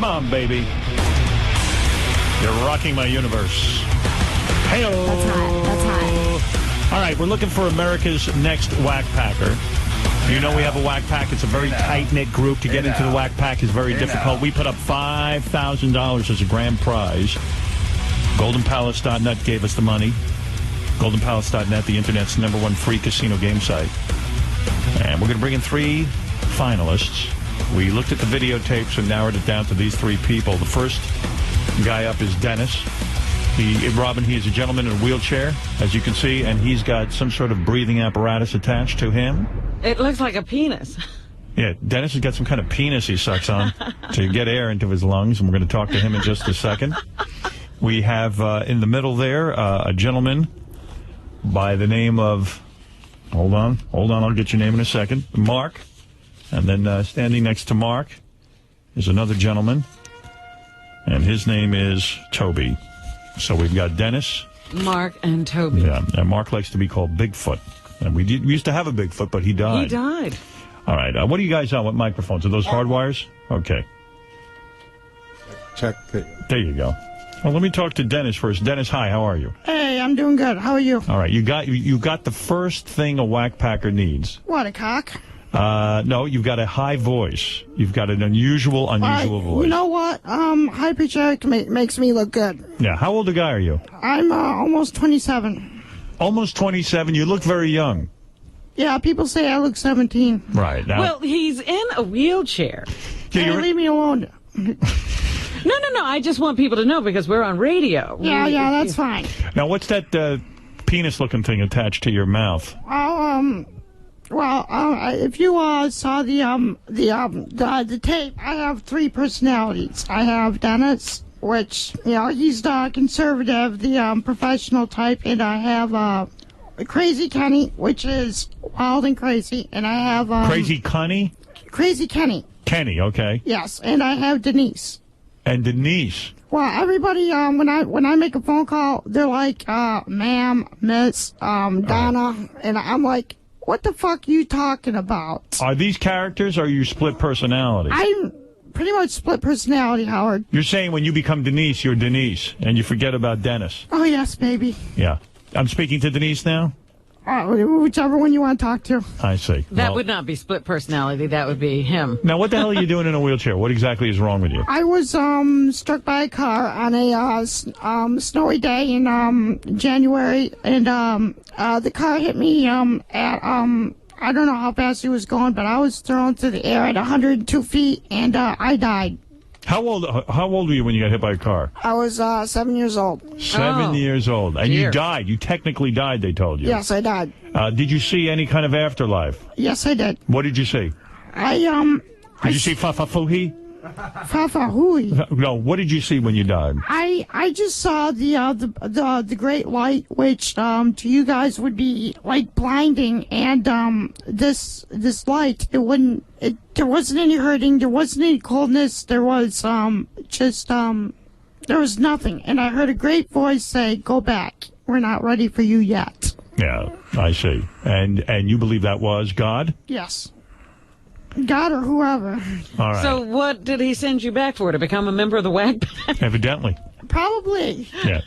Come on, baby. You're rocking my universe. Hey-o. That's hot. That's hot. All right, we're looking for America's next Wack Packer. You know we have a Wack Pack. It's a very tight-knit group. To get into the Wack Pack is very difficult. We put up $5,000 as a grand prize. GoldenPalace.net gave us the money. GoldenPalace.net, the Internet's #1 free casino game site. And we're going to bring in 3 finalists. We looked at the videotapes and narrowed it down to these 3 people. The first guy up is Dennis. Robin, he is a gentleman in a wheelchair, as you can see, and he's got some sort of breathing apparatus attached to him. It looks like a penis. Yeah, Dennis has got some kind of penis he sucks on to get air into his lungs, and we're going to talk to him in just a second. We have in the middle there a gentleman by the name of, hold on, I'll get your name in a second, Mark. And then standing next to Mark is another gentleman, and his name is Toby. So we've got Dennis, Mark, and Toby. Yeah, and Mark likes to be called Bigfoot. And we used to have a Bigfoot, but he died. He died. All right. What are you guys on with microphones? Are those hard wires? Okay. Check. There you go. Well, let me talk to Dennis first. Dennis, hi. How are you? Hey, I'm doing good. How are you? All right. You got the first thing a Wack Packer needs. What, a cock? No, you've got a high voice. You've got an unusual voice. You know what? High pitch makes me look good. Yeah. How old a guy are you? I'm almost 27. Almost 27. You look very young. Yeah, people say I look 17. Right. Now, Well, he's in a wheelchair. yeah, Hey, leave me alone. No. I just want people to know because we're on radio. Yeah, that's fine. now, what's that penis-looking thing attached to your mouth? If you saw the tape, I have 3 personalities. I have Dennis, which, he's the conservative, the professional type, and I have Crazy Kenny, which is wild and crazy, and I have Crazy Connie? Crazy Kenny. Kenny, okay. Yes, and I have Denise. And Denise. Well, everybody, when I make a phone call, they're like, ma'am, miss, Donna, and I'm like, what the fuck are you talking about? Are these characters, or are you split personalities? I'm pretty much split personality, Howard. You're saying when you become Denise, you're Denise, and you forget about Dennis. Oh, yes, baby. Yeah. I'm speaking to Denise now? Whichever one you want to talk to. I see. That would not be split personality. That would be him. Now, what the hell are you doing in a wheelchair? What exactly is wrong with you? I was struck by a car on a snowy day in January, and the car hit me at I don't know how fast he was going, but I was thrown through the air at 102 feet, and I died. How old were you when you got hit by a car? I was 7 years old. 7 years old. And you died. You technically died, they told you. Yes, I died. Did you see any kind of afterlife? Yes, I did. What did you see? Did you see Fa-Fa-Foo-Hee? Fa-Fa-Hooey. No, what did you see when you died? I just saw the great light, which to you guys would be like blinding, and this light, there wasn't any hurting, there wasn't any coldness, there was there was nothing, and I heard a great voice say, "Go back, we're not ready for you yet." Yeah, I see. And you believe that was God? Yes. God or whoever. All right. So what did he send you back for, to become a member of the Wack Pack? Evidently. Probably. Yeah.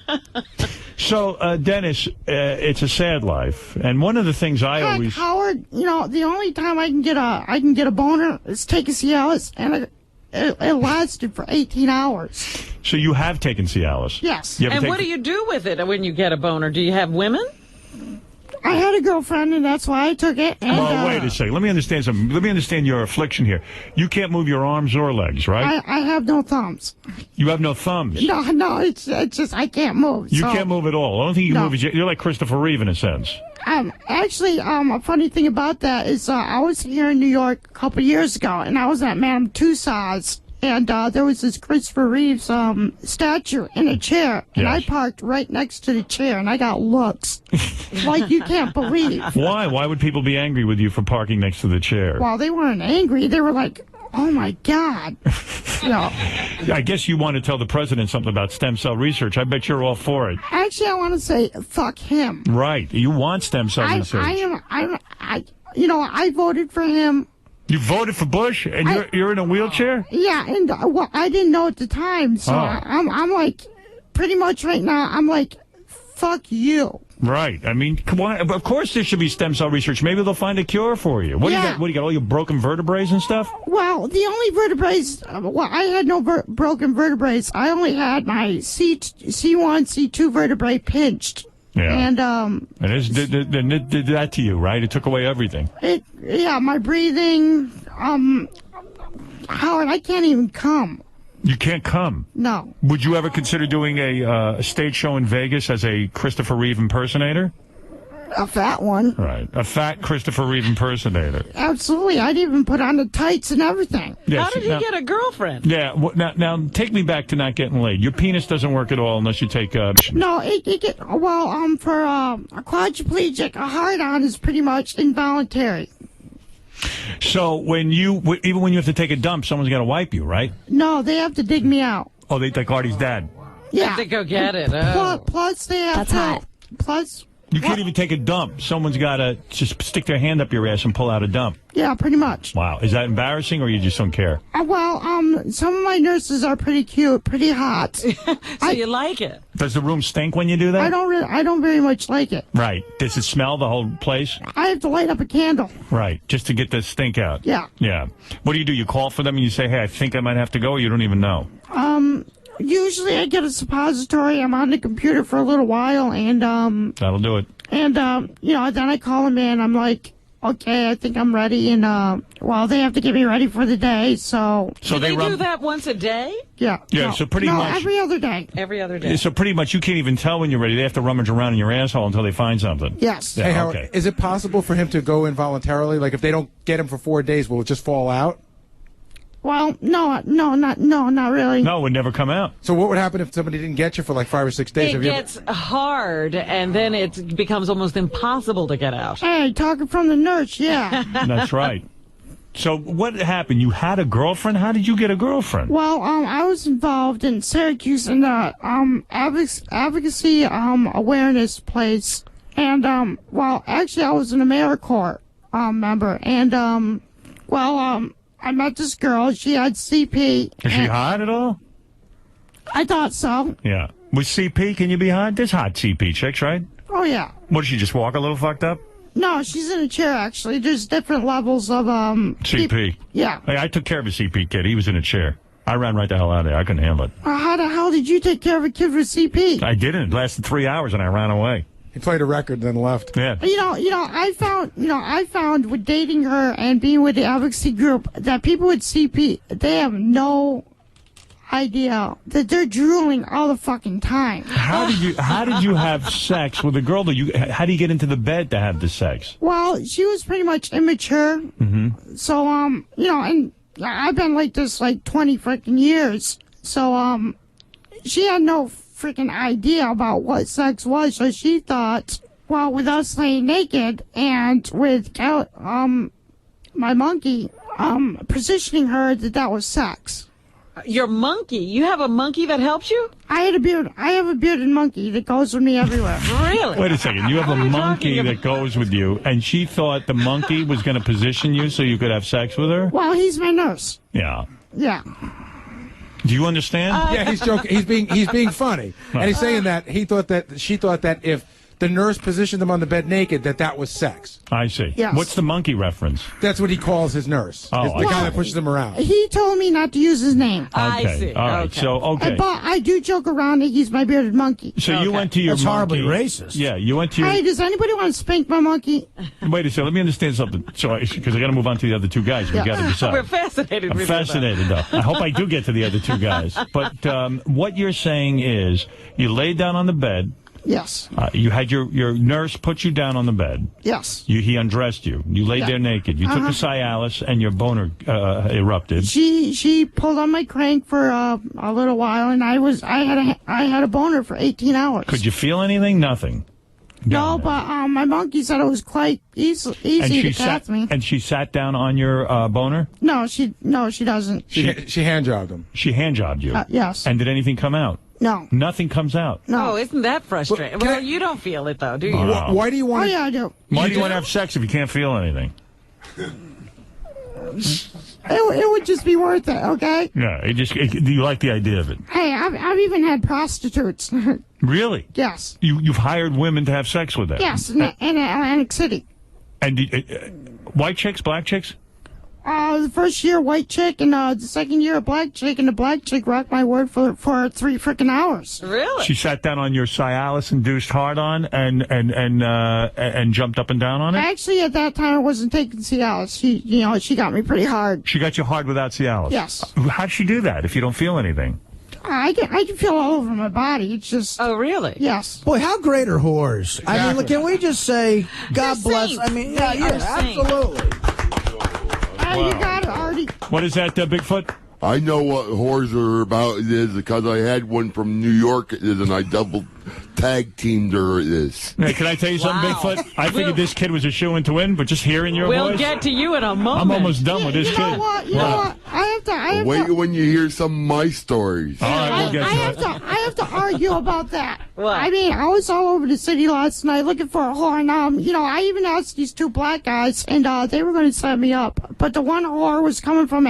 So, Dennis, it's a sad life, and one of the things always... Howard, the only time I can get a boner is take a Cialis, and it lasted for 18 hours. So you have taken Cialis? Yes. And what do you do with it when you get a boner? Do you have women? I had a girlfriend, and that's why I took it. And, well, wait a second. Let me understand something. Let me understand your affliction here. You can't move your arms or legs, right? I have no thumbs. You have no thumbs? No, it's just I can't move. You can't move at all. The only thing you can move is you're like Christopher Reeve in a sense. Actually, a funny thing about that is I was here in New York a couple years ago, and I was at Madame Tussauds, and there was this Christopher Reeve's statue in a chair, and I parked right next to the chair, and I got looks like you can't believe. Why? Why would people be angry with you for parking next to the chair? Well, they weren't angry. They were like, oh, my God. I guess you want to tell the president something about stem cell research. I bet you're all for it. Actually, I want to say, fuck him. Right. You want stem cell research. I voted for him You voted for Bush, and you're in a wheelchair? Yeah, and well, I didn't know at the time, so I'm like, pretty much right now, I'm like, fuck you. Right. I mean, come on. Of course there should be stem cell research. Maybe they'll find a cure for you. What do you got? What do you got? All your broken vertebrae and stuff? Well, the only vertebrae, well, I had no broken vertebrae. I only had my C1, C2 vertebrae pinched. Yeah. And it did that to you, right? It took away everything. Yeah, my breathing, Howard, I can't even come. You can't come? No. Would you ever consider doing a stage show in Vegas as a Christopher Reeve impersonator? A fat one. Right. A fat Christopher Reeve impersonator. Absolutely. I'd even put on the tights and everything. Yes. How did he get a girlfriend? Yeah. Well, now, take me back to not getting laid. Your penis doesn't work at all unless you take... No, for a quadriplegic, a hard-on is pretty much involuntary. So even when you have to take a dump, someone's got to wipe you, right? No, they have to dig me out. Oh, they take Artie's dad. Yeah. Have to go get it. Plus, they have to... Plus... You can't even take a dump. Someone's got to just stick their hand up your ass and pull out a dump. Yeah, pretty much. Wow. Is that embarrassing or you just don't care? Some of my nurses are pretty cute, pretty hot. So you like it? Does the room stink when you do that? I don't very much like it. Right. Does it smell, the whole place? I have to light up a candle. Right. Just to get the stink out. Yeah. Yeah. What do? You call for them and you say, hey, I think I might have to go, or you don't even know? Usually I get a suppository. I'm on the computer for a little while, and That'll do it. And then I call them in. I'm like, okay, I think I'm ready, and they have to get me ready for the day. So they do that once a day? Yeah. Yeah. So pretty much every other day. Every other day. So pretty much you can't even tell when you're ready. They have to rummage around in your asshole until they find something. Yes. Yeah, hey, Howard, okay. is it possible for him to go involuntarily? Like if they don't get him for 4 days, will it just fall out? Well, not really. No, it would never come out. So what would happen if somebody didn't get you for like 5 or 6 days? It gets hard, and then it becomes almost impossible to get out. Hey, talking from the nurse, yeah. That's right. So what happened? You had a girlfriend? How did you get a girlfriend? Well, I was involved in Syracuse in the advocacy awareness place, and actually I was an AmeriCorps member, and I met this girl. She had CP. Is she hot at all? I thought so. Yeah. With CP, can you be hot? There's hot CP chicks, right? Oh, yeah. What, does she just walk a little fucked up? No, she's in a chair, actually. There's different levels of, CP. Yeah. Hey, I took care of a CP kid. He was in a chair. I ran right the hell out of there. I couldn't handle it. How the hell did you take care of a kid with CP? I didn't. It lasted 3 hours and I ran away. He played a record, then left. Yeah. I found with dating her and being with the advocacy group that people with CP, they have no idea that they're drooling all the fucking time. How did you have sex with a girl? How do you get into the bed to have the sex? Well, she was pretty much immature. Mm-hmm. So, and I've been like this like 20 freaking years. So, she had no freaking idea about what sex was, so she thought, well, with us laying naked and with my monkey positioning her that was sex. Your monkey? You have a monkey that helps you? I have a bearded monkey that goes with me everywhere. Really? Wait a second. You have a monkey that goes with you, and she thought the monkey was going to position you so you could have sex with her? Well, he's my nurse. Yeah. Yeah. Do you understand? Yeah, he's joking. He's being funny, and he's saying that she thought that if the nurse positioned them on the bed naked, that was sex. I see. Yes. What's the monkey reference? That's what he calls his nurse. Oh, the guy that pushes them around. He told me not to use his name. I see. All right. Okay. So, okay. But I do joke around that he's my bearded monkey. So you went to your That's monkey. horribly racist. Yeah, you went to your... Hey, does anybody want to spank my monkey? Wait a second. Let me understand something. So, because I got to move on to the other two guys. We got to decide. We're fascinated I'm with fascinated, though. I hope I do get to the other two guys. But what you're saying is you laid down on the bed. Yes. You had your nurse put you down on the bed. Yes. He undressed you. You laid there naked. You took a Cialis and your boner erupted. She pulled on my crank for a little while, and I had a boner for 18 hours. Could you feel anything? Nothing. No, but my monkey said it was quite easy to catch me. And she sat down on your boner? No, she doesn't. She hand jobbed him. She hand jobbed you? Yes. And did anything come out? No. Nothing comes out? No. Oh, isn't that frustrating? Well, you don't feel it, though, do you? Wow. Why do you want? Oh, yeah, I do. Why do you want to have sex if you can't feel anything? it would just be worth it, okay? Yeah, do you like the idea of it? Hey, I've even had prostitutes. Really? Yes. You've hired women to have sex with them? Yes, in Atlantic City. And white chicks, black chicks? The first year, white chick, and the second year, a black chick, and the black chick rocked my word for 3 freaking hours. Really? She sat down on your Cialis-induced hard-on and jumped up and down on it? Actually, at that time, I wasn't taking Cialis. She got me pretty hard. She got you hard without Cialis? Yes. How'd she do that if you don't feel anything? I can feel all over my body. It's just... Oh, really? Yes. Boy, how great are whores? Exactly. I mean, can we just say, God bless? saints. I mean, They are absolutely. You got it, Artie. What is that, Bigfoot? I know what whores are about. It is because I had one from New York. It is, and I double tag teamed her. It is. Hey, can I tell you something, Wow. Bigfoot? I figured this kid was a shoo-in to win, but just hearing your We'll voice, get to you in a moment. I'm almost done with this You kid. know what? You know what? I have Wait to... when you hear some of my stories. All right, we'll get to it. I have to argue about that. What? I mean, I was all over the city last night looking for a whore, and I even asked these 2 black guys, and they were going to set me up. But the one whore was coming from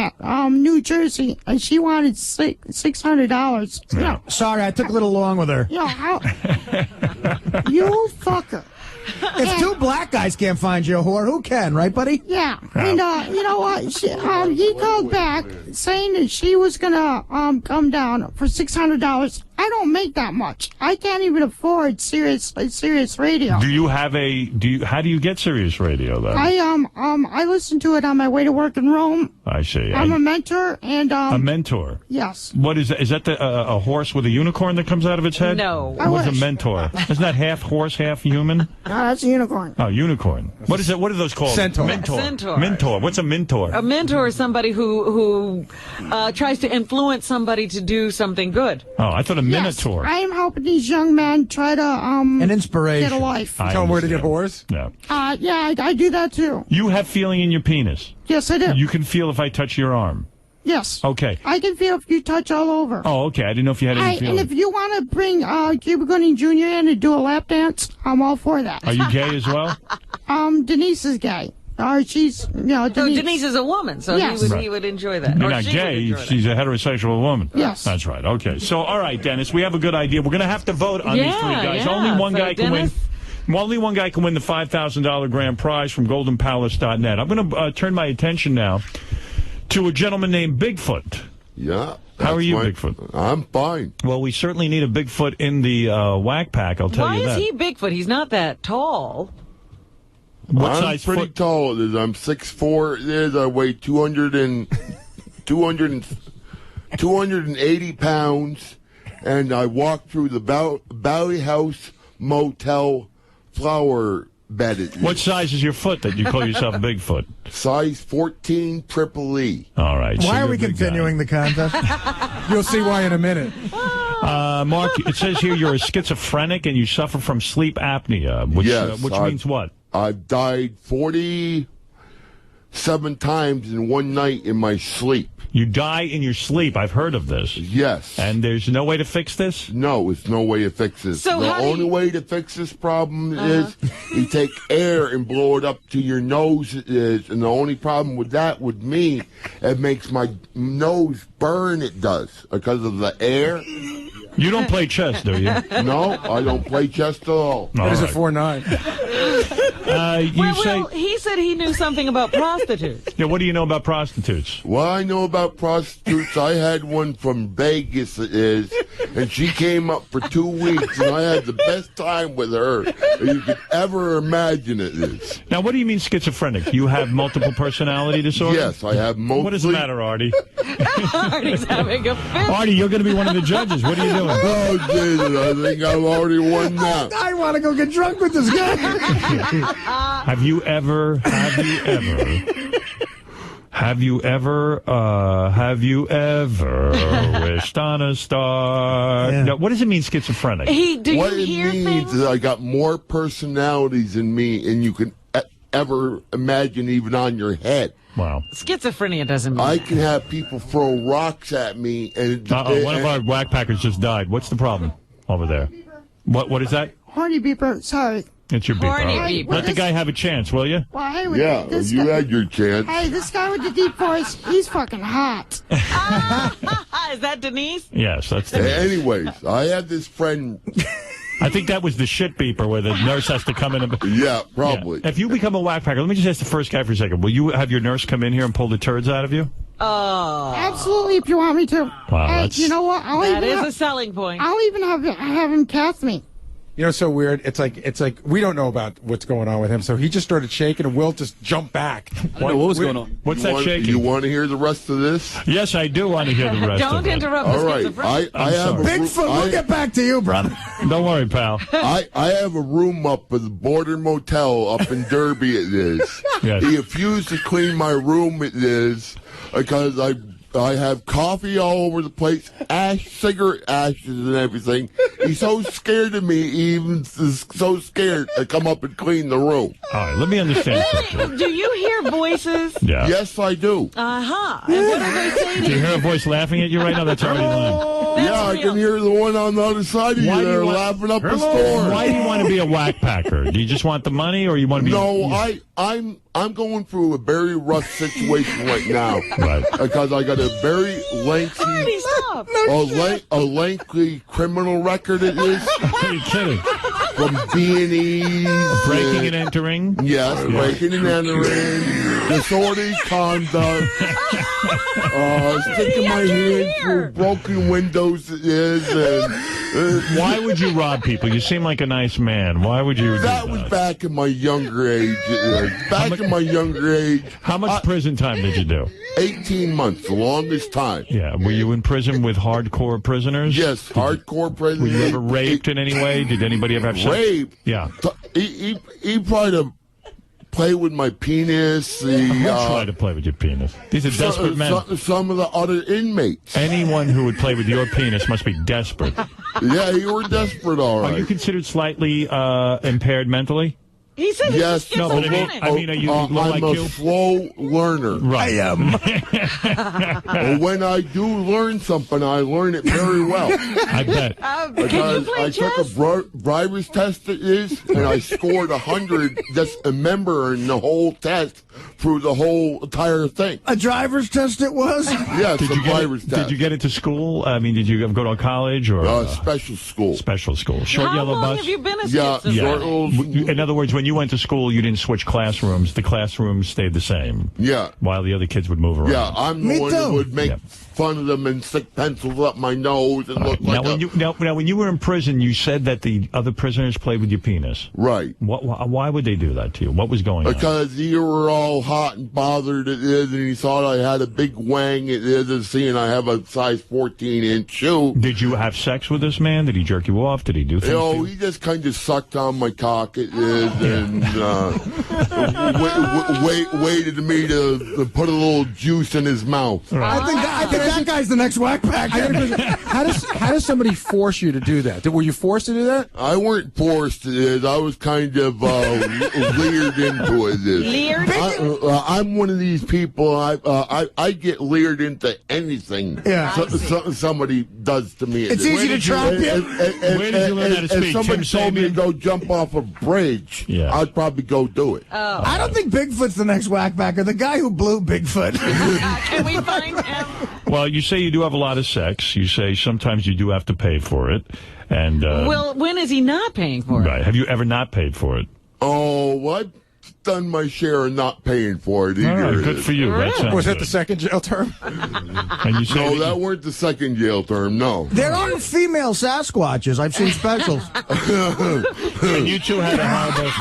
New Jersey, and she wanted $600. You know, Sorry, I took a little long with her. you know how? You fucker. If 2 black guys can't find you a whore, who can, right, buddy? Yeah, and you know what? He called back saying that she was gonna come down for $600. I don't make that much. I can't even afford Sirius radio. How do you get Sirius radio, though? I listen to it on my way to work in Rome. I see. I'm a mentor, and a mentor. yes. What is that? Is that a horse with a unicorn that comes out of its head? No. What's a wish. mentor? Isn't that half horse, half human? No, that's a unicorn. Oh, unicorn. What is it? What are those called? Centaur. Mentor. Centaur. Mentor. What's a mentor? A mentor is somebody who tries to influence somebody to do something good. Oh, I thought a Yes, minotaur. I am helping these young men try to An inspiration. get a life. I Tell them where to get understand. whores. Yeah. Yeah, I do that too. You have feeling in your penis. Yes, I do. You can feel if I touch your arm. Yes. Okay. I can feel if you touch all over. Oh, okay. I didn't know if you had any And feeling. if you want to bring Cuba Gooding Jr. in and do a lap dance, I'm all for that. Are you gay as well? Denise is gay. Or she's, So Denise. Denise is a woman, so Yes. he would enjoy that. You're Or not she would gay. enjoy that. She's a heterosexual woman. Yes. That's right. Okay. So, all right, Dennis, we have a good idea. We're going to have to vote on these 3 guys. Yeah. Only one So, guy can win. Dennis? Only one guy can win the $5,000 grand prize from GoldenPalace.net. I'm going to turn my attention now to a gentleman named Bigfoot. Yeah. How are you, that's Bigfoot? I'm fine. Well, we certainly need a Bigfoot in the Wack pack, I'll tell Why you is that. he Bigfoot? He's not that tall. What I'm size pretty foot? tall. It is. I'm 6'4". It is. I weigh 280 pounds, and I walk through the Valley House Motel flower bed. What size is your foot that you call yourself Bigfoot? Size 14 triple E. All right. so Why are you're we a big continuing the contest? You'll see why in a minute. guy. Mark, it says here you're a schizophrenic and you suffer from sleep apnea, which, Yes, which means what? I've died 47 times in one night in my sleep. You die in your sleep. I've heard of this. Yes. And there's no way to fix this? No, it's no way to fix this. So the how do only you- way to fix this problem is you take air and blow it up to your nose. And the only problem with that, with me, it makes my nose burn. It does because of the air. You don't play chess, do you? No, I don't play chess at all. All It is a right. 4-9. You say, Well, he said he knew something about prostitutes. yeah, what do you know about prostitutes? What I know about prostitutes, I had one from Vegas, it is, and she came up for 2 weeks, and I had the best time with her that you could ever imagine it is. Now, what do you mean schizophrenic? You have multiple personality disorder? Yes, I have mostly... What does the matter, Artie? Artie's having a fit. Artie, you're going to be one of the judges. What are you doing? Oh, Jesus, I think I've already won now. I want to go get drunk with this guy. Have you ever wished on a star? Yeah. Now, what does it mean, schizophrenic? Do What you it hear means things? is I got more personalities in me than you can ever imagine, even on your head. Wow. Schizophrenia doesn't mean I that. can have people throw rocks at me, and One of our whack packers just died. What's the problem over there? What is that? Horny beeper, sorry. It's your beeper. Horny All right. beeper. Let the guy have a chance, will you? Well, hey, Yeah, this you guy, had your chance. hey, this guy with the deep voice, he's fucking hot. Is that Denise? Yes, that's the Anyways, I had this friend. I think that was the shit beeper where the nurse has to come in. Yeah, probably. Yeah. If you become a whack packer, let me just ask the first guy for a second. Will you have your nurse come in here and pull the turds out of you? Absolutely, if you want me to. Wow, Hey, that's- you know what? That is a selling point. I'll even have him cast me. You know, it's so weird. It's like we don't know about what's going on with him. So he just started shaking, and Will just jumped back. I don't know what was going on. What's that shaking? You want to hear the rest of this? Yes, I do want to hear the rest of Don't it. interrupt All the right. schizophrenic. I have sorry. Bigfoot, we'll get back to you, brother. Don't worry, pal. I have a room up at the Border Motel up in Derby. It is. Yes. He refused to clean my room. It is because I have coffee all over the place, cigarette ashes and everything. He's so scared of me, he even is so scared to come up and clean the room. All right, let me understand something. Do you hear voices? Yeah. Yes, I do. Uh-huh. And what do they say Do to you you? hear a voice laughing at you right now? That's already lying. Yeah, I can hear the one on the other side of you Why do you there want- laughing up the storm. Why do you want to be a whack packer? Do you just want the money, or you want to be? No, I'm going through a very rough situation right now. Right. Because I got a very lengthy, Artie, stop. a lengthy criminal record. It is Are you kidding? from B&E's, Breaking and entering. yes, breaking and entering, disorderly conduct, sticking my hand through broken windows. It is. And, Why would you rob people? You seem like a nice man. Why would you do that was back in my younger age. Back in my younger age. How much prison time did you do? 18 months, the longest time. Yeah. Were you in prison with hardcore prisoners? Yes, hardcore prison. Were you ever raped in any way? Did anybody ever have sex? Rape? Yeah. He tried to play with my penis. Who tried to play with your penis? These are desperate men. Some of the other inmates. Anyone who would play with your penis must be desperate. Yeah, you were desperate, all Are you right. considered slightly impaired mentally? He said Yes, he's No, but schizophrenic. I mean, are you low I'm IQ? a slow learner. Right. But when I do learn something, I learn it very well. I bet. Can you Because play I took a chess? driver's test, it is, and I scored 100, just remembering the whole test through the whole entire thing. A driver's test it was? Yes, the driver's test. Did you get into school? I mean, did you go to college or Special school. special school? Short How yellow long bus? have you been a Yeah, schizophrenic? short little- In other words, when you went to school, you didn't switch classrooms. The classrooms stayed the same. Yeah. While the other kids would move around. Yeah, I'm the Me one that too. would make Yeah. fun of them and stick pencils up my nose and look Now, like when you were in prison, you said that the other prisoners played with your penis. right. Why would they do that to you? What was going on? Because you were all hot and bothered, it is, and he thought I had a big wang, it is, and seeing I have a size 14-inch shoe. Did you have sex with this man? Did he jerk you off? Did he do things? You to know, you? he just kind of sucked on my cock, it is, and waited me to put a little juice in his mouth. I think that guy's the next whack pack. How does somebody force you to do that? Were you forced to do that? I weren't forced, it is. I was kind of leered into it. Leered? I'm one of these people. I get leered into anything. Yeah. Somebody does to me. It's easy to trap you. Where did you learn how to speak? If somebody Tim told me to Sabean? go jump off a bridge, Yeah. I'd probably go do it. I don't think Bigfoot's the next whack packer. The guy who blew Bigfoot. Can we find him? Well, you say you do have a lot of sex. You say sometimes you do have to pay for it. And Well, when is he not paying for it? right. Have you ever not paid for it? Oh, well, I've done my share of not paying for it All either. right, good for you. That sounds Was that good. the second jail term? And you say No, that weren't the second jail term. No. There are female Sasquatches. I've seen specials. and you two had a horrible.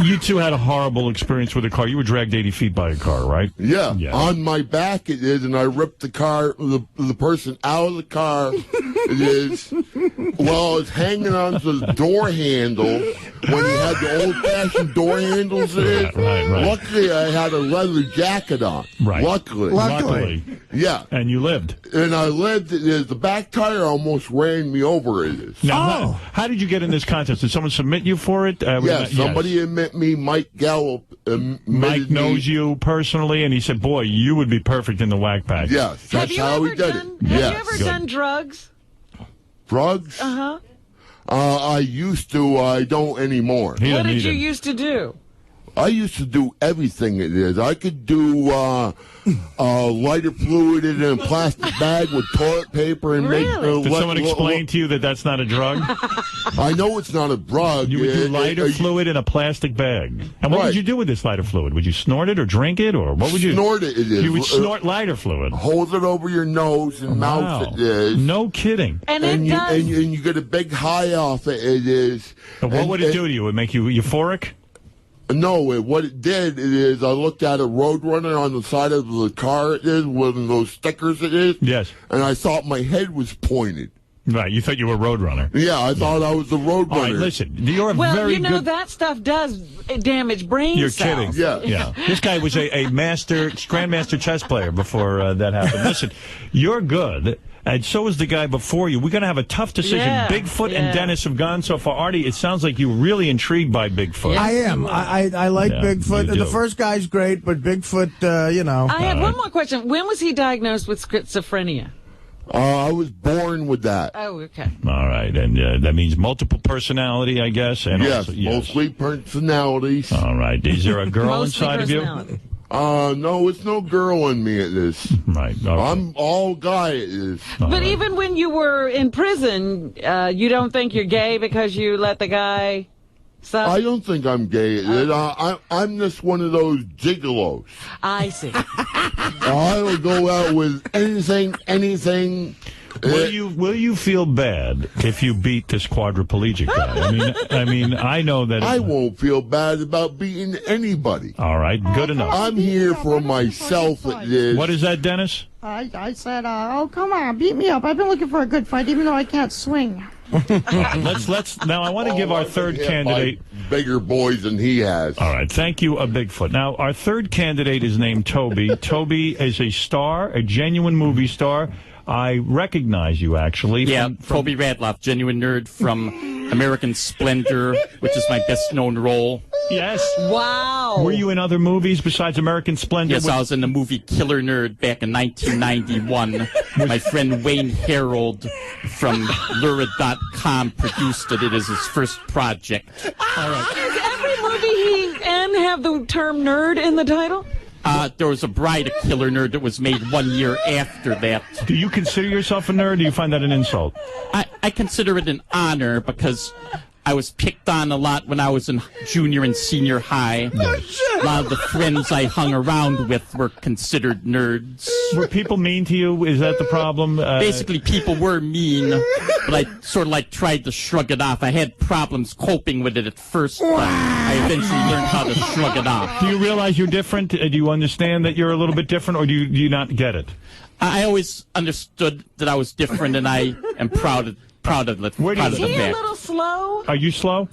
You two had a horrible experience with a car. You were dragged 80 feet by a car, right? Yeah, Yeah. on my back it is, and I ripped the car, the person out of the car. It is. Well, it's hanging onto the door handle when he had the old-fashioned door handles. It is. Right. Luckily, I had a leather jacket on. Right. Luckily. Yeah. And you lived. And I lived. It is. The back tire almost ran me over. It is. Now, how did you get in this contest? Did someone submit you for it? Yes, somebody admit me. Mike Gallup. Mike knows you personally, and he said, "Boy, you would be perfect in the whack pack." Yes, Have that's you how ever he did done? it. Have Yes. you ever Good. done drugs? Drugs? Uh huh. I used to. I don't anymore. He What doesn't did need you it. used to do? I used to do everything it is. I could do lighter fluid in a plastic bag with toilet paper and Really? Did someone explain to you that that's not a drug? I know it's not a drug. You would do lighter fluid in a plastic bag. And what would you do with this lighter fluid? Would you snort it or drink it, or what would you? Snort it. It is. You would snort lighter fluid. Hold it over your nose and mouth. It is. No kidding. And it does. And you get a big high off it. It is. And what would it do to you? Would it make you euphoric? No, what it did is I looked at a Roadrunner on the side of the car. It is one of those stickers. It is. Yes. And I thought my head was pointed. Right, you thought you were a Roadrunner. Yeah, I thought I was the Roadrunner. All right, listen, you're a Well, very you know good... that stuff does damage brain You're cells. kidding. Yeah. This guy was a grandmaster chess player before that happened. Listen, you're good, and so is the guy before you. We're going to have a tough decision. Yeah, Bigfoot yeah. and Dennis have gone so far. Artie, it sounds like you're really intrigued by Bigfoot. Yeah. I am. I like Yeah, Bigfoot. you do. The first guy's great, but Bigfoot, I have one more question. When was he diagnosed with schizophrenia? I was born with that. Oh, okay. All right, and that means multiple personality, I guess. And Yes, also, mostly personalities. All right, is there a girl Mostly inside of you? personality. No, it's no girl in me. It is. Right. Okay. I'm all guy. It is. But even when you were in prison, you don't think you're gay because you let the guy suck? I don't think I'm gay. It is. I'm just one of those gigolos. I see. I will go out with anything. Will you feel bad if you beat this quadriplegic guy? I mean, I know that. I won't feel bad about beating anybody. All right, good enough. I'm here for myself. It is. What is that, Dennis? I said, oh, come on, beat me up. I've been looking for a good fight, even though I can't swing. All right, let's. Now, I want to give our third Hit candidate. by bigger boys than he has. All right, thank you, Bigfoot. Now, our third candidate is named Toby. Toby is a star, a genuine movie star. I recognize you, actually. Yeah, Toby Radloff, genuine nerd from American Splendor, which is my best-known role. Yes. Wow. Were you in other movies besides American Splendor? Yes, I was in the movie Killer Nerd back in 1991. My friend Wayne Harold from Lurid.com produced it. It is his first project. Does every movie he in have the term nerd in the title? There was a Bride of Killer Nerd that was made 1 year after that. Do you consider yourself a nerd, or do you find that an insult? I consider it an honor because I was picked on a lot when I was in junior and senior high. A lot of the friends I hung around with were considered nerds. Were people mean to you? Is that the problem? Basically, people were mean, but I sort of like tried to shrug it off. I had problems coping with it at first, but I eventually learned how to shrug it off. Do you realize you're different? Do you understand that you're a little bit different, or do you not get it? I always understood that I was different, and I am proud of it. Where do you Proud of Is the he a fact. little slow? Are you slow?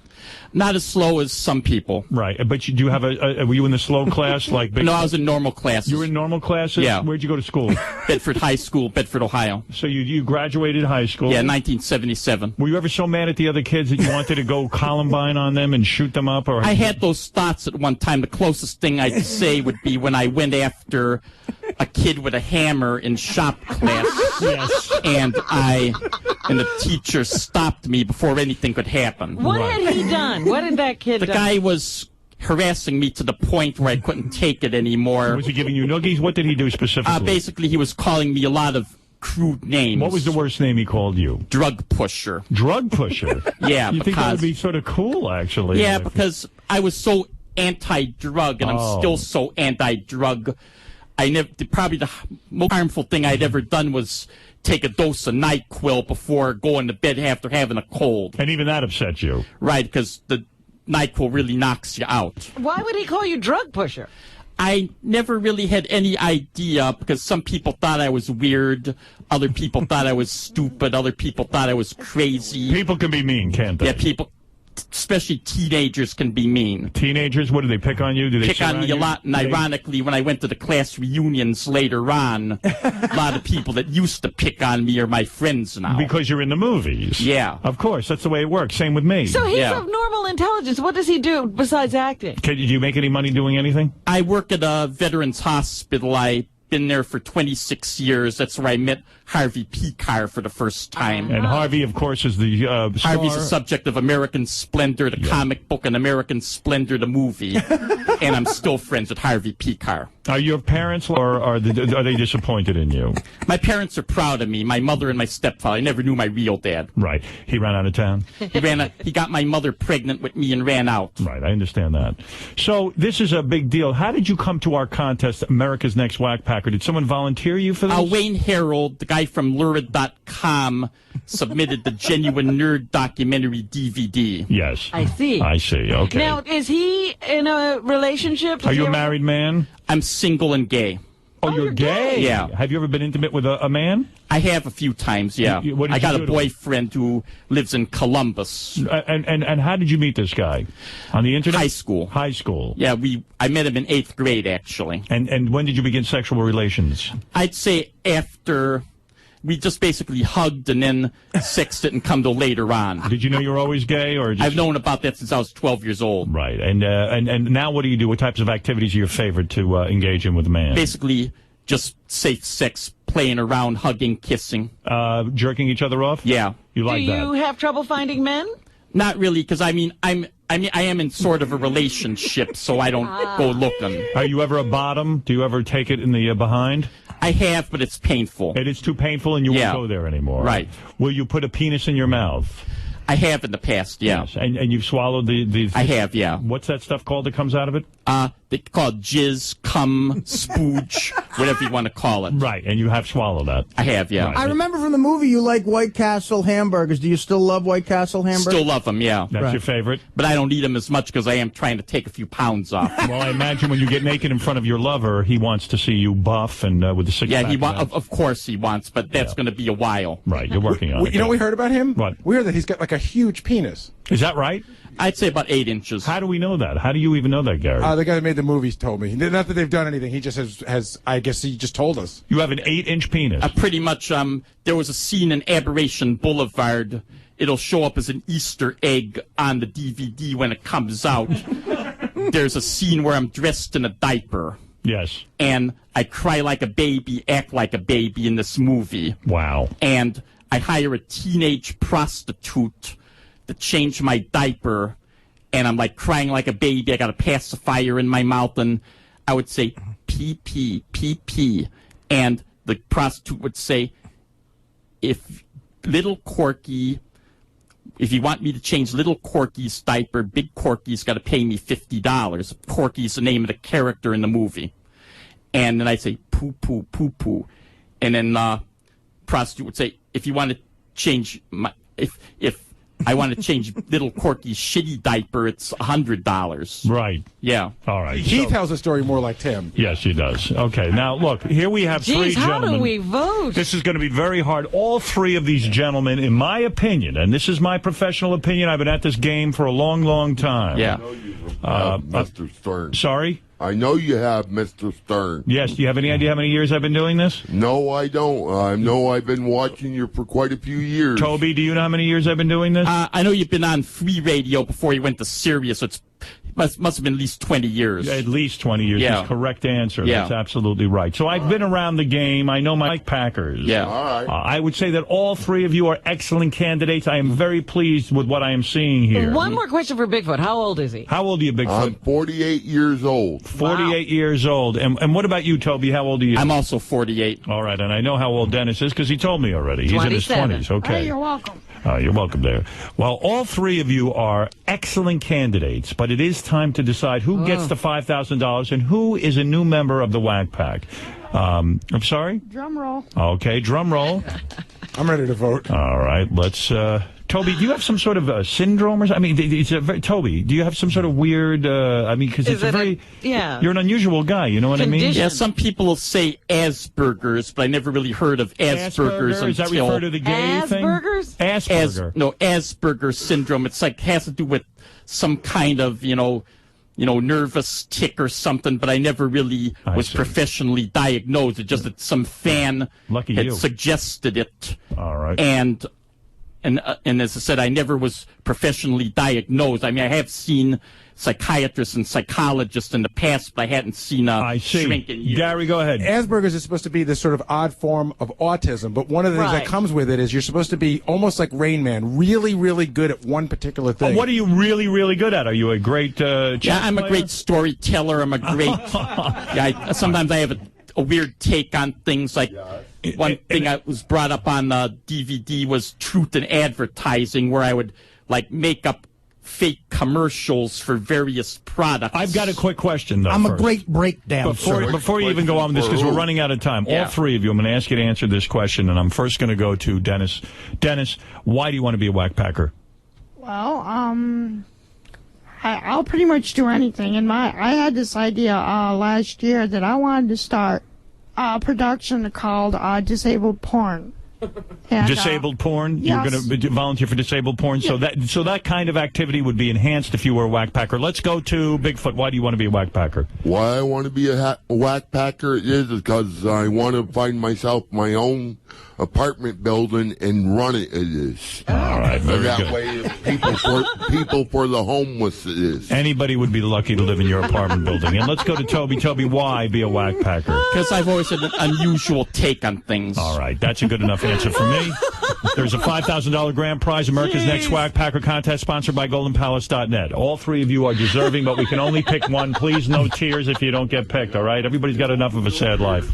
Not as slow as some people. Right, but you do have were you in the slow class like Big? No, I was in normal classes. You were in normal classes? Yeah. Where'd you go to school? Bedford High School, Bedford, Ohio. So you graduated high school? Yeah, 1977. Were you ever so mad at the other kids that you wanted to go Columbine on them and shoot them up? Or I had those thoughts at one time. The closest thing I'd say would be when I went after a kid with a hammer in shop class. Yes. And the teacher stopped me before anything could happen. What had he done? What did that kid The do? guy was harassing me to the point where I couldn't take it anymore. Was he giving you noogies? What did he do specifically? Basically, he was calling me a lot of crude names. What was the worst name he called you? Drug pusher. Drug pusher? Yeah, You think that would because be sort of cool, actually? yeah, because I was so anti-drug, and Oh. I'm still so anti-drug. Probably the most harmful thing I'd ever done was take a dose of NyQuil before going to bed after having a cold. And even that upset you? Right, because the NyQuil really knocks you out. Why would he call you drug pusher? I never really had any idea because some people thought I was weird, other people thought I was stupid, other people thought I was crazy. People can be mean, can't they? Yeah, people, especially teenagers, can be mean. Teenagers, what do they pick on you? Do they Pick on surround me a you? lot, and Do they- ironically, when I went to the class reunions later on, a lot of people that used to pick on me are my friends now. Because you're in the movies. Yeah. Of course, that's the way it works. Same with me. So he's Yeah. of normal intelligence. What does he do besides acting? Do you make any money doing anything? I work at a veterans hospital. I been there for 26 years. That's where I met Harvey Picar for the first time. And Harvey, of course, is the star. Harvey's the subject of American Splendor, the comic book, and American Splendor, the movie. And I'm still friends with Harvey Picar. Are your parents, or are they disappointed in you? My parents are proud of me. My mother and my stepfather. I never knew my real dad. Right. He ran out of town? He got my mother pregnant with me and ran out. Right, I understand that. So this is a big deal. How did you come to our contest, America's Next Wack Packer? Did someone volunteer you for this? Wayne Harold, the guy from Lurid.com, submitted the Genuine Nerd documentary DVD. Yes. I see. I see, okay. Now, is he in a relationship? Are you a married man? I'm single and gay. Oh, you're gay? Yeah. Have you ever been intimate with a man? I have a few times, yeah. I got a boyfriend who lives in Columbus. And how did you meet this guy? On the internet? High school. High school. Yeah, I met him in 8th grade, actually. And when did you begin sexual relations? I'd say after we just basically hugged, and then sex didn't come till later on. Did you know you were always gay, or I've known about that since I was 12 years old. Right. And now what do you do? What types of activities are your favorite to engage in with a man? Basically, just safe sex, playing around, hugging, kissing. Jerking each other off? Yeah. You like that? Do you have trouble finding men? Not really, because I am in sort of a relationship, so I don't go looking. Are you ever a bottom? Do you ever take it in the behind? I have, but it's painful. It is too painful, and you won't go there anymore. Right. Will you put a penis in your mouth? I have in the past, yeah. Yes. And you've swallowed the... I have, yeah. What's that stuff called that comes out of it? They call it jizz, cum, spooge, whatever you want to call it. Right, and you have swallowed that. I have, yeah. Right. I remember from the movie you like White Castle hamburgers. Do you still love White Castle hamburgers? Still love them, yeah. That's your favorite? But I don't eat them as much because I am trying to take a few pounds off. Well, I imagine when you get naked in front of your lover, he wants to see you buff and with the six-pack. Yeah, of course he wants, but that's going to be a while. Right, you're working on it. You know what we heard about him? What? We heard that he's got like a huge penis. Is that right? I'd say about 8 inches. How do we know that? How do you even know that, Gary? The guy that made the movies told me. Not that they've done anything. He just has I guess he just told us. You have an 8-inch penis. Pretty much, there was a scene in Aberration Boulevard. It'll show up as an Easter egg on the DVD when it comes out. There's a scene where I'm dressed in a diaper. Yes. And I cry like a baby, act like a baby in this movie. Wow. And I hire a teenage prostitute to change my diaper, and I'm like crying like a baby. I got a pacifier in my mouth, and I would say pee pee pee pee, and the prostitute would say, if little Corky, if you want me to change little Corky's diaper, big Corky's got to pay me $50. Corky's the name of the character in the movie. And then I'd say poo poo poo poo, and then prostitute would say, if you want to change my if I want to change little Corky's shitty diaper, it's $100. Right. Yeah. All right. He tells the story more like Tim. Yes, he does. Okay. Now, look, here we have three gentlemen. How do we vote? This is going to be very hard. All three of these gentlemen, in my opinion, and this is my professional opinion, I've been at this game for a long, long time. Yeah. Mr. Stern. Sorry? I know you have, Mr. Stern. Yes. Do you have any idea how many years I've been doing this? No, I don't. I know I've been watching you for quite a few years. Toby, do you know how many years I've been doing this? I know you've been on free radio before you went to Sirius, so it's must have been at least 20 years. At least 20 years. Yeah. Is correct answer. Yeah. That's absolutely right. So I've been around the game. I know my Packers. Yeah. All right. I would say that all three of you are excellent candidates. I am very pleased with what I am seeing here. One more question for Bigfoot. How old is he? How old are you, Bigfoot? I'm 48 years old. 48 years old. And what about you, Toby? How old are you? I'm also 48. All right, and I know how old Dennis is because he told me already. He's in his 27. 20s. Okay. Hey, you're welcome. You're welcome there. Well, all three of you are excellent candidates, but it is time to decide who gets the $5,000 and who is a new member of the Wack Pack. I'm sorry? Drum roll. Okay, drum roll. I'm ready to vote. All right, let's... Toby, do you have some sort of syndrome or something? I mean, it's a very, Toby, do you have some sort of weird... because it's a very... yeah. You're an unusual guy, you know what I mean? Condition. Yeah, some people will say Asperger's, but I never really heard of Asperger's Is that until... refer to the gay thing? Asperger's? Asperger. Asperger's syndrome. It's like has to do with some kind of, nervous tick or something, but I never really was see. professionally diagnosed. It's just that some fan Lucky had you. suggested it. All right. And as I said, I never was professionally diagnosed. I mean, I have seen psychiatrists and psychologists in the past, but I hadn't seen a shrink in years. Gary, go ahead. Asperger's is supposed to be this sort of odd form of autism, but one of the things that comes with it is you're supposed to be almost like Rain Man, really, really good at one particular thing. What are you really, really good at? Are you a great Yeah, I'm a great storyteller. I'm a great... sometimes I have a weird take on things like... One thing that was brought up on the DVD was Truth in Advertising, where I would like make up fake commercials for various products. I've got a quick question, though. I'm a great breakdown. Before you even go on with this, because we're running out of time, all three of you, I'm going to ask you to answer this question, and I'm first going to go to Dennis. Dennis, why do you want to be a Wack Packer? Well, I'll pretty much do anything. And I had this idea last year that I wanted to start a production called Disabled Porn. And, disabled porn? Yes. You're going to volunteer for disabled porn? Yeah. So that kind of activity would be enhanced if you were a Wack Packer. Let's go to Bigfoot. Why do you want to be a Wack Packer? Why I want to be a Wack Packer is because I want to find myself my own apartment building and run it. It is. All right, very that good. way, people for the homeless. It is. Anybody would be lucky to live in your apartment building. And let's go to Toby. Toby, why be a Wack Packer? Because I've always had an unusual take on things. All right, that's a good enough answer for me. There's a $5,000 grand prize, America's Next Wack Packer contest, sponsored by GoldenPalace.net. All three of you are deserving, but we can only pick one. Please, no tears if you don't get picked, all right? Everybody's got enough of a sad life.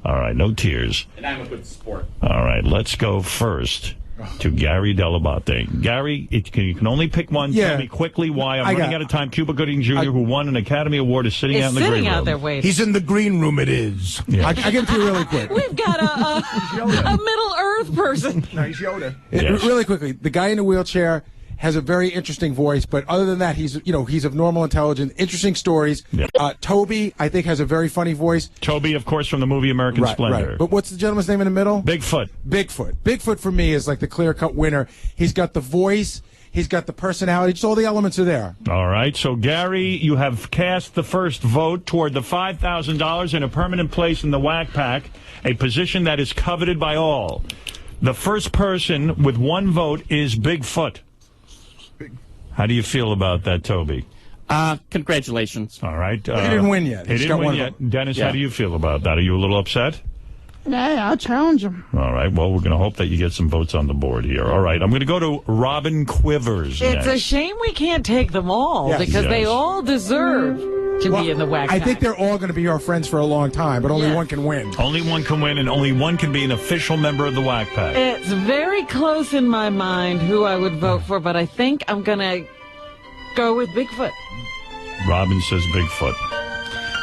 All right, no tears. And I'm a good sport. All right, let's go first to Gary Delabate. Gary, you can only pick one. Yeah. Tell me quickly why. I'm running out of time. Cuba Gooding Jr., who won an Academy Award, is sitting out in the green room. Sitting out there waiting. He's in the green room, it is. Yeah. I give it to you really quick. We've got a Middle Earth person. No, he's Yoda. Yes. Really quickly, the guy in the wheelchair has a very interesting voice, but other than that, he's of normal intelligence, interesting stories. Yeah. Toby, I think, has a very funny voice. Toby, of course, from the movie American Splendor. Right. But what's the gentleman's name in the middle? Bigfoot. Bigfoot for me is like the clear-cut winner. He's got the voice. He's got the personality. Just all the elements are there. All right. So, Gary, you have cast the first vote toward the $5,000 and a permanent place in the Wack Pack, a position that is coveted by all. The first person with one vote is Bigfoot. How do you feel about that, Toby? Congratulations. All right. He didn't win yet. He didn't win yet. Dennis, how do you feel about that? Are you a little upset? Yeah, I'll challenge him. All right. Well, we're going to hope that you get some votes on the board here. All right. I'm going to go to Robin Quivers It's next. a shame we can't take them all Yes. because they Yes. all deserve to be in the Wack I Pack. think they're all going to be our friends for a long time, but only one can win. Only one can win, and only one can be an official member of the Wack Pack. It's very close in my mind who I would vote for, but I think I'm going to go with Bigfoot. Robin says Bigfoot.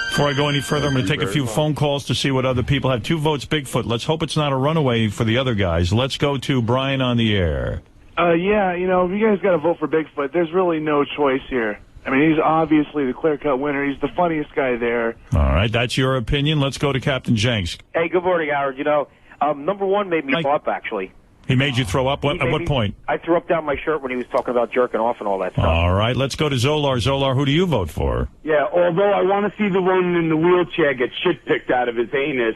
Before I go any further, I'm going to take a few phone calls to see what other people have. 2 votes, Bigfoot. Let's hope it's not a runaway for the other guys. Let's go to Brian on the air. Yeah, if you guys got to vote for Bigfoot, there's really no choice here. I mean, he's obviously the clear-cut winner. He's the funniest guy there. All right, that's your opinion. Let's go to Captain Jenks. Hey, good morning, Howard. Number one made me throw up, actually. He made you throw up? At what point? I threw up down my shirt when he was talking about jerking off and all that stuff. All right, let's go to Zolar. Zolar, who do you vote for? Yeah, although I want to see the one in the wheelchair get shit picked out of his anus,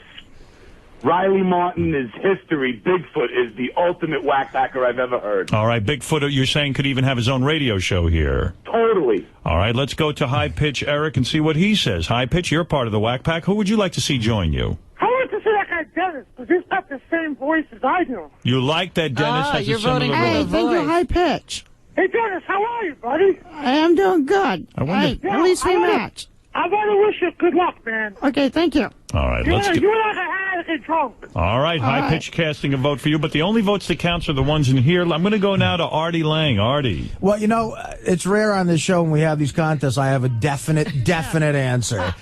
Riley Martin is history. Bigfoot is the ultimate Wack Packer I've ever heard. All right, Bigfoot, you're saying could even have his own radio show here. Totally. All right, let's go to High Pitch Eric and see what he says. High Pitch, you're part of the Wack Pack. Who would you like to see join you? I want to see that guy Dennis, because he's got the same voice as I do. You like that Dennis has a similar voice? Hey, thank you, High Pitch. Hey, Dennis, how are you, buddy? I am doing good. I wonder- Hey, at least we match. I want to wish you good luck, man. Okay, thank you. All right, You're let's like get... a drunk. All right, High Pitch casting a vote for you, but the only votes that counts are the ones in here. I'm going to go now to Artie Lang. Artie. Well, it's rare on this show when we have these contests. I have a definite answer.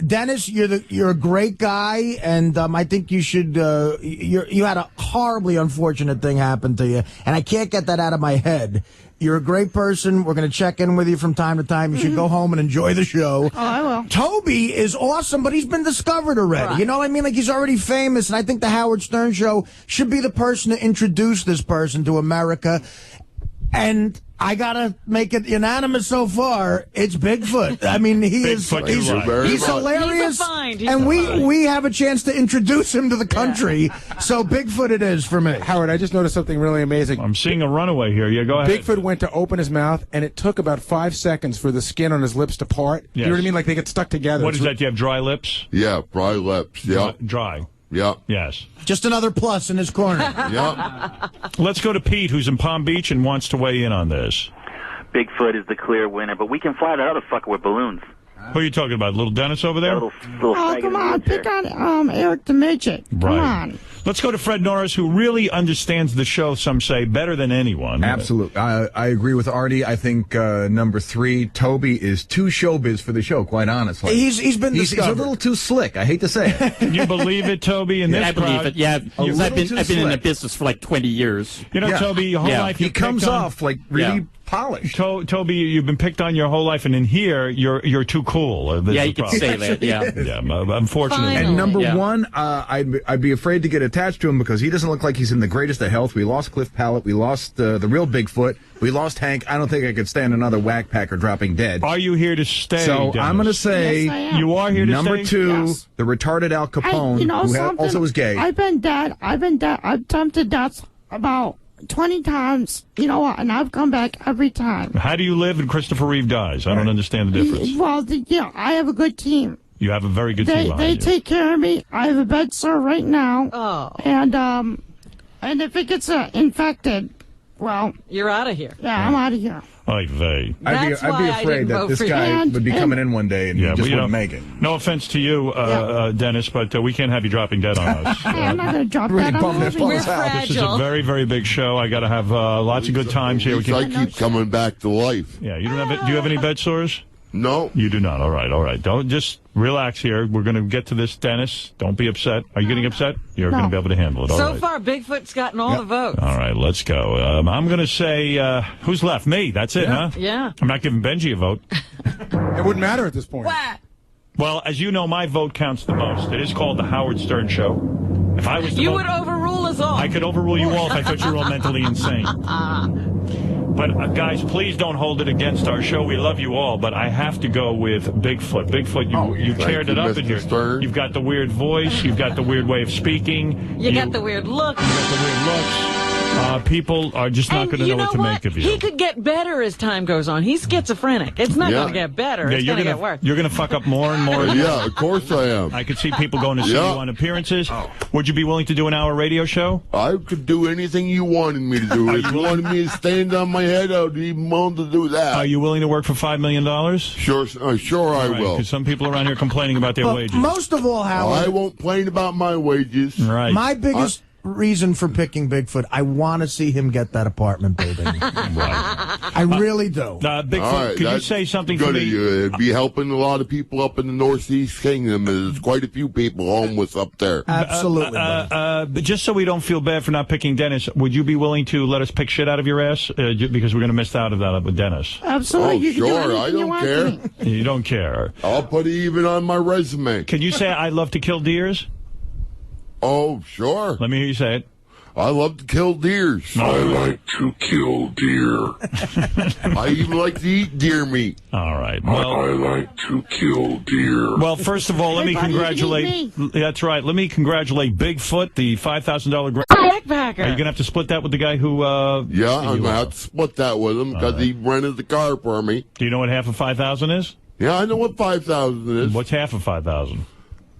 Dennis, you're a great guy, and I think you should. You had a horribly unfortunate thing happen to you, and I can't get that out of my head. You're a great person. We're going to check in with you from time to time. You should go home and enjoy the show. Oh, I will. Toby is awesome, but he's been discovered already. Right. You know what I mean? Like, he's already famous, and I think the Howard Stern Show should be the person to introduce this person to America. And I gotta make it unanimous so far. It's Bigfoot. I mean, he's hilarious, He's a find. and we have a chance to introduce him to the country. So Bigfoot it is for me. Howard, I just noticed something really amazing. I'm seeing a runaway here. Yeah, go ahead. Bigfoot went to open his mouth, and it took about 5 seconds for the skin on his lips to part. Yes. You know what I mean? Like they get stuck together. What is that? Do you have dry lips? Yeah, dry lips. Yeah. Dry. Yeah. Yes. Just another plus in his corner. Yeah. Let's go to Pete, who's in Palm Beach and wants to weigh in on this. Bigfoot is the clear winner, but we can fly that other fucker with balloons. Who are you talking about? Little Dennis over there? Little Oh, come on. Pick on Eric the Midget. Come on. Let's go to Fred Norris, who really understands the show, some say, better than anyone. Absolutely. I agree with Artie. I think number 3, Toby, is too showbiz for the show, quite honestly. He's been he's a little too slick. I hate to say it. Can you believe it, Toby? In this I believe crowd? it. Yeah, I've been in the slick. business for like 20 years. You know, Toby, your whole life he you've comes picked on- off like really polished. Toby, you've been picked on your whole life, and in here, you're too cool. Yeah, you could say that. Yeah, unfortunately. And number 1, I'd be afraid to get attached to him because he doesn't look like he's in the greatest of health. We lost Cliff Pallet. We lost the real Bigfoot. We lost Hank. I don't think I could stand another Wack Packer dropping dead. Are you here to stay? So Dennis? I'm going to say Yes, I am. You are here to number stay? 2, Yes. the retarded Al Capone, who also was gay. I've been dead. I've tempted death about 20 times. You know what? And I've come back every time. How do you live and Christopher Reeve dies? I don't understand the difference. Well, I have a good team. You have a very good team behind They you. take care of me. I have a bed sore right now. Oh. And if it gets infected, well, you're out of here. Yeah, I'm out of here. Oy vey. I'd be afraid that this guy would be coming in one day and he just wouldn't make it. No offense to you, Dennis, but we can't have you dropping dead on us. Hey, I'm not going to drop that. We're This is a very, very big show. I got to have lots of good times here. I keep coming back to life. Yeah, you don't have. Do you have any bed sores? No. You do not. All right. Don't just relax here. We're going to get to this, Dennis. Don't be upset. Are you getting upset? You're going to be able to handle it. All So right. far, Bigfoot's gotten all the votes. All right, let's go. I'm going to say, who's left? Me. That's it, huh? Yeah. I'm not giving Benji a vote. It wouldn't matter at this point. Well, as you know, my vote counts the most. It is called the Howard Stern Show. If I was to You vote, would overrule us all. I could overrule you all if I thought you were all mentally insane. But, guys, please don't hold it against our show. We love you all, but I have to go with Bigfoot. Bigfoot, you teared it up in here. Stern. You've got the weird voice. You've got the weird way of speaking. You got the weird look. You got the weird looks. People are just not going to know what to make of you. He could get better as time goes on. He's schizophrenic. It's not going to get better. It's going to get worse. You're going to fuck up more and more. Yeah, of course I am. I could see people going to see you on appearances. Would you be willing to do an hour radio show? I could do anything you wanted me to do. If you wanted me to stand on my head, I would be willing to do that. Are you willing to work for $5 million? Sure, I will. Because some people around here complaining about their wages. Most of all, Howard, I won't complain about my wages. Right. my biggest reason for picking Bigfoot, I want to see him get that apartment building. I really do. Bigfoot, All right, could you say something good for of me? you. It'd be helping a lot of people up in the Northeast Kingdom. There's quite a few people homeless up there. Absolutely. But just so we don't feel bad for not picking Dennis, would you be willing to let us pick shit out of your ass? Because we're going to miss out of that with Dennis. Absolutely. Oh, You can do sure. anything I you don't want to care. me. You don't care. I'll put it even on my resume. Can you say, I love to kill deers? Oh, sure. Let me hear you say it. I love to kill deers. I like to kill deer. I even like to eat deer meat. All right. I like to kill deer. Well, first of all, let me buddy, you congratulate. can eat That's right. Let me congratulate Bigfoot, the $5,000 grant. Backpacker. Are you going to have to split that with the guy who? Yeah, I'm going to have to split that with him because he rented the car for me. Do you know what half of 5,000 is? Yeah, I know what 5,000 is. What's half of 5,000?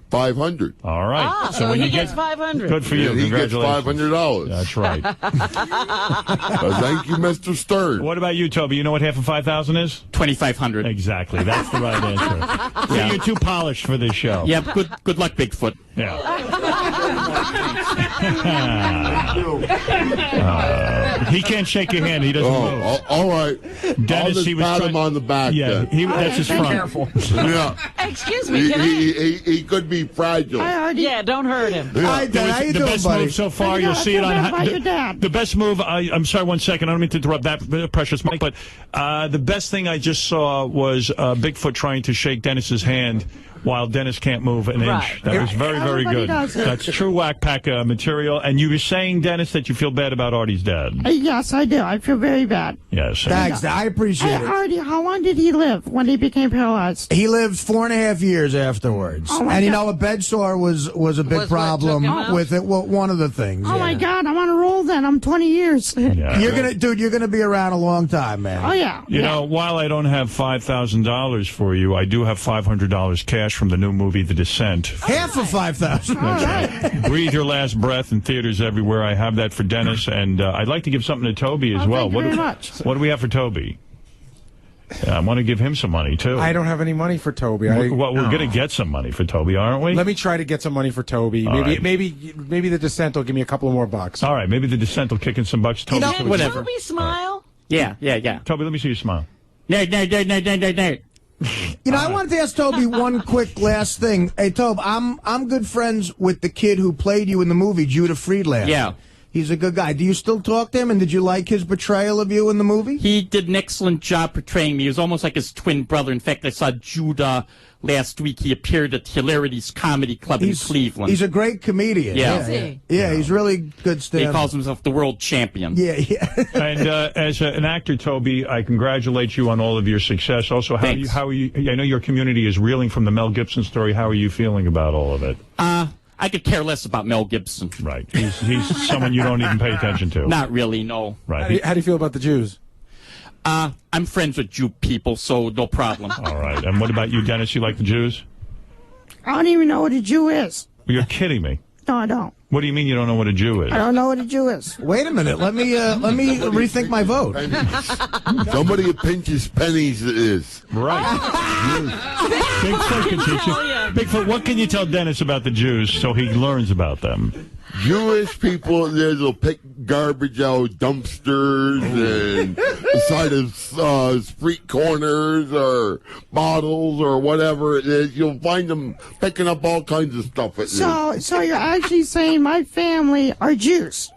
500. All right. So when he you gets get 500. good for you. He gets Congratulations. $500. That's right. Thank you, Mr. Stern. What about you, Toby? You know what half of 5,000 is? 2,500. Exactly. That's the right answer. See, you're too polished for this show. Yeah, good luck, Bigfoot. Yeah. He can't shake your hand. He doesn't move. All right. Dennis, I'll just he was pat trying- him on the back. Yeah, then. that's his front. Careful. Yeah. Excuse me, can I? He could be fragile. Yeah, don't hurt him. Hi, Dad. How you The doing, best buddy? move so far, you'll see it on the best move. I'm sorry, 1 second. I don't mean to interrupt that precious Mike, but the best thing I just saw was Bigfoot trying to shake Dennis's hand while Dennis can't move an inch. That was very, very Everybody good. does it. That's true Wack Pack material. And you were saying, Dennis, that you feel bad about Artie's dad. Yes, I do. I feel very bad. Yes. Thanks. I appreciate Hey, it. Artie, how long did he live when he became paralyzed? He lived 4.5 years afterwards. Oh, my and you God. know, a bed sore was a big problem with it. Well, one of the things. Oh, my God. I'm on a roll then. I'm 20 years. Yeah. You're gonna be around a long time, man. Oh, yeah. You know, while I don't have $5,000 for you, I do have $500 cash from the new movie, The Descent. Half of 5,000. Breathe Your Last Breath in theaters everywhere. I have that for Dennis, and I'd like to give something to Toby as well. Thank you very much. What do we have for Toby? I want to give him some money, too. I don't have any money for Toby. We're going to get some money for Toby, aren't we? Let me try to get some money for Toby. All right. Maybe the Descent will give me a couple of more bucks. All right, maybe the Descent will kick in some bucks. Toby, Can Toby smile? Yeah. Toby, let me see you smile. No. You know, I wanted to ask Toby one quick last thing. Hey, Tobe, I'm good friends with the kid who played you in the movie, Judah Friedlander. Yeah. He's a good guy. Do you still talk to him, and did you like his portrayal of you in the movie? He did an excellent job portraying me. He was almost like his twin brother. In fact, I saw Judah last week. He appeared at Hilarity's Comedy Club in Cleveland. He's a great comedian. Yeah. Is he? Yeah, he's really good He stand-up. calls himself the world champion. Yeah. And as an actor, Toby, I congratulate you on all of your success. Also, how are you? I know your community is reeling from the Mel Gibson story. How are you feeling about all of it? I could care less about Mel Gibson. Right. He's someone you don't even pay attention to. Not really, no. Right. How do you feel about the Jews? I'm friends with Jew people, so no problem. All right. And what about you, Dennis? You like the Jews? I don't even know what a Jew is. You're kidding me. No, I don't. What do you mean you don't know what a Jew is? I don't know what a Jew is. Wait a minute. Let me rethink my vote. Somebody who pinches pennies is. Right. Bigfoot can teach you. Bigfoot, what can you tell Dennis about the Jews so he learns about them? Jewish people, they'll pick garbage out dumpsters and the side of street corners or bottles or whatever it is. You'll find them picking up all kinds of stuff. So you're actually saying my family are Jews?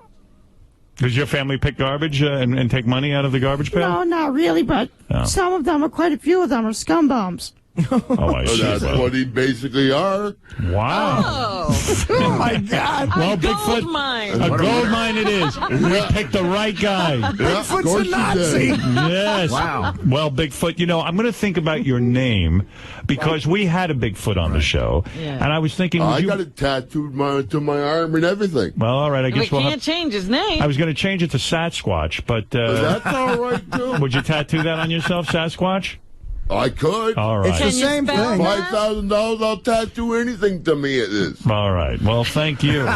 Does your family pick garbage and take money out of the garbage pail? No, not really, but some of them, or quite a few of them, are scumbums. Oh, I see. That's what he basically are. Wow. Oh my God. Well, A Bigfoot, gold mine. a gold mine it is. We picked the right guy. Bigfoot's a Nazi. Yes. Wow. Well, Bigfoot, you know, I'm going to think about your name because we had a Bigfoot on the show. Yeah. And I was thinking... I got it tattooed to my arm and everything. Well, all right, I guess We can't change his name. I was going to change it to Sasquatch, but... That's all right, too. Would you tattoo that on yourself, Sasquatch? I could. All right. It's the same thing. $5,000, I'll tattoo anything to me it is. All right. Well, thank you.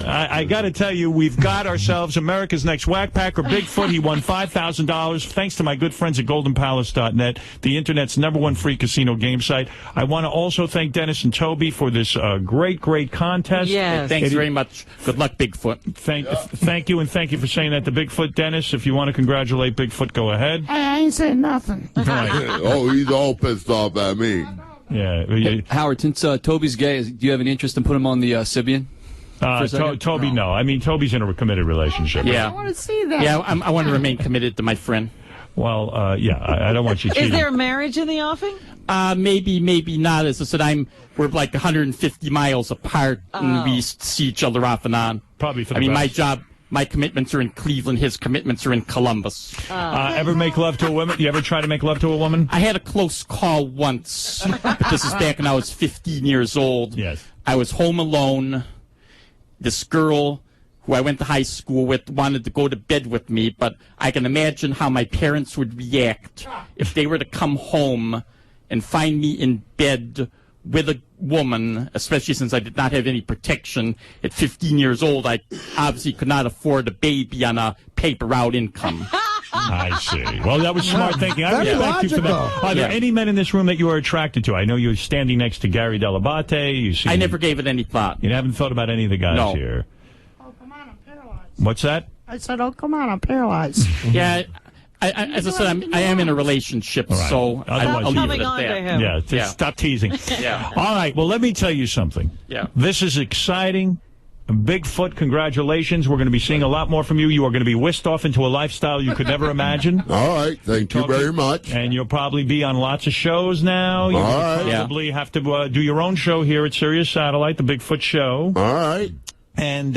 I got to tell you, we've got ourselves America's next Wack Packer, Bigfoot. He won $5,000 thanks to my good friends at GoldenPalace.net, the Internet's #1 free casino game site. I want to also thank Dennis and Toby for this great contest. Yes. Thanks very much. Good luck, Bigfoot. Thank you, and thank you for saying that to Bigfoot. Dennis, if you want to congratulate Bigfoot, go ahead. I ain't saying nothing. Right. Oh, he's all pissed off at me. Yeah. Howard, since Toby's gay, do you have any interest in putting him on the Sybian? Toby, no. I mean, Toby's in a committed relationship. Yeah. I want to see that. Yeah, I want to remain committed to my friend. Well, yeah, I don't want you cheating. Is there a marriage in the offing? Maybe not. As I said, we're like 150 miles apart, and we see each other off and on. Probably for the best. best. My commitments are in Cleveland. His commitments are in Columbus. Ever make love to a woman? You ever try to make love to a woman? I had a close call once, but this is back when I was 15 years old. Yes. I was home alone. This girl who I went to high school with wanted to go to bed with me, but I can imagine how my parents would react if they were to come home and find me in bed with a woman, especially since I did not have any protection. At 15 years old, I obviously could not afford a baby on a paper route income. I see. Well, that was smart thinking. I Very respect you for that. logical. Are there any men in this room that you are attracted to? I know you're standing next to Gary Delabate. You see. I never gave it any thought. You haven't thought about any of the guys No. here. Oh, come on, I'm paralyzed. What's that? I said, oh, come on, I'm paralyzed. Yeah, as I said, I am in a relationship, All right. so Otherwise I'll you leave would. it at that. him. Yeah, stop teasing. Yeah. All right, well, let me tell you something. Yeah. This is exciting. Bigfoot, congratulations. We're going to be seeing a lot more from you. You are going to be whisked off into a lifestyle you could never imagine. All right. Thank you very much. And you'll probably be on lots of shows now. You'll probably have to do your own show here at Sirius Satellite, the Bigfoot Show. All right. And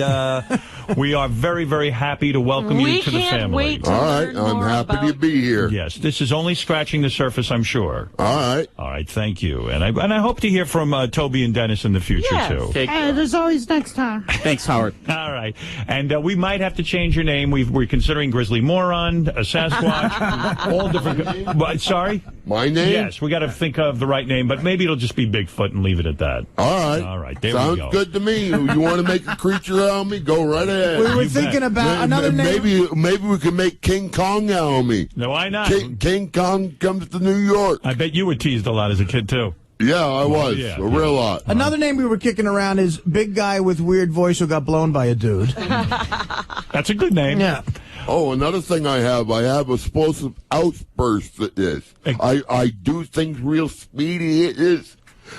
we are very, very happy to welcome you to the family. Wait to All right, I'm happy to be here. Yes, this is only scratching the surface, I'm sure. All right, thank you. And I hope to hear from Toby and Dennis in the future, too. Hey, there's always next time. Thanks, Howard. All right. And we might have to change your name. We're considering Grizzly Moron, a Sasquatch, all different... Sorry? My name? Yes, we got to think of the right name, but maybe it'll just be Bigfoot and leave it at that. All right, there Sounds we go. good to me. You want to make a creature out of me? Go right ahead. We were thinking about another name. Maybe we can make King Kong out of me. No, why not? King Kong comes to New York. I bet you were teased a lot as a kid, too. Yeah, I was. A real lot. Another name we were kicking around is Big Guy with Weird Voice Who Got Blown by a Dude. That's a good name. Yeah. Oh, another thing I have explosive outbursts. It is. I do things real speedy. It is.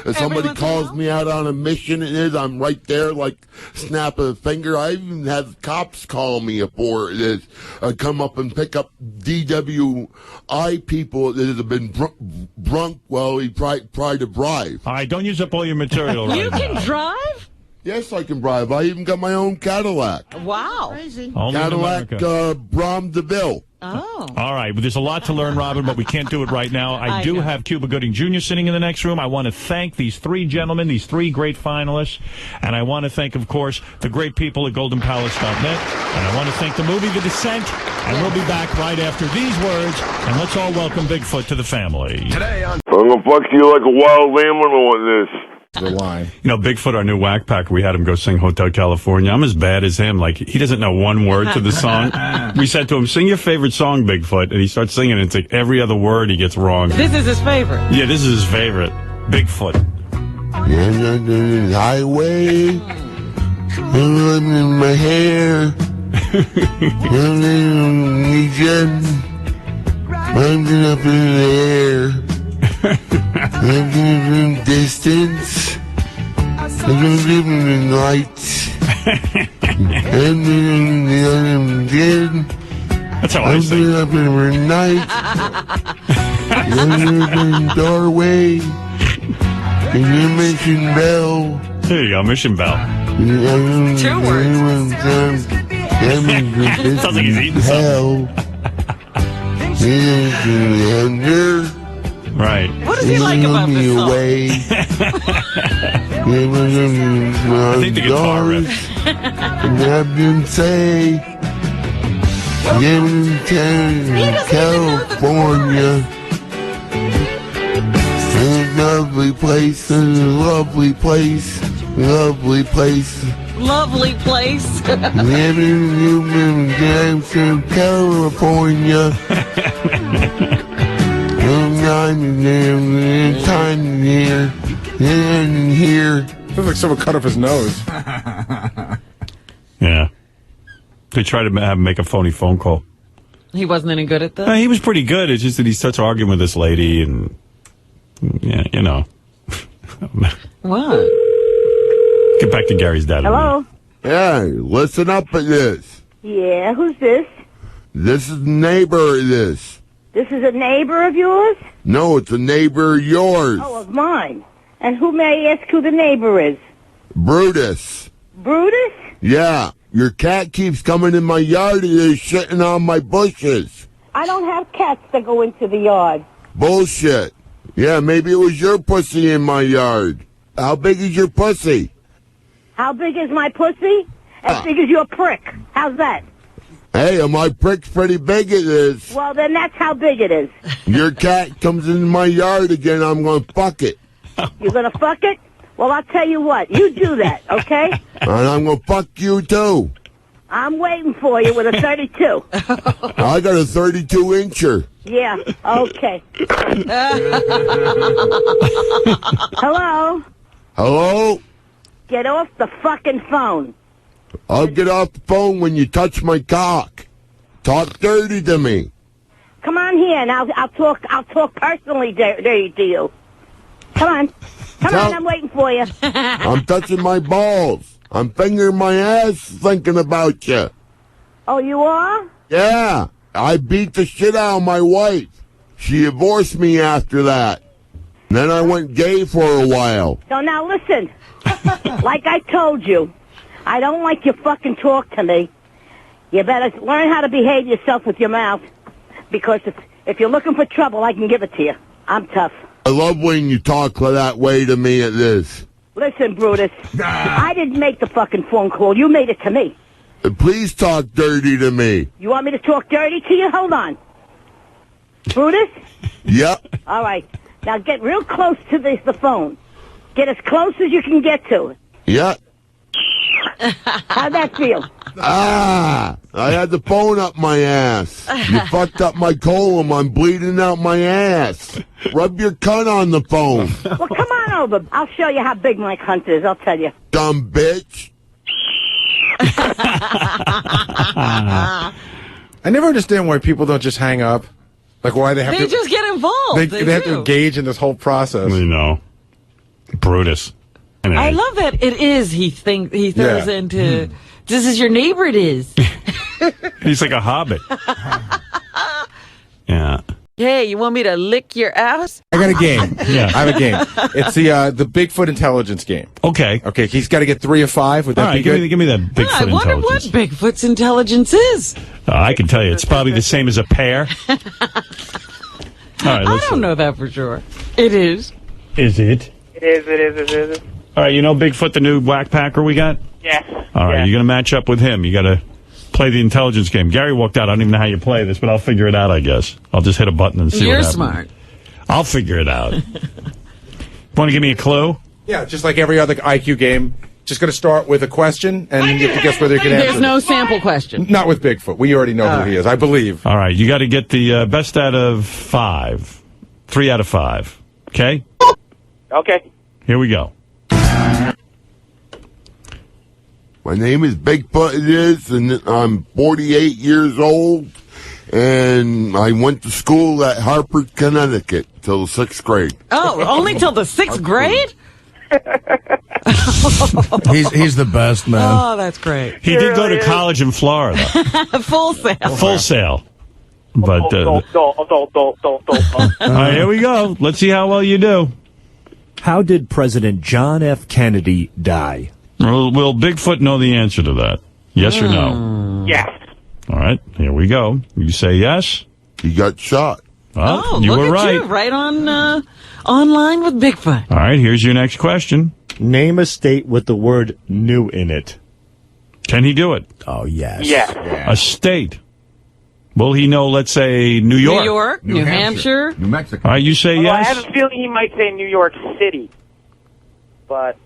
If somebody calls me out on a mission, it is. I'm right there, like snap of a finger. I even had cops call me before. It is. I come up and pick up DWI people that have been drunk while he tried to drive. All right, don't use up all your material right You can now. drive? Yes, I can drive. I even got my own Cadillac. Wow. Crazy. Only in Cadillac America. Brom DeVille. Oh. All right, but there's a lot to learn, Robin, but we can't do it right now. I do have Cuba Gooding Jr. sitting in the next room. I want to thank these three gentlemen, these three great finalists, and I want to thank, of course, the great people at GoldenPalace.net, and I want to thank the movie The Descent, and we'll be back right after these words, and let's all welcome Bigfoot to the family. Today on... I'm going to fuck you like a wild animal on this. The line. You know, Bigfoot, our new Wack Packer, we had him go sing Hotel California. I'm as bad as him. Like, he doesn't know one word to the song. We said to him, sing your favorite song, Bigfoot. And he starts singing, and it's like every other word he gets wrong. This is his favorite. Yeah, this is his favorite. Bigfoot. Highway. I'm in my hair. I'm in region. I'm up in the air. I'm in distance. I'm in lights. I'm in That's how I sing. up in the night. I'm in doorway. And you mentioned Bell. There you go, Mission Bell. 2 words. Sounds like he's eating something. Right. What does he like about this song? I think the guitar riff. California. Lovely place, lovely place, lovely place. Lovely place. Living in California. Time here, and here. Feels like someone cut off his nose. Yeah. They tried to have him make a phony phone call. He wasn't any good at this? He was pretty good. It's just that he starts arguing with this lady, and, yeah, you know. What? Get back to Gary's dad. Hello? Hey, listen up at this. Yeah, who's this? This is neighbor of this. This is a neighbor of yours? No, it's a neighbor of yours. Oh, of mine. And who may I ask who the neighbor is? Brutus. Brutus? Yeah, your cat keeps coming in my yard and is shitting on my bushes. I don't have cats that go into the yard. Bullshit. Yeah, maybe it was your pussy in my yard. How big is your pussy? How big is my pussy? As big as your prick. How's that? Hey, my prick's pretty big it is. Well, then that's how big it is. Your cat comes in my yard again, I'm going to fuck it. You're going to fuck it? Well, I'll tell you what. You do that, okay? And I'm going to fuck you, too. I'm waiting for you with a 32. I got a 32-incher. Yeah, okay. Hello? Hello? Get off the fucking phone. I'll get off the phone when you touch my cock. Talk dirty to me. Come on here, and I'll talk personally dirty to you. Come on, I'm waiting for you. I'm touching my balls. I'm fingering my ass thinking about you. Oh, you are? Yeah, I beat the shit out of my wife. She divorced me after that. Then I went gay for a while. So now listen. Like I told you, I don't like your fucking talk to me. You better learn how to behave yourself with your mouth. Because if you're looking for trouble, I can give it to you. I'm tough. I love when you talk that way to me at this. Listen, Brutus. I didn't make the fucking phone call. You made it to me. Please talk dirty to me. You want me to talk dirty to you? Hold on. Brutus? Yep. All right. Now get real close to the phone. Get as close as you can get to it. Yeah. How'd that feel? I had the phone up my ass. You fucked up my colon. I'm bleeding out my ass. Rub your cunt on the phone. Well, come on over. I'll show you how big my cunt is. I'll tell you. Dumb bitch. I never understand why people don't just hang up. Like, why they have to... They just get involved. They have to engage in this whole process. You know. Brutus. Anyway. I love that it is, he throws into, this is your neighbor, it is. He's like a hobbit. Yeah. Hey, you want me to lick your ass? I got a game. Yeah. I have a game. It's the Bigfoot intelligence game. Okay. Okay, he's got to get 3 of 5. Would that All right, be good? give me that Bigfoot I wonder intelligence. what Bigfoot's intelligence is. I can tell you, it's probably the same as a pear. All right, I don't know that for sure. It is. Is it? It is. All right, you know Bigfoot, the new Wack Packer we got? Yes. All right, you're going to match up with him. You got to play the intelligence game. Gary walked out. I don't even know how you play this, but I'll figure it out, I guess. I'll just hit a button and see what happens. You're smart. I'll figure it out. Want to give me a clue? Yeah, just like every other IQ game. Just going to start with a question, and you have to guess whether you can answer There's no sample question. Not with Bigfoot. We already know who he is, I believe. All right, you got to get the best out of 5. 3 out of 5. Okay? Okay. Here we go. My name is Bigfoot, it is, and I'm 48 years old, and I went to school at Hartford, Connecticut, till the 6th grade. Oh, only till the 6th grade? He's the best, man. Oh, that's great. He did go to college in Florida. Full sale. Full sale. But, all right, here we go. Let's see how well you do. How did President John F. Kennedy die? Will Bigfoot know the answer to that? Yes or no? Yes. All right, here we go. You say yes? He got shot. Well, you look were at right. you, right on online with Bigfoot. All right, here's your next question. Name a state with the word new in it. Can he do it? Oh, yes. Yes. A state. Will he know, let's say, New York? New York, New Hampshire. New Mexico. All right, you say Although yes? I have a feeling he might say New York City. But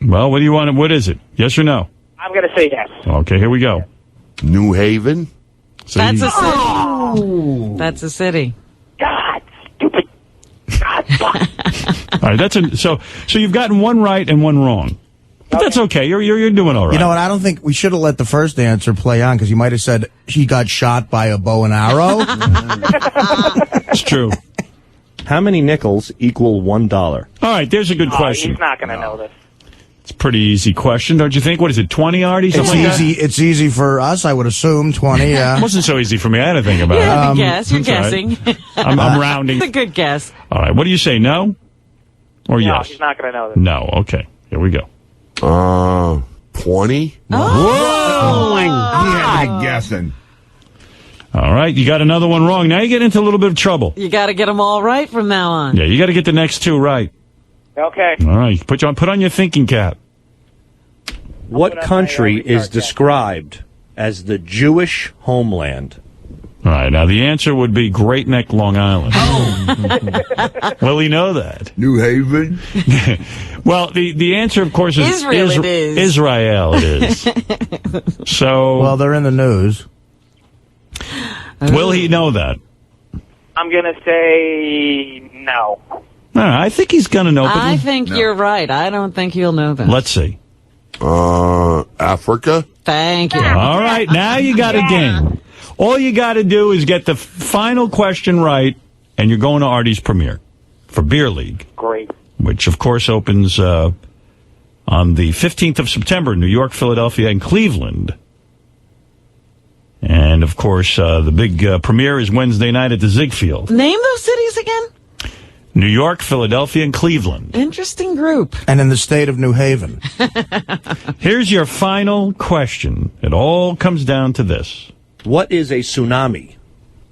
Well, what do you want? What is it? Yes or no? I'm going to say yes. Okay, here we go. New Haven? So That's a city. That's a city. God, stupid. God, fuck. All right, so you've gotten one right and one wrong. But that's okay. You're doing all right. You know what? I don't think we should have let the first answer play on because you might have said he got shot by a bow and arrow. It's true. How many nickels equal $1? All right, there's a good question. He's not going to know this. It's a pretty easy question, don't you think? What is it, 20, Artie? It's Something like easy. It's easy for us, I would assume. 20. Yeah. It wasn't so easy for me. I had to think about it. Yeah, guess. You're That's all guessing. right. I'm rounding. It's a good guess. All right, what do you say, no? Or No, yes? he's not going to know this. No, okay. Here we go. 20? Oh, my God. Yeah, guessing. All right, you got another one wrong. Now you get into a little bit of trouble. You got to get them all right from now on. Yeah, you got to get the next 2 right. Okay. All right, put on your thinking cap. What country is described as the Jewish homeland? All right, now the answer would be Great Neck, Long Island. Will he know that? New Haven? Well, the answer, of course, is Israel it is. Israel it is. So, Well, they're in the news. will he know that? I'm going to say no. I think he's going to know. But I think you're right. I don't think he'll know that. let's see. Africa? Thank you. All right, now you got a game. All you got to do is get the final question right, and you're going to Artie's premiere for Beer League. Great. Which, of course, opens on the 15th of September, New York, Philadelphia, and Cleveland. And, of course, the big premiere is Wednesday night at the Ziegfeld. Name those cities again? New York, Philadelphia, and Cleveland. Interesting group. And in the state of New Haven. Here's your final question. It all comes down to this. What is a tsunami?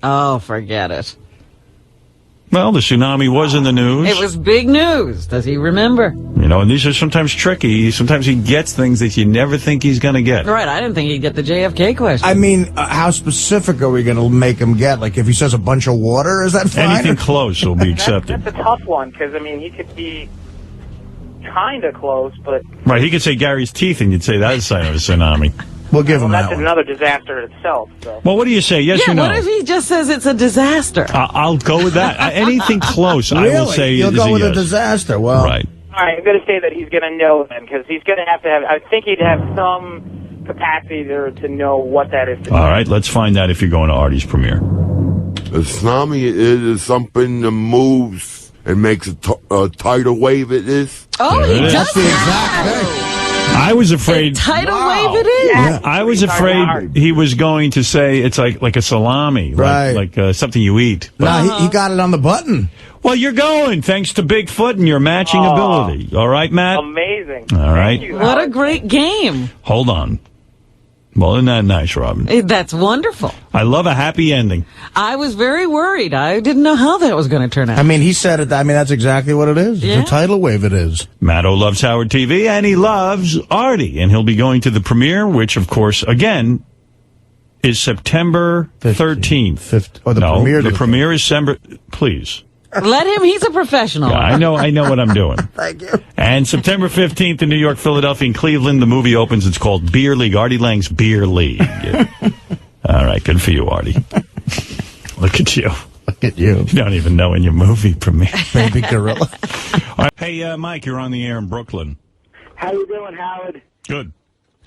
Oh, forget it. Well, the tsunami was in the news. It was big news. Does he remember? You know, and these are sometimes tricky. Sometimes he gets things that you never think he's going to get. Right, I didn't think he'd get the JFK question. I mean, how specific are we going to make him get? Like, if he says a bunch of water, is that fine? Anything close will be accepted. That's a tough one, because, I mean, he could be kind of close, but... Right, he could say Gary's teeth, and you'd say that's a sign of a tsunami. We'll give him that that's one. another disaster in itself. So. Well, what do you say, yes or no? What if he just says it's a disaster? I'll go with that. Anything close, I will say You'll is go with yes. a disaster. Well, right. All right, I'm going to say that he's going to know then, because he's going to have, I think he'd have some capacity to know what that is. All right, let's find out if you're going to Artie's premiere. A tsunami is something that moves and makes a tidal wave, it is. Oh, he does that's the exact thing. I was afraid. Tidal wave it is. Yeah, I was afraid he was going to say it's like a salami, Right. like something you eat. Nah, he got it on the button. Well, you're going thanks to Bigfoot and your matching ability. All right, Matt? Amazing. All right. Thank you, What a Howard. great game. Hold on. Well, isn't that nice, Robin? That's wonderful. I love a happy ending. I was very worried. I didn't know how that was going to turn out. I mean, he said it. I mean, that's exactly what it is. Yeah. It's a tidal wave, it is. Matto loves Howard TV, and he loves Artie. And he'll be going to the premiere, which, of course, again, is September 13th. The premiere is December. Please. Let him. He's a professional. Yeah, I know what I'm doing. Thank you. And September 15th in New York, Philadelphia, and Cleveland, the movie opens. It's called Beer League. Artie Lang's Beer League. All right, good for you, Artie. Look at you. Look at you. You don't even know when your movie premiere. Baby gorilla. All right. Hey, Mike, you're on the air in Brooklyn. How you doing, Howard? Good.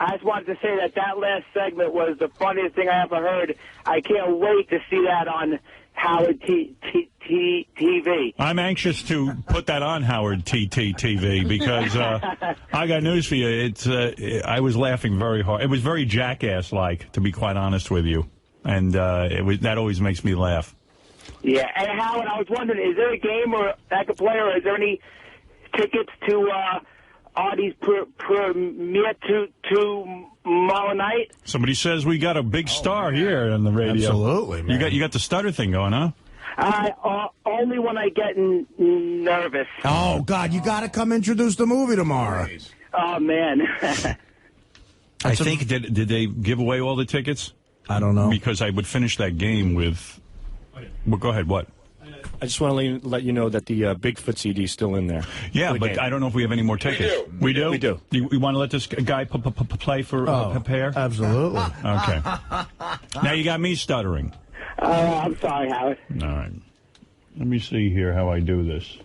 I just wanted to say that last segment was the funniest thing I ever heard. I can't wait to see that on Howard TV. I'm anxious to put that on Howard TV because I got news for you. It's I was laughing very hard. It was very Jackass-like, to be quite honest with you, and that always makes me laugh. Yeah, and Howard, I was wondering, is there a game or I could play, or is there any tickets to Artie's premiere tomorrow night? Somebody says we got a big star here on the radio. Absolutely, man. You got the stutter thing going, huh? Only when I get nervous. Oh, God, you got to come introduce the movie tomorrow. Oh, man. I think, did they give away all the tickets? I don't know. Because I would finish that game with... Well, go ahead, what? I just want to let you know that the Bigfoot CD is still in there. Yeah, but I don't know if we have any more tickets. We do? We do. You want to let this guy play for a pair? Absolutely. Okay. Now you got me stuttering. I'm sorry, Howard. All right. Let me see here how I do this.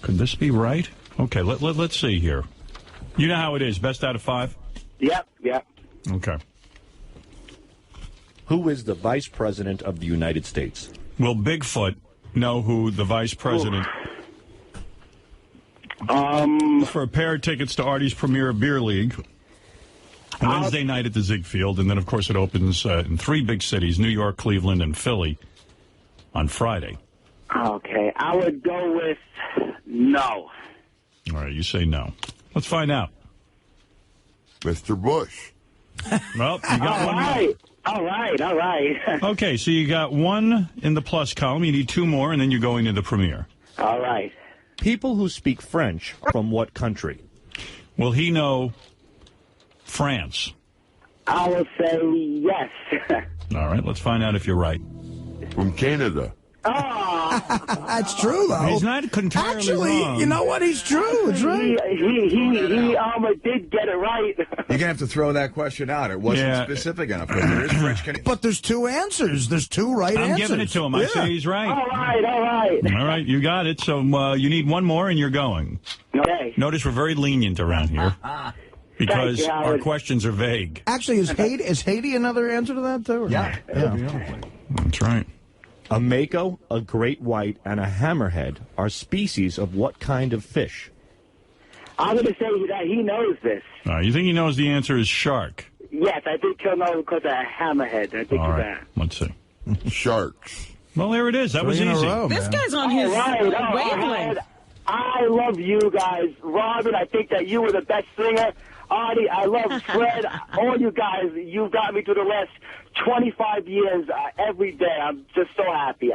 Could this be right? Okay, let's see here. You know how it is. Best out of 5? Yep. Okay. Who is the Vice President of the United States? Will Bigfoot know who the Vice President... For a pair of tickets to Artie's premiere of Beer League, Wednesday night at the Ziegfeld, and then, of course, it opens in 3 big cities, New York, Cleveland, and Philly, on Friday. Okay, I would go with no. All right, you say no. Let's find out. Mr. Bush. Well, you got one more. All right. Okay, so you got 1 in the plus column. You need 2 more, and then you're going to the premiere. All right. People who speak French from what country? Will he know France? I will say yes. All right, let's find out if you're right. From Canada. That's true, though. He's not entirely Actually, wrong. you know what? He's true. It's right. He did get it right. You're going to have to throw that question out. It wasn't specific enough. But there is French. But there's 2 answers. There's 2 right answers. I'm giving it to him. I say he's right. All right. All right, you got it. So you need 1 more, and you're going. Okay. Notice we're very lenient around here because Thank you, our Howard. questions are vague. Actually, is Haiti another answer to that, too? Yeah. That's right. A mako, a great white, and a hammerhead are species of what kind of fish? I'm going to say that he knows this. You think he knows the answer is shark? Yes, I think he'll know because of hammerhead. I think All of right, that. let's see. Sharks. Well, there it is. That was Three in a easy. row, This man. guy's on his wavelength. I love you guys. Robin, I think that you were the best singer. Artie, I love Fred. All you guys, you got me through the last 25 years every day. I'm just so happy.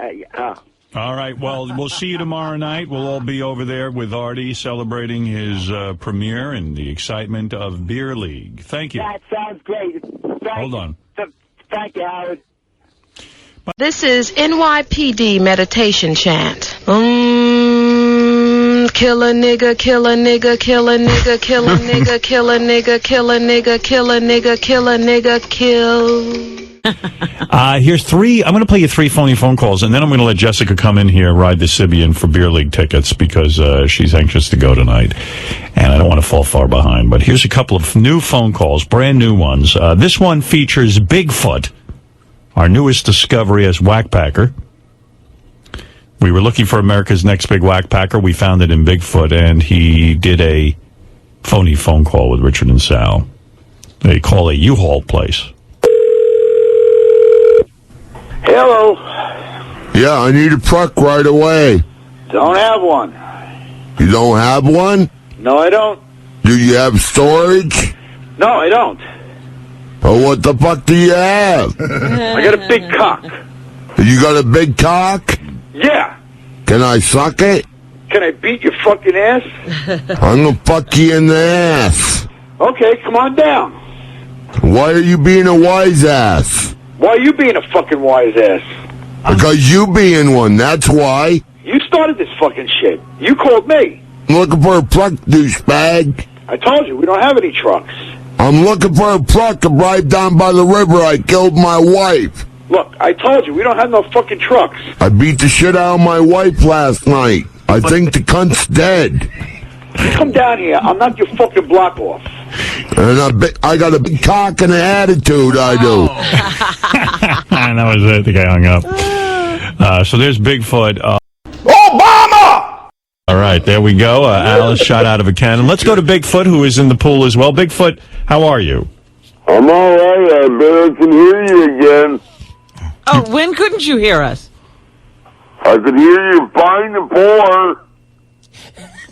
All right. Well, we'll see you tomorrow night. We'll all be over there with Artie celebrating his premiere and the excitement of Beer League. Thank you. That sounds great. Hold on. Thank you, Howard. This is NYPD meditation chant. Kill a nigga, kill a nigga, kill a nigga, kill a nigga, kill a nigga, kill a nigga, kill a nigga, kill a nigga, kill. Here's three. I'm going to play you three phone calls, and then I'm going to let Jessica come in here, ride the Sibian for Beer League tickets because she's anxious to go tonight, and I don't want to fall far behind. But here's a couple of new phone calls, brand new ones. This one features Bigfoot, our newest discovery as Wackpacker. We were looking for America's next big Wackpacker. We found it in Bigfoot, and he did a phony phone call with Richard and Sal. They call a U-Haul place. Hello. Yeah, I need a truck right away. Don't have one. You don't have one? No, I don't. Do you have storage? No, I don't. Oh, what the fuck do you have? I got a big cock. You got a big cock? Yeah. Can I suck it? Can I beat your fucking ass? I'm gonna fuck you in the ass. Okay, come on down. Why are you being a wise ass? Why are you being a fucking wise ass? Because you being one, that's why. You started this fucking shit. You called me. I'm looking for a truck, douchebag. I told you, we don't have any trucks. I'm looking for a truck to drive down by the river. I killed my wife. Look, I told you, we don't have no fucking trucks. I beat the shit out of my wife last night. I think the cunt's dead. You come down here, I'll knock your fucking block off. And I got a big cock and an attitude, I do. And that was it. The guy hung up. So there's Bigfoot. Obama! All right, there we go. Alice shot out of a cannon. Let's go to Bigfoot, who is in the pool as well. Bigfoot, how are you? I'm all right. I bet I can hear you again. Oh, when couldn't you hear us? I could hear you fine and poor.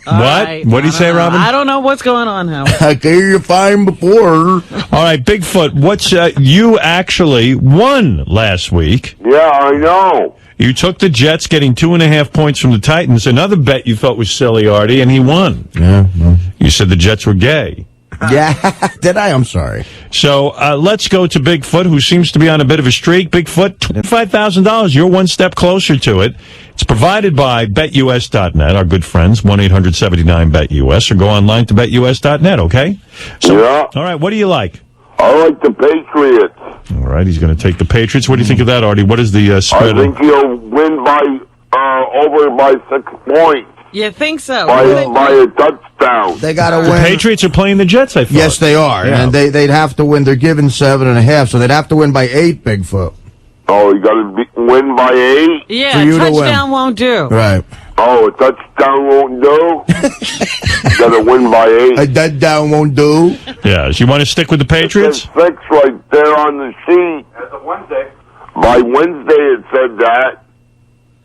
What? What did he say, Robin? I don't know what's going on, Howard. I could hear you fine before. All right, Bigfoot, what's you actually won last week. Yeah, I know. You took the Jets, getting 2.5 points from the Titans. Another bet you thought was silly, Artie, and he won. Yeah. You said the Jets were gay. Yeah, did I? I'm sorry. So let's go to Bigfoot, who seems to be on a bit of a streak. Bigfoot, $25,000. You're one step closer to it. It's provided by BetUS.net, our good friends, 1-800-79-BET-US, or go online to BetUS.net, okay? So, yeah. All right, what do you like? I like the Patriots. All right, he's going to take the Patriots. What do you think of that, Artie? What is the spread? I think he'll win by over by 6 points. You think so? By a touchdown. They got to win. The Patriots are playing the Jets, I thought. Yes, they are. Yeah. And they'd have to win. They're given 7.5, so they'd have to win by 8, Bigfoot. Oh, you got to win by 8? Yeah, For you to touchdown won't do. Right. Oh, a touchdown won't do? You got to win by 8. A touchdown won't do. Yeah, so you want to stick with the Patriots? It says 6 right there on the sheet. That's a Wednesday. By Wednesday it said that.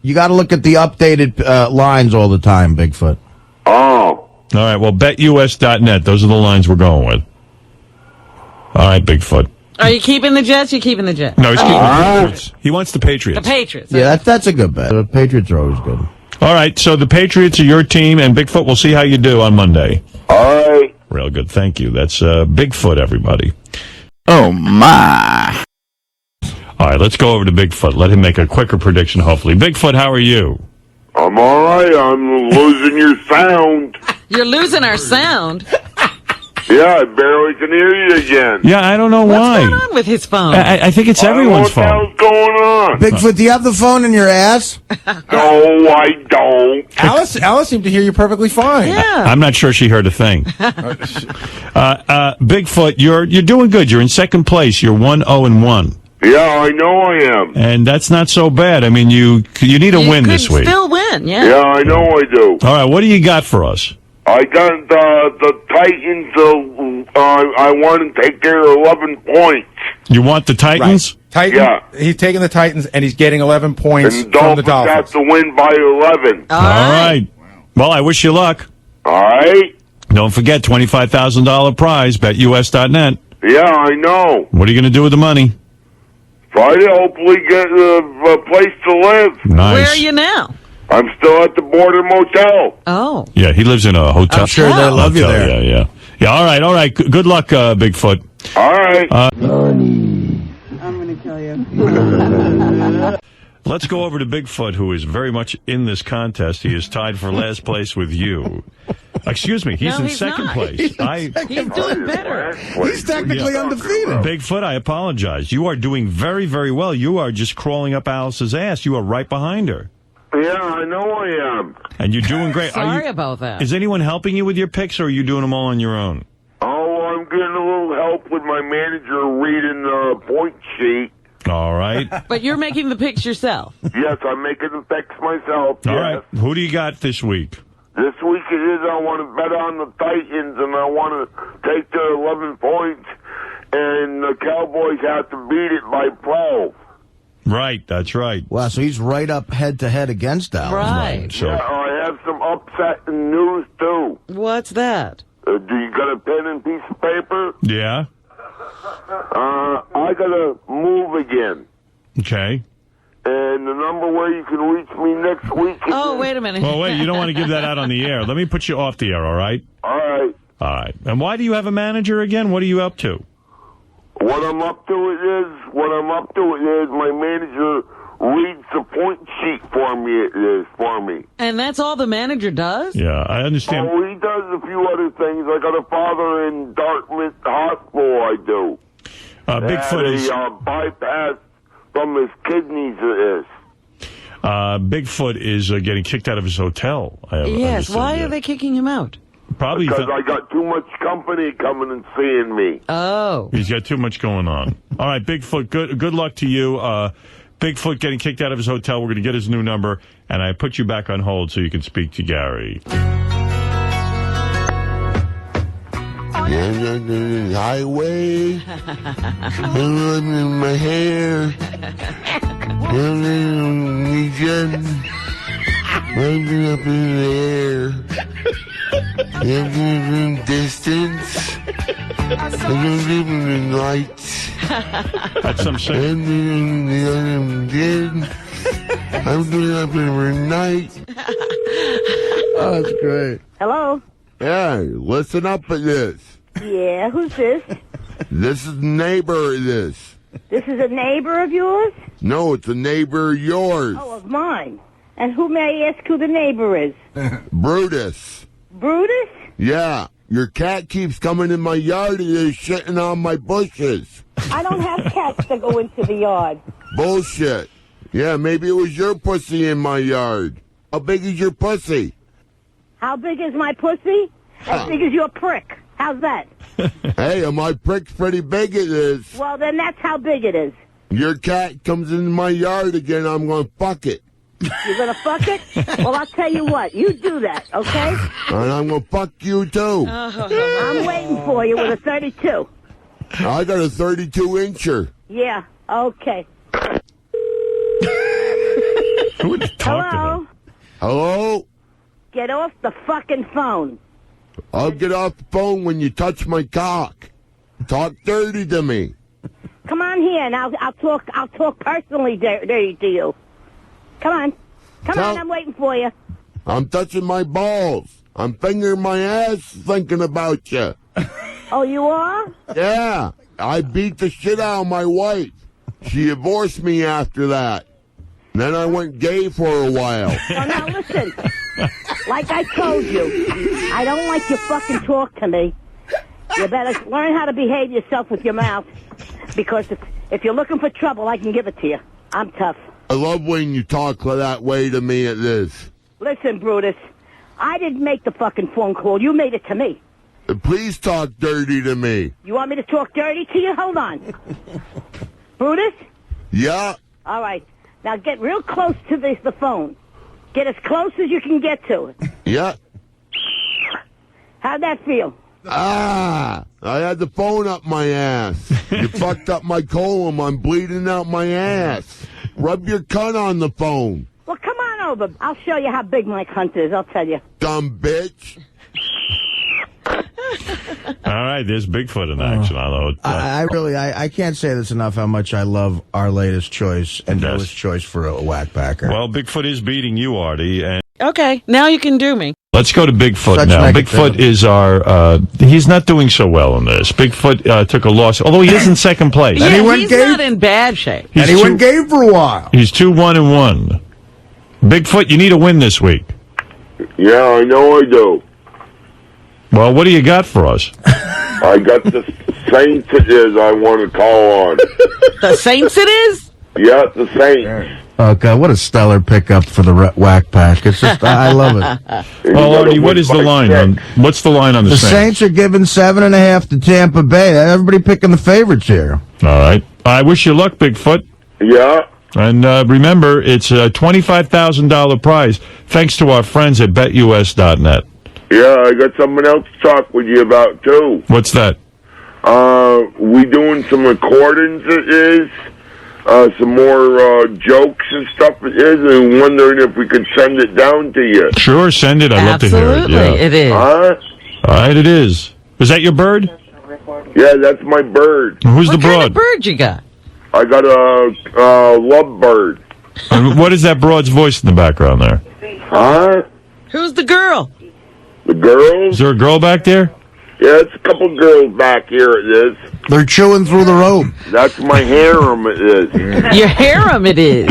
You got to look at the updated lines all the time, Bigfoot. Oh. All right, well, BetUS.net. Those are the lines we're going with. All right, Bigfoot. Are you keeping the Jets? You're keeping the Jets. No, he's keeping the Patriots. He wants the Patriots. The Patriots. Yeah, that's a good bet. The Patriots are always good. All right, so the Patriots are your team, and Bigfoot, we'll see how you do on Monday. All right. Real good, thank you. That's Bigfoot, everybody. Oh, my. All right, let's go over to Bigfoot. Let him make a quicker prediction, hopefully. Bigfoot, how are you? I'm all right. I'm losing your sound. You're losing our sound. Yeah, I barely can hear you again. Yeah, I don't know why. What's going on with his phone? I think it's everyone's phone. What the hell's going on? Bigfoot, do you have the phone in your ass? No, I don't. Alice seemed to hear you perfectly fine. Yeah. I'm not sure she heard a thing. Bigfoot, you're doing good. You're in second place. You're 1-0-1. Yeah, I know I am. And that's not so bad. I mean, you need a win this week. Still win, yeah. Yeah, I know I do. All right, what do you got for us? I got the Titans. I want to take care of 11 points. You want the Titans? Right. Yeah. He's taking the Titans, and he's getting 11 points And from the Dolphins have Dolphins. to win by 11. All right. Well, I wish you luck. All right. Don't forget, $25,000 prize, betus.net. Yeah, I know. What are you going to do with the money? Try to hopefully get a place to live. Nice. Where are you now? I'm still at the Border Motel. Oh. Yeah, he lives in a hotel. I'm sure they love you Hotel, there. Yeah. Yeah, all right. Good luck, Bigfoot. All right. I'm going to kill you. Let's go over to Bigfoot, who is very much in this contest. He is tied for last place with you. Excuse me, he's in second place. He's doing better. He's technically undefeated. Bigfoot, I apologize. You are doing very, very well. You are just crawling up Alice's ass. You are right behind her. Yeah, I know I am. And you're doing great. Sorry about that. Is anyone helping you with your picks, or are you doing them all on your own? Oh, I'm getting a little help with my manager reading the point sheet. All right. But you're making the picks yourself. Yes, I'm making the picks myself. All yes. right. Who do you got this week? This week it is I want to bet on the Titans, and I want to take their 11 points, and the Cowboys have to beat it by 12. Right, that's right. Wow, so he's right up head-to-head against Alice. Right. So, Yeah, I have some upsetting news, too. What's that? Do you got a pen and piece of paper? yeah. I got to move again. Okay. And the number where you can reach me next week is... Oh, wait a minute. Well, wait, you don't want to give that out on the air. Let me put you off the air, all right? All right. All right. And why do you have a manager again? What are you up to? What I'm up to is my manager reads the point sheet for me. And that's all the manager does? Yeah, I understand. Oh, he does a few other things. I got a father in Dartmouth Hospital, I do. Bigfoot is... bypass from his kidneys, it is. Bigfoot is getting kicked out of his hotel. Yes, why are they kicking him out? Probably because I got too much company coming and seeing me. Oh. He's got too much going on. All right, Bigfoot, good luck to you. Bigfoot getting kicked out of his hotel. We're going to get his new number, and I put you back on hold so you can speak to Gary. Highway. In my hair. Running up in the air. Distance. In lights. That's some shit. I'm doing up every night. Oh, that's great. Hello? Yeah, listen up at this. Yeah, who's this? This is neighbor of this. This is a neighbor of yours? No, it's a neighbor of yours. Oh, of mine. And who may I ask who the neighbor is? Brutus. Brutus? Yeah, your cat keeps coming in my yard and is shitting on my bushes. I don't have cats that go into the yard. Bullshit. Yeah, maybe it was your pussy in my yard. How big is your pussy? How big is my pussy? As big as your prick. How's that? Hey, my prick's pretty big it is. Well, then that's how big it is. Your cat comes in my yard again, I'm gonna fuck it. You're gonna fuck it? Well, I'll tell you what. You do that, okay? And I'm gonna fuck you too. I'm waiting for you with a 32. I got a 32-incher. Yeah, okay. Who would talk to Hello? him? Hello? Get off the fucking phone. I'll get off the phone when you touch my cock. Talk dirty to me. Come on here, and I'll talk personally dirty to you. Come on, I'm waiting for you. I'm touching my balls. I'm fingering my ass thinking about you. Oh, you are? Yeah, I beat the shit out of my wife. She divorced me after that. Then I went gay for a while. Well, now listen. Like I told you, I don't like you fucking talk to me. You better learn how to behave yourself with your mouth. Because if you're looking for trouble, I can give it to you. I'm tough. I love when you talk that way to me at this. Listen, Brutus, I didn't make the fucking phone call. You made it to me. Please talk dirty to me. You want me to talk dirty to you? Hold on. Brutus? Yeah? All right. Now get real close to the phone. Get as close as you can get to it. Yeah. How'd that feel? I had the phone up my ass. You fucked up my colon. I'm bleeding out my ass. Rub your cunt on the phone. Well, come on over. I'll show you how big my cunt is. I'll tell you. Dumb bitch. All right, there's Bigfoot in action. I can't say this enough how much I love our latest choice and Noah's choice for a whack packer. Well, Bigfoot is beating you, Artie. And Okay, now you can do me. let's go to Bigfoot now. Bigfoot is our, he's not doing so well in this. Bigfoot took a loss, although he is in second place. Yeah, he's not in bad shape. He went game for a while. He's 2-1-1. Bigfoot, you need a win this week. Yeah, I know I do. Well, what do you got for us? I got the Saints it is I want to call on. The Saints it is? Yeah, the Saints. Oh, God, what a stellar pickup for the whack pack. It's just, I love it. Well, Artie, what is the line? What's the line on the Saints? The Saints are giving 7.5 to Tampa Bay. Everybody picking the favorites here. All right. I wish you luck, Bigfoot. Yeah. And remember, it's a $25,000 prize, thanks to our friends at BetUS.net. Yeah, I got something else to talk with you about, too. What's that? We doing some recordings, it is. Some more jokes and stuff, it is. And wondering if we could send it down to you. Sure, send it. I'd love to hear it. Absolutely, it is. Huh? All right, it is. Is that your bird? Yeah, that's my bird. Who's the broad? What kind of bird you got? I got a lovebird. And what is that broad's voice in the background there? Huh? Who's the girl? The girls? Is there a girl back there? Yeah, it's a couple girls back here, it is. They're chewing through the rope. That's my harem, it is. Your harem it is.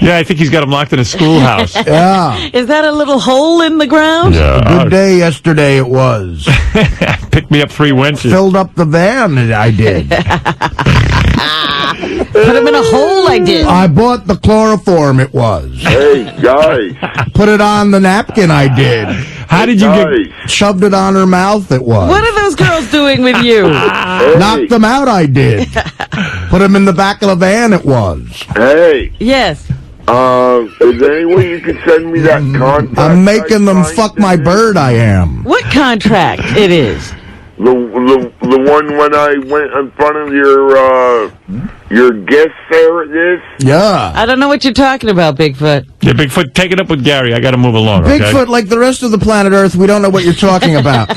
Yeah, I think he's got him locked in a schoolhouse. Yeah. Is that a little hole in the ground? Yeah. Good day yesterday it was. Picked me up 3 winches. Filled up the van, I did. Put him in a hole, I did. I bought the chloroform, it was. Hey, guys. Put it on the napkin, I did. How did you get... Shoved it on her mouth, it was. What are those girls doing with you? Knocked them out, I did. Put them in the back of the van, it was. Hey. Yes. Is there any way you can send me that contract? I'm making them fuck my bird, I am. What contract it is? The one when I went in front of your guest there at this? Yeah. I don't know what you're talking about, Bigfoot. Yeah, Bigfoot, take it up with Gary. I got to move along, Bigfoot, okay? like the rest of the planet Earth, we don't know what you're talking about.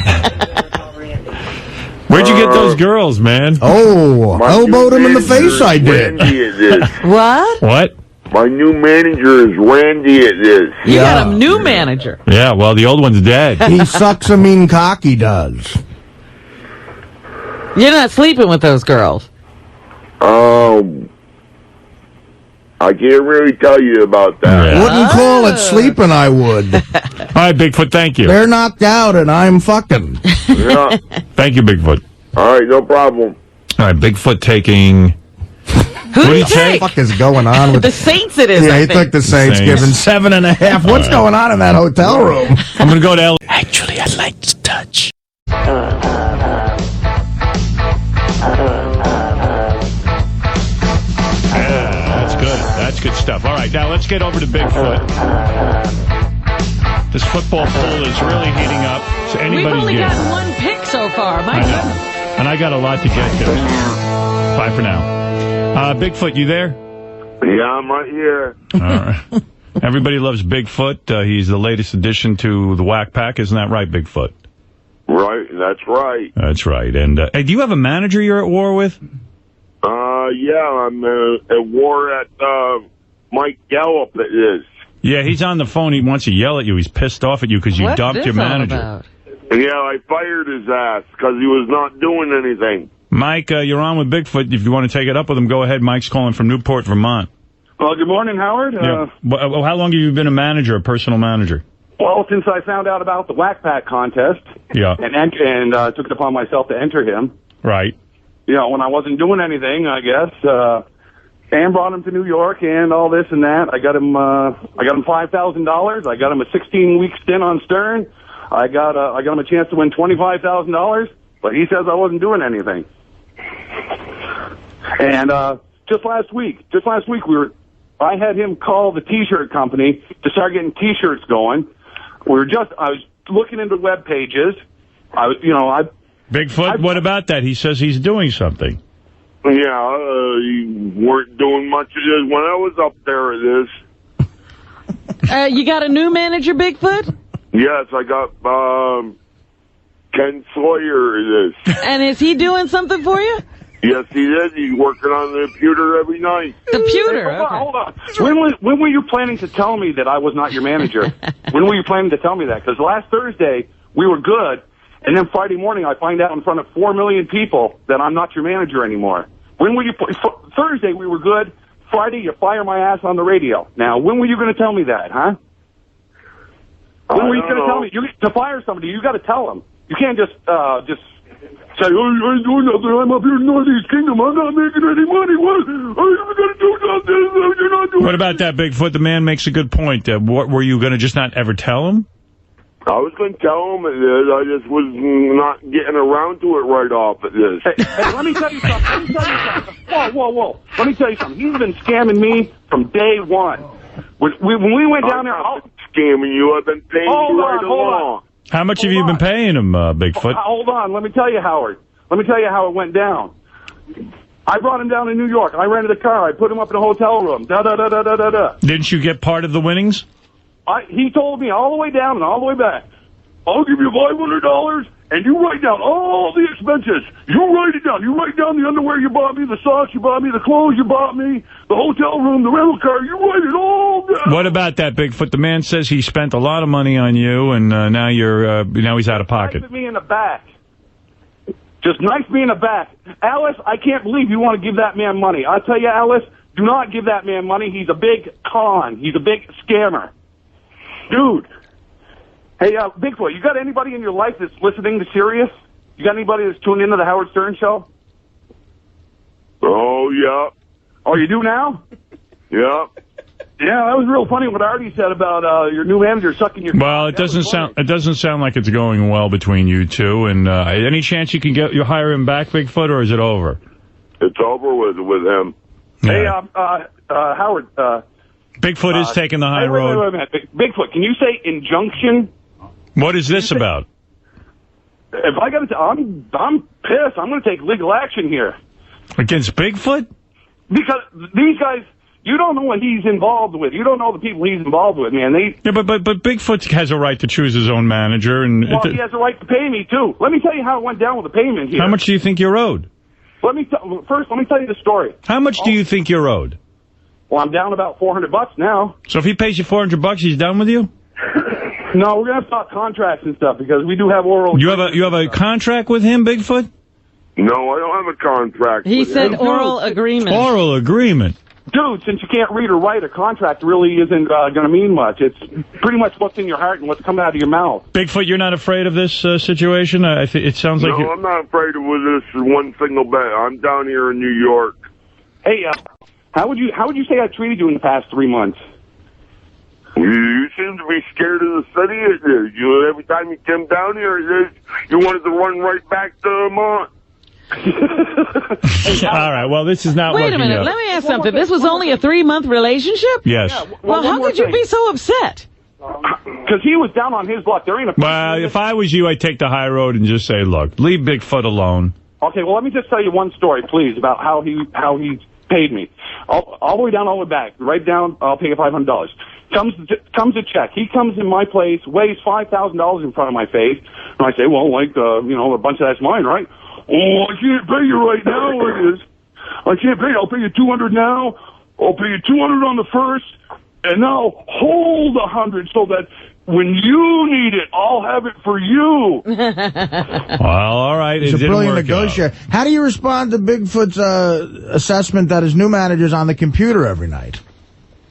Where'd you get those girls, man? Oh, elbowed him in the face, I did. Randy at this. What? What? My new manager is Randy at this. You got a new manager. Yeah, well, the old one's dead. He sucks a mean cock, he does. You're not sleeping with those girls. I can't really tell you about that. Wouldn't call it sleeping, I would. All right, Bigfoot, thank you. They're knocked out and I'm fucking. Yeah. Thank you, Bigfoot. All right, no problem. All right, Bigfoot taking... Who did he What the take? fuck is going on with The Saints it is, Yeah, I he think. took the Saints, Saints. giving 7.5. What's going on in that hotel room? I'm going to go to L. Actually, I'd like to touch. That's good. That's good stuff. All right, now let's get over to Bigfoot. This football pool is really heating up. So We've anybody's only game. gotten one pick so far. My I know. goodness. And I got a lot to get to. Bye for now. Bigfoot, you there? Yeah, I'm right here. All right. Everybody loves Bigfoot. He's the latest addition to the Wack Pack. Isn't that right, Bigfoot? Right, that's right. That's right. And hey, do you have a manager you're at war with? Yeah, I'm at war at Mike Gallup, it is. Yeah, he's on the phone. He wants to yell at you. He's pissed off at you because you What's dumped this your all manager. about? Yeah, I fired his ass because he was not doing anything. Mike, you're on with Bigfoot. If you want to take it up with him, go ahead. Mike's calling from Newport, Vermont. Well, good morning, Howard. Yeah. How long have you been a manager, a personal manager? Well, since I found out about the Wack Pack contest, Yeah. and took it upon myself to enter him. Right. You know, when I wasn't doing anything, I guess. Sam brought him to New York and all this and that. I got him $5,000. I got him a 16-week stint on Stern. I got him a chance to win $25,000, but he says I wasn't doing anything. And just last week, I had him call the T-shirt company to start getting T-shirts going. I was looking into web pages, Bigfoot, what about that? He says he's doing something. Yeah, you weren't doing much of this when I was up there at this. You got a new manager, Bigfoot? Yes, I got Ken Sawyer at this. And is he doing something for you? Yes, he is. He's working on the computer every night. Computer? Hey, hold on. When were you planning to tell me that I was not your manager? When were you planning to tell me that? Because last Thursday, we were good, and then Friday morning, I find out in front of 4 million people that I'm not your manager anymore. When were you... Thursday, we were good. Friday, you fire my ass on the radio. Now, when were you going to tell me that, huh? When were you going to tell me? To fire somebody, you got to tell them. You can't just say, oh, I ain't doing nothing. I'm up here in Northeast Kingdom. I'm not making any money. What? I'm going to do something. You're not doing What about that, Bigfoot? The man makes a good point. What were you going to just not ever tell him? I was going to tell him it is. I just was not getting around to it right off at this. Hey, let me tell you something. Whoa. Let me tell you something. He's been scamming me from day one. When we went down there... I'm not scamming you. I've been paying you right along. How much have you been paying him, Bigfoot? Hold on. Let me tell you, Howard. Let me tell you how it went down. I brought him down to New York. I rented a car. I put him up in a hotel room. Da-da-da-da-da-da-da. Didn't you get part of the winnings? He told me all the way down and all the way back, I'll give you $500 and you write down all the expenses. You write it down. You write down the underwear you bought me, the socks you bought me, the clothes you bought me, the hotel room, the rental car. You write it all down. What about that, Bigfoot? The man says he spent a lot of money on you, and now he's out of pocket. Knife me in the back. Just knife me in the back. Alice, I can't believe you want to give that man money. I tell you, Alice, do not give that man money. He's a big con. He's a big scammer. Dude. Hey, Bigfoot, you got anybody in your life that's listening to Sirius? You got anybody that's tuned into the Howard Stern show? Oh, yeah. Oh, you do now? Yeah. Yeah, that was real funny what Artie said about your new manager sucking your... Well, it doesn't sound like it's going well between you two. And any chance you hire him back, Bigfoot, or is it over? It's over with him. Yeah. Hey, Howard... Bigfoot is taking the high road. Wait a minute. Bigfoot, can you say injunction? What is this about? If I got to... I'm pissed. I'm going to take legal action here. Against Bigfoot? Because these guys... You don't know what he's involved with. You don't know the people he's involved with, man. Yeah, but Bigfoot has a right to choose his own manager. Well, he has a right to pay me, too. Let me tell you how it went down with the payment here. How much do you think you're owed? First, let me tell you the story. How much do you think you're owed? Well, I'm down about $400 now. So if he pays you $400, he's done with you? No, we're going to have to talk contracts and stuff because we do have oral... You have a contract with him, Bigfoot? No, I don't have a contract He with said him. oral agreement. Oral agreement. Dude, since you can't read or write, a contract really isn't going to mean much. It's pretty much what's in your heart and what's coming out of your mouth. Bigfoot, you're not afraid of this situation? It sounds like No, I'm not afraid of this one single bit. I'm down here in New York. Hey, how would you say I treated you in the past 3 months? You seem to be scared of the city. Every time you come down here, you wanted to run right back to Vermont. All right, well, this is not working out. Wait a minute, let me ask something. This was only a 3-month relationship? Yes. Yeah, well, how could you be so upset? Because he was down on his luck. There ain't a... Well, if I was you, I'd take the high road and just say, look, leave Bigfoot alone. Okay, well, let me just tell you one story, please, about how he paid me. All the way down, all the way back. Right down, I'll pay you $500. Comes a check. He comes in my place, weighs $5,000 in front of my face, and I say, well, a bunch of that's mine, right? Oh, I can't pay you right now. I can't pay you. I'll pay you $200 now. I'll pay you $200 on the first, and now hold $100 so that when you need it, I'll have it for you. Well, all right. He's a brilliant negotiator. How do you respond to Bigfoot's assessment that his new manager's on the computer every night?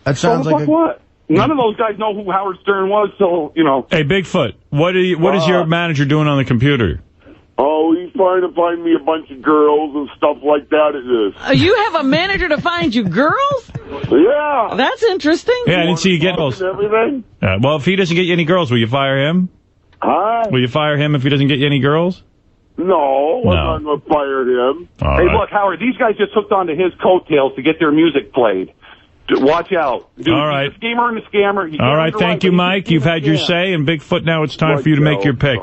That sounds like what? None of those guys know who Howard Stern was, so, Hey, Bigfoot, what is your manager doing on the computer? Oh, he's trying to find me a bunch of girls and stuff like that at this. You have a manager to find you girls? Yeah. That's interesting. Yeah, I didn't see you get those. Everything? Well, if he doesn't get you any girls, will you fire him? Huh? Will you fire him if he doesn't get you any girls? No, I'm not going to fire him. Look, Howard, these guys just hooked onto his coattails to get their music played. Watch out. Dude, All right. He's a schemer and a scammer. He All right, can't thank underwrite, you, but he's a Mike. You've schemer had and your scammer. say, and Bigfoot, now it's time for you to make your pick.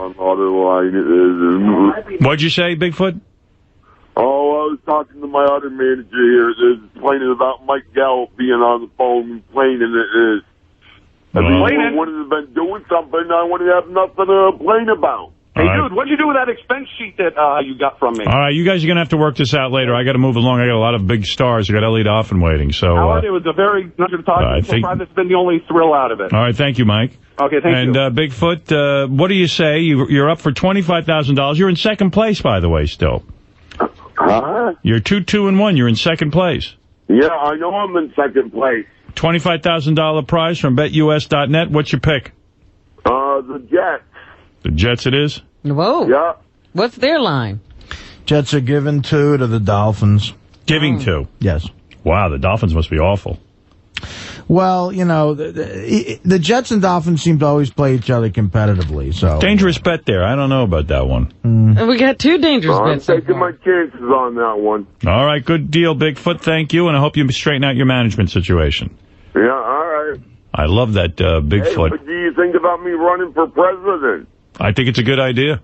What'd you say, Bigfoot? Oh, I was talking to my other manager here. They're complaining about Mike Gallup being on the phone, complaining it is. Everyone would have been doing something. I wouldn't have nothing to complain about. Hey, dude, what'd you do with that expense sheet that you got from me? All right, you guys are going to have to work this out later. I got to move along. I got a lot of big stars. I got Elliot Offen waiting. So, Howard, it was a very nice to talk to you. So far, this has been the only thrill out of it. All right, thank you, Mike. Okay, thank you. And Bigfoot, what do you say? You're up for $25,000. You're in second place, by the way, still. Huh? You're 2-2-1. You're in second place. Yeah, I know I'm in second place. $25,000 prize from BetUS.net. What's your pick? The Jets. The Jets it is? Whoa. Yeah. What's their line? Jets are given 2 to the Dolphins. Giving 2? Yes. Wow, the Dolphins must be awful. Well, you know, the Jets and Dolphins seem to always play each other competitively. So dangerous bet there. I don't know about that one. We got 2 dangerous bets. I'm taking my chances on that one. All right, good deal, Bigfoot. Thank you, and I hope you straighten out your management situation. Yeah, all right. I love that Bigfoot. Hey, what do you think about me running for president? I think it's a good idea.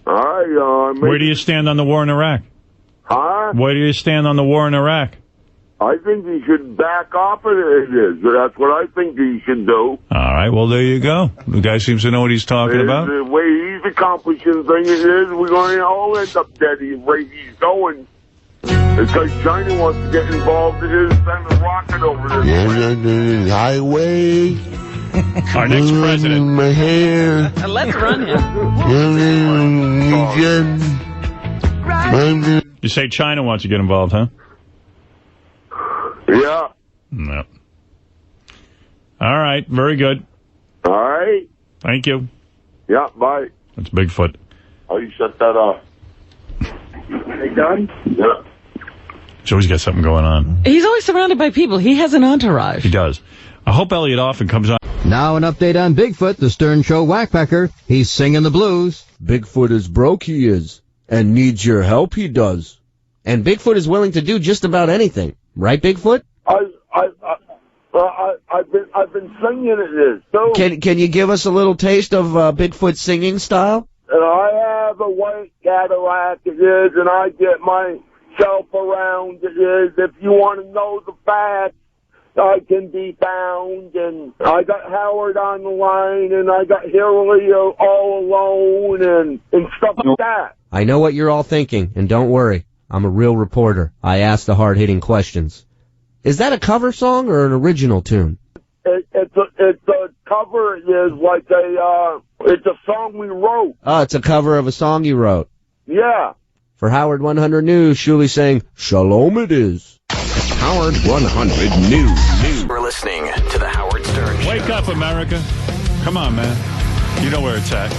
All right. Where do you stand on the war in Iraq? Huh? Where do you stand on the war in Iraq? I think he should back off of it. That's what I think he should do. All right, well, there you go. The guy seems to know what he's talking about. The way he's accomplishing things is we're going to all end up dead the way he's going. Because China wants to get involved in it and send a rocket over there. Highway. Our next president. My hair. Let's run him. You say China wants to get involved, huh? Yeah. No. All right, very good. All right. Thank you. Yeah, bye. That's Bigfoot. Oh, you shut that off. Hey, done? Yeah. He's always got something going on. He's always surrounded by people. He has an entourage. He does. I hope Elliot Offen comes on. Now an update on Bigfoot, the Stern Show Wackpacker. He's singing the blues. Bigfoot is broke, he is, and needs your help, he does. And Bigfoot is willing to do just about anything. Right, Bigfoot? I've been singing it. So Can you give us a little taste of Bigfoot singing style? I have a white Cadillac, it is, and I get myself around, it is. If you want to know the facts, I can be found, and I got Howard on the line, and I got Hillary all alone, and stuff like that. I know what you're all thinking, and don't worry. I'm a real reporter. I ask the hard-hitting questions. Is that a cover song or an original tune? It's a cover. It is like it's a song we wrote. Oh, it's a cover of a song you wrote. Yeah. For Howard 100 News, Shuli saying, Shalom it is. Howard 100 News. We're listening to the Howard Stern Show. Wake up, America. Come on, man. You know where it's at.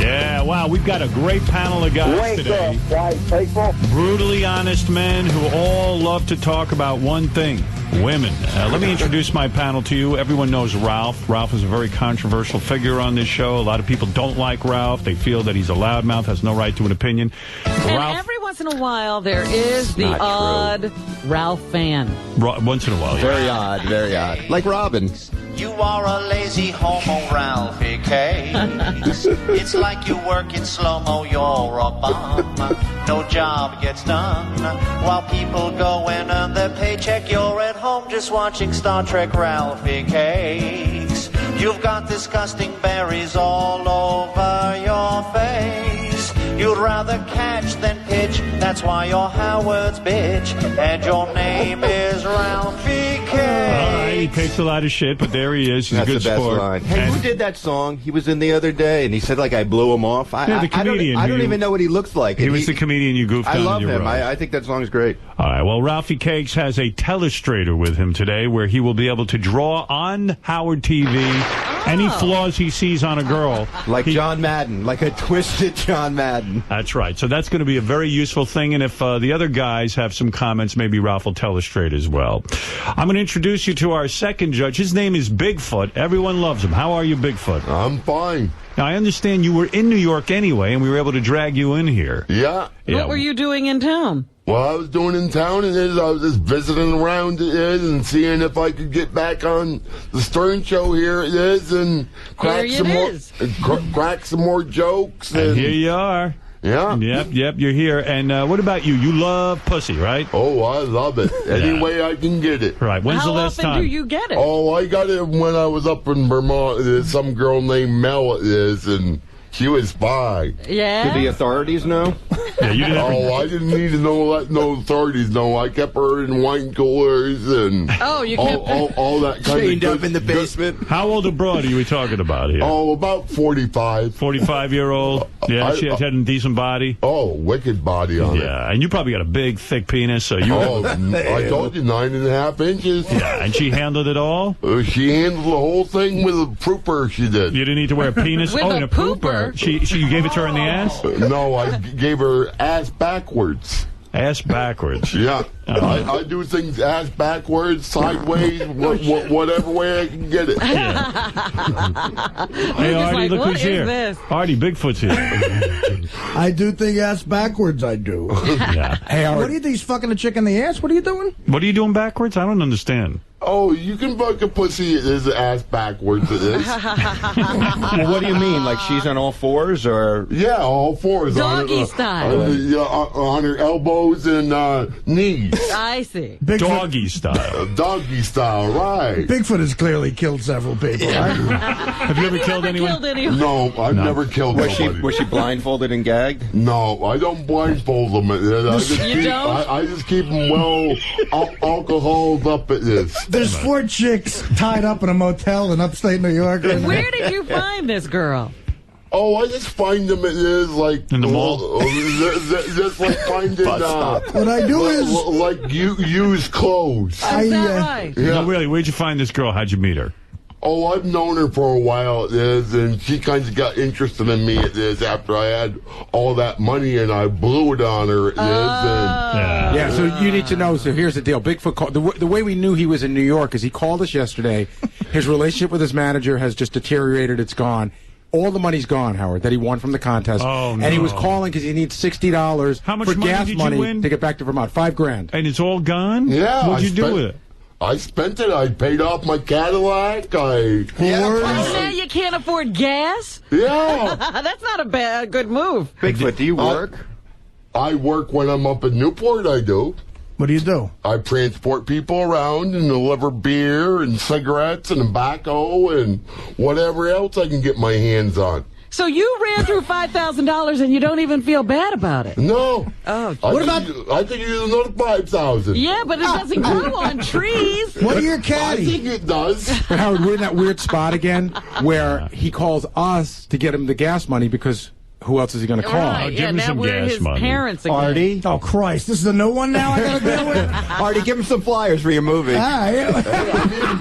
Yeah, wow, we've got a great panel of guys today. White people. Brutally honest men who all love to talk about one thing, women. Let me introduce my panel to you. Everyone knows Ralph. Ralph is a very controversial figure on this show. A lot of people don't like Ralph. They feel that he's a loudmouth, has no right to an opinion. And Ralph, every once in a while, there is the odd Ralph fan. Once in a while, yeah. Very odd, very odd. Like Robin. You are a lazy homo, Ralphie K. It's like you work in slow-mo, you're a bum. No job gets done. While people go and earn their paycheck, you're at home just watching Star Trek Ralphie Cakes. You've got disgusting berries all over your face. You'd rather catch than pitch, that's why you're Howard's bitch. And your name is Ralphie K. All right, he takes a lot of shit, but there he is. He's That's a good the best sport. line. Hey, And- who did that song? He was in the other day, and he said like I blew him off. Yeah, the comedian. I don't even know what he looks like. He And was the comedian you goofed I on. love in your him. roast. I think that song's great. All right, well, Ralphie Cakes has a telestrator with him today where he will be able to draw on Howard TV any flaws he sees on a girl. Like John Madden, like a twisted John Madden. That's right. So that's going to be a very useful thing. And if the other guys have some comments, maybe Ralph will tell us straight as well. I'm going to introduce you to our second judge. His name is Bigfoot. Everyone loves him. How are you, Bigfoot? I'm fine. Now, I understand you were in New York anyway, and we were able to drag you in here. Yeah. What were you doing in town? What I was doing in town is I was just visiting around and seeing if I could get back on the Stern Show here it is and crack some more jokes. And here you are. Yeah. Yep, you're here. And what about you? You love pussy, right? Oh, I love it. Any way I can get it. Right. When's the last time? How often do you get it? Oh, I got it when I was up in Vermont. There's some girl named Mel and she was fine. Yeah? Did the authorities know? Yeah, you didn't. I didn't need to let no authorities know. I kept her in wine coolers and you kept all that kind chained of up in the basement. How old a broad are we talking about here? Oh, about 45. 45-year-old. Yeah, she had a decent body. Oh, wicked body on it. Yeah, and you probably got a big, thick penis. So you. I told you 9.5 inches. Yeah, and she handled it all. She handled the whole thing with a pooper. She did. You didn't need to wear a penis. With and a a pooper. She gave it to her in the ass. No, I gave her ass backwards. Ass backwards. Yeah. I do things ass backwards, sideways, whatever way I can get it. Yeah. Hey, Artie, look who's here. This? Artie, Bigfoot's here. I do think ass backwards, I do. Yeah. Hey, what do you think? He's fucking a chick in the ass? What are you doing? What are you doing backwards? I don't understand. Oh, you can fuck a pussy his ass backwards it is. Well, what do you mean? Like she's on all fours, or? Yeah, all fours. Doggy style. On her elbows and knees. I see. Doggy style. Doggy style, right. Bigfoot has clearly killed several people. Right? Have you ever killed anyone? No, I've never killed nobody. Was she blindfolded and gagged? No, I don't blindfold them. I just keep them well alcoholed up at this. There's 4 chicks tied up in a motel in upstate New York. Where did you find this girl? Oh, I just find them like in the mall. Just like finding what I do is like used clothes. Is that right? Yeah. No, really. Where'd you find this girl? How'd you meet her? Oh, I've known her for a while, and she kind of got interested in me after I had all that money and I blew it on her. Yeah, so you need to know. So here's the deal. Bigfoot called. The way we knew he was in New York is he called us yesterday. His relationship with his manager has just deteriorated. It's gone. All the money's gone, Howard, that he won from the contest. Oh, no. And he was calling because he needs $60 How much for money gas did you money win? to get back to Vermont. $5,000. And it's all gone? Yeah. What'd you do with it? I spent it. I paid off my Cadillac. Now you can't afford gas? Yeah. That's not a good move. Bigfoot, do you work? I work when I'm up in Newport, I do. What do you do? I transport people around and deliver beer and cigarettes and tobacco and whatever else I can get my hands on. So you ran through $5,000 and you don't even feel bad about it? No. Oh. I could use another $5,000. Yeah, but it doesn't grow on trees. What are your caddies? I think it does. But Howard, we're in that weird spot again where he calls us to get him the gas money because who else is he going to call? Right, give him now some we're gas his money. parents again. Artie? Oh, Christ. This is a new one now I got to deal with? Artie, give him some flyers for your movie. Yeah,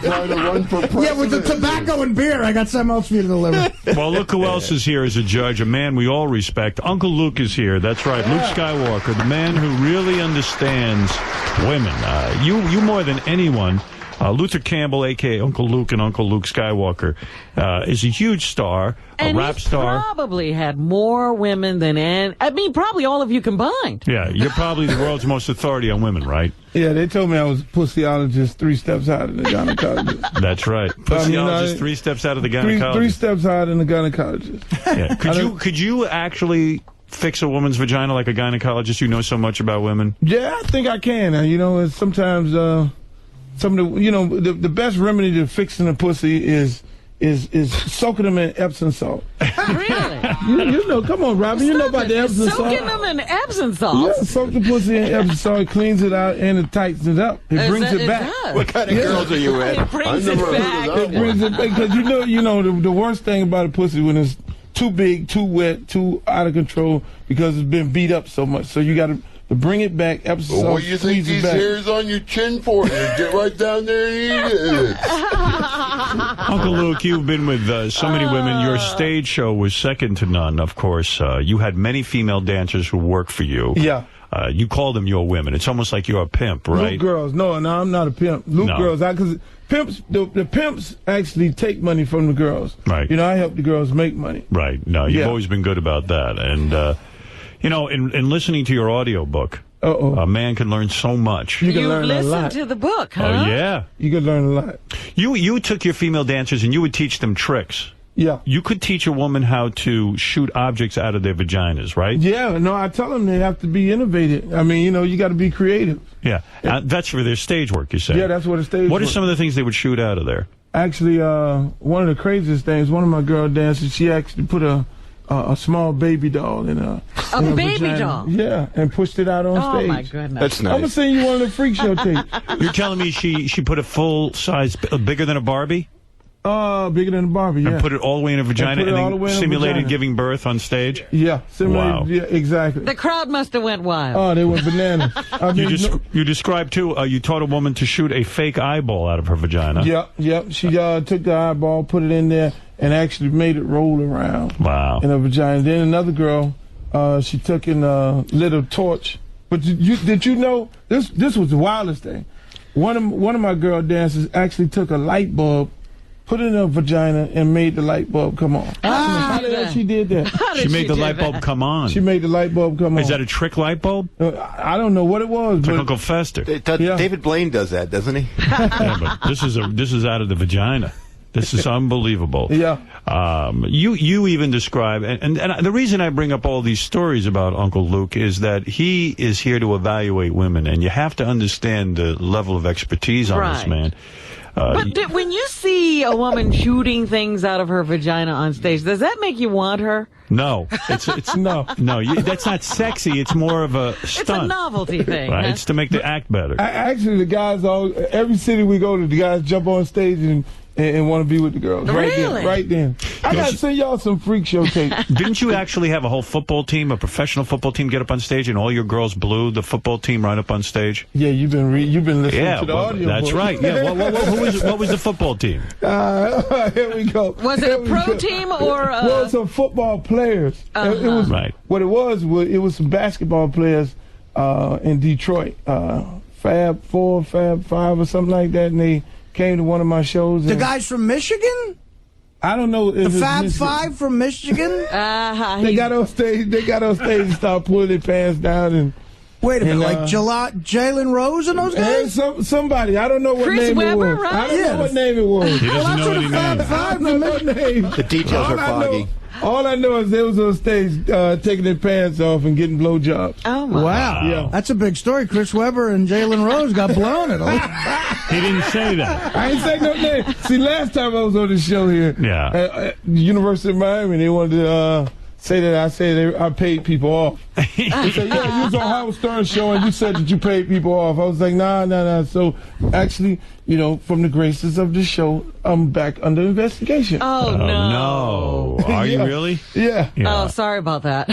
Trying to run for president. with the tobacco and beer, I got something else for you to deliver. Well, look who else is here as a judge, a man we all respect. Uncle Luke is here. That's right, Luke Skywalker, the man who really understands women. You more than anyone. Luther Campbell, a.k.a. Uncle Luke and Uncle Luke Skywalker, is a huge star, a rap star. And probably had more women than probably all of you combined. Yeah, you're probably the world's most authority on women, right? Yeah, they told me I was a pussyologist 3 steps higher than the gynecologist. That's right. Pussyologist 3 steps out of the gynecologist. 3 steps higher than the gynecologist. Yeah. Could you actually fix a woman's vagina like a gynecologist? You know so much about women. Yeah, I think I can. You know, sometimes some of the the best remedy to fixing a pussy is soaking them in Epsom salt. Really? You know, come on, Robin. You know about the Epsom salt. Soaking them in Epsom salt? Yeah, soak the pussy in Epsom salt. It cleans it out and it tightens it up. It brings it back. What kind of girls are you with? It brings it back. It brings it back because you know the worst thing about a pussy when it's too big, too wet, too out of control because it's been beat up so much. So you got to bring it back. Epsom salt. What do you think these hairs on your chin for? Get right down there and eat it. Uncle Luke, you've been with so many women. Your stage show was second to none, of course. You had many female dancers who worked for you. Yeah. you call them your women. It's almost like you're a pimp, right? Loop girls. No, I'm not a pimp. Loop girls. Because pimps, the pimps actually take money from the girls. Right. You know, I help the girls make money. Right. No, you've always been good about that. And, you know, in listening to your audiobook, a man can learn so much. You can learn a lot. Listened to the book, huh? Oh, yeah. You can learn a lot. You took your female dancers and you would teach them tricks. Yeah. You could teach a woman how to shoot objects out of their vaginas, right? Yeah. No, I tell them they have to be innovative. I mean, you know, you got to be creative. Yeah. That's for their stage work, you say? Yeah, that's what the stage What work. are some of the things they would shoot out of there? Actually, one of the craziest things, one of my girl dancers, she actually put a small baby doll in a baby vagina. doll? Yeah, and pushed it out on stage. Oh, my goodness. That's nice. I'm going to send you one of the freak show tapes. You're telling me she put a full size, bigger than a Barbie? Bigger than a Barbie, yeah. And put it all the way in a vagina and then simulated vagina. giving birth on stage? Yeah, simulated. Wow. Yeah, exactly. The crowd must have went wild. Oh, they went bananas. I mean, You described, too, you taught a woman to shoot a fake eyeball out of her vagina. Yep. She took the eyeball, put it in there, and actually made it roll around. Wow. In her vagina. Then another girl, she took in a little torch. But did you know, this was the wildest thing. One of my girl dancers actually took a light bulb, put it in her vagina, and made the light bulb come on. How the hell she did that? She made the light bulb come on. She made the light bulb come on. Is that a trick light bulb? I don't know what it was. It's but like Uncle Fester. David Blaine does that, doesn't he? Yeah, but this is out of the vagina. This is unbelievable. Yeah. You even describe, and the reason I bring up all these stories about Uncle Luke is that he is here to evaluate women, and you have to understand the level of expertise on this man. But when you see a woman shooting things out of her vagina on stage, does that make you want her? No, it's no. That's not sexy. It's more of a stunt. It's a novelty thing. Right? Huh? It's to make the act better. Actually, the guys every city we go to, the guys jump on stage and want to be with the girls. Really? Right then. I got to send y'all some freak show tapes. Didn't you actually have a whole football team, a professional football team, get up on stage, and all your girls blew the football team right up on stage? Yeah, you've been listening to the audio. That's book. right. Yeah. What was the football team? Here we go. Was it a pro team or? Well, some football players. It was right. What it was some basketball players in Detroit. Fab 4, Fab 5, or something like that, and they came to one of my shows. The guys from Michigan? I don't know. The Fab Five from Michigan? They got on stage and started pulling their pants down and. Wait a minute, like Jalen Rose and those guys? Somebody. I don't know what Chris name Webber, it was. right? I don't know what name it was. He doesn't know any names. I don't know what name. The details are foggy. All I know is they was on stage taking their pants off and getting blowjobs. Oh, my. Wow. Yeah. That's a big story. Chris Webber and Jalen Rose got blown at all. He didn't say that. I ain't say no name. See, last time I was on the show here, at the University of Miami, they wanted to say that I paid people off. They said, yeah, you was on Howard Stern's show and you said that you paid people off. I was like, nah. So actually, from the graces of the show, I'm back under investigation. Oh, no. Are you really? Yeah. Oh, sorry about that.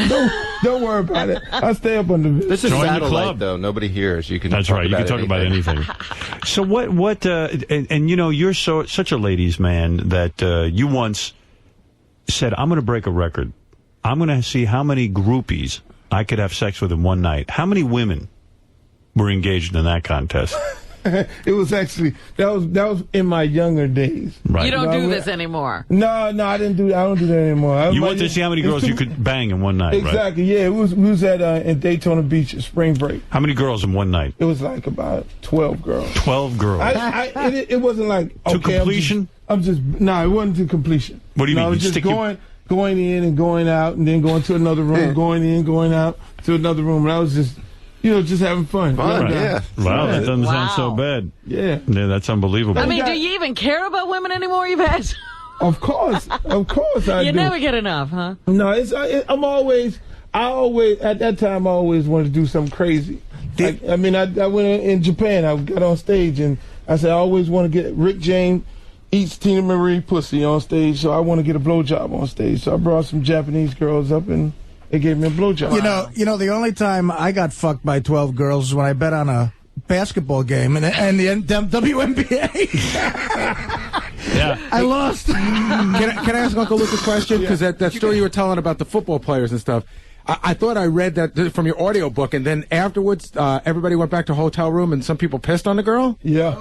Don't worry about it. I stay up under This is Join the satellite, club. though. Nobody hears. You can. That's right. You can talk about anything. So what? And you're such a ladies' man that you once said, "I'm going to break a record. I'm going to see how many groupies I could have sex with in one night." How many women were engaged in that contest? It was actually that was in my younger days. Right. You don't do this anymore. No, I didn't do. I don't do that anymore. You want to see how many girls you could bang in one night, exactly, right? Yeah, we was at in Daytona Beach at spring break. How many girls in one night? It was like about 12 girls. 12 girls. It wasn't like to completion. It wasn't to completion. What do you mean? I was just going in and going out, and then going to another room, going in, going out to another room, and I was just. Just having fun. Fun, yeah. Wow, that doesn't sound so bad. Yeah. Yeah, that's unbelievable. I mean, do you even care about women anymore, Yvette? Of course I do. You never get enough, huh? No, I always, at that time, I always wanted to do something crazy. I went in Japan, I got on stage, and I said, I always want to get Rick James eats Tina Marie pussy on stage, so I want to get a blowjob on stage. So I brought some Japanese girls up, and they gave me a blowjob. The only time I got fucked by 12 girls was when I bet on a basketball game and the WNBA. Yeah. I lost. Can I ask Uncle Luke a question? Because that story you were telling about the football players and stuff, I thought I read that from your audiobook, and then afterwards, everybody went back to hotel room, and some people pissed on the girl? Yeah.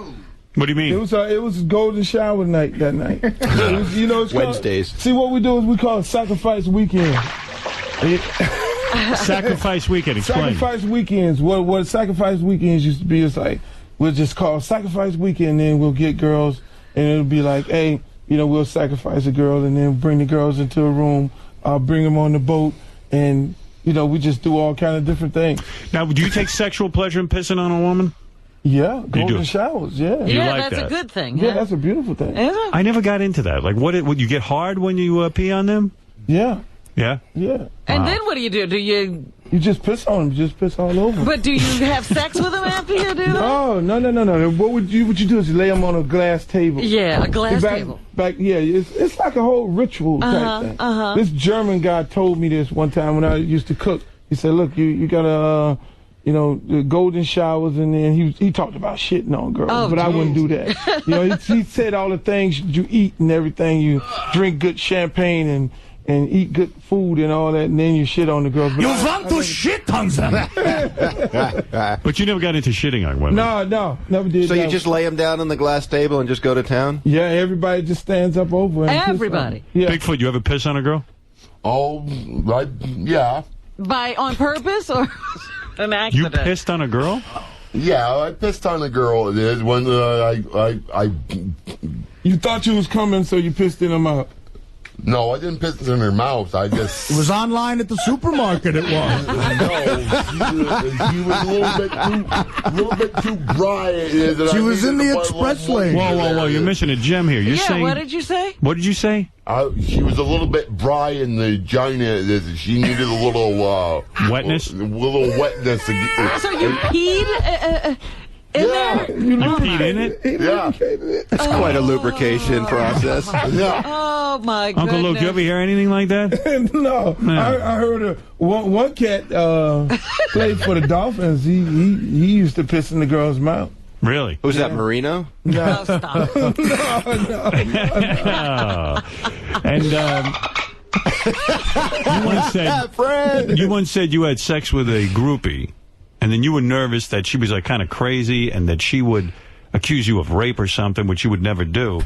What do you mean? It was golden shower night that night. It's Wednesdays. See, what we do is we call it sacrifice weekend. Sacrifice weekend. Explain. Sacrifice weekends. What sacrifice weekends used to be is like we'll just call sacrifice weekend, and then we'll get girls, and it'll be like, hey, we'll sacrifice a girl, and then bring the girls into a room. I'll bring them on the boat, and we just do all kind of different things. Now, do you take sexual pleasure in pissing on a woman? Yeah, golden showers. Yeah, like that's that? a good thing. Yeah, that's a beautiful thing. Is it? I never got into that. Like, would you get hard when you pee on them? Yeah. Yeah? Yeah. And then what do? You just piss on them. You just piss all over. But do you have sex with them after you do that? No. What you do is you lay them on a glass table. Yeah, a glass table. It's like a whole ritual type thing. This German guy told me this one time when I used to cook. He said, look, you gotta, the golden showers, and then he talked about shitting on girls, but I wouldn't do that. He said all the things you eat and everything. You drink good champagne and eat good food and all that, and then you shit on the girls. But you want to shit on them? But you never got into shitting on women? No, never did. So you just lay them down on the glass table and just go to town? Yeah, everybody just stands up over and everybody. Yeah. Bigfoot, you ever piss on a girl? Oh, yeah. On purpose or an accident? You pissed on a girl? Yeah, I pissed on a girl. It is when I. You thought you was coming, so you pissed in her mouth. No, I didn't piss in her mouth. I just. It was online at the supermarket. It was. No, she was a little bit too dry. She was in the express lane. Whoa! You're missing a gem here. You're saying. What did you say? What did you say? She was a little bit dry in the vagina. She needed a little wetness. A little wetness. So you peed. In there? You peed in it? Yeah. It's quite a lubrication process. Yeah. Oh, my goodness. Uncle Luke, you ever hear anything like that? No. I heard one cat played for the Dolphins. He used to piss in the girl's mouth. Really? Was that Marino? No. Stop. No. And you once said you had sex with a groupie. And then you were nervous that she was like kind of crazy and that she would accuse you of rape or something, which you would never do.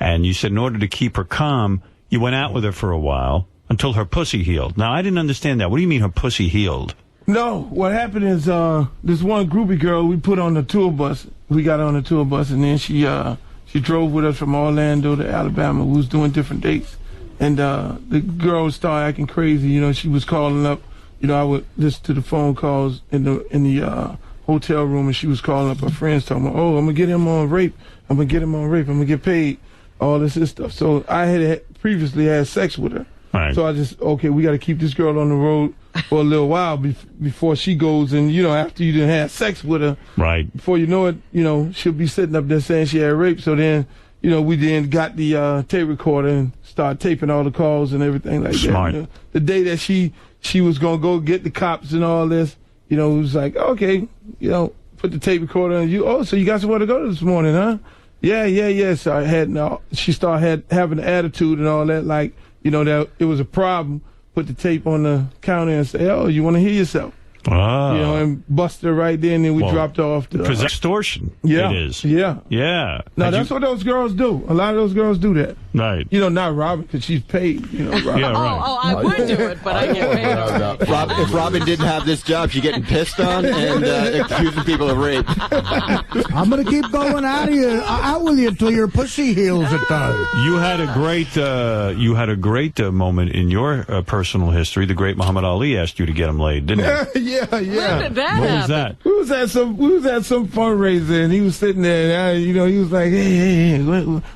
And you said in order to keep her calm, you went out with her for a while until her pussy healed. Now, I didn't understand that. What do you mean her pussy healed? No, what happened is this one groupie girl we put on the tour bus. We got on the tour bus, and then she drove with us from Orlando to Alabama. We was doing different dates. And the girl started acting crazy. She was calling up. I would listen to the phone calls in the hotel room, and she was calling up her friends, talking about, I'm gonna get him on rape. I'm gonna get him on rape. I'm gonna get paid. All this stuff. So I had previously had sex with her. Right. So I just we got to keep this girl on the road for a little while before she goes, and after you done had sex with her, right? Before you know it, she'll be sitting up there saying she had rape. So then, we then got the tape recorder and started taping all the calls and everything like Smart. that. The day that she was going to go get the cops and all this, it was like, okay, put the tape recorder on. So you got somewhere to go this morning, huh? Yeah. So she started having an attitude and all that, like, that it was a problem. Put the tape on the counter and say, you want to hear yourself? Oh. And bust her right there, and then we dropped her off. Because extortion. Yeah. It is. Yeah. Yeah. No, that's what those girls do. A lot of those girls do that. Right. Not Robin, because she's paid. Robin. Yeah, right. I would do it, but I get paid. If Robin didn't have this job, she's getting pissed on and accusing people of rape. I'm going to keep going out with you until your pussy heals it does. You had a great moment in your personal history. The great Muhammad Ali asked you to get him laid, didn't he? Yeah. When did that What happen? was that? We was at some fundraiser, and he was sitting there, and he was like, hey,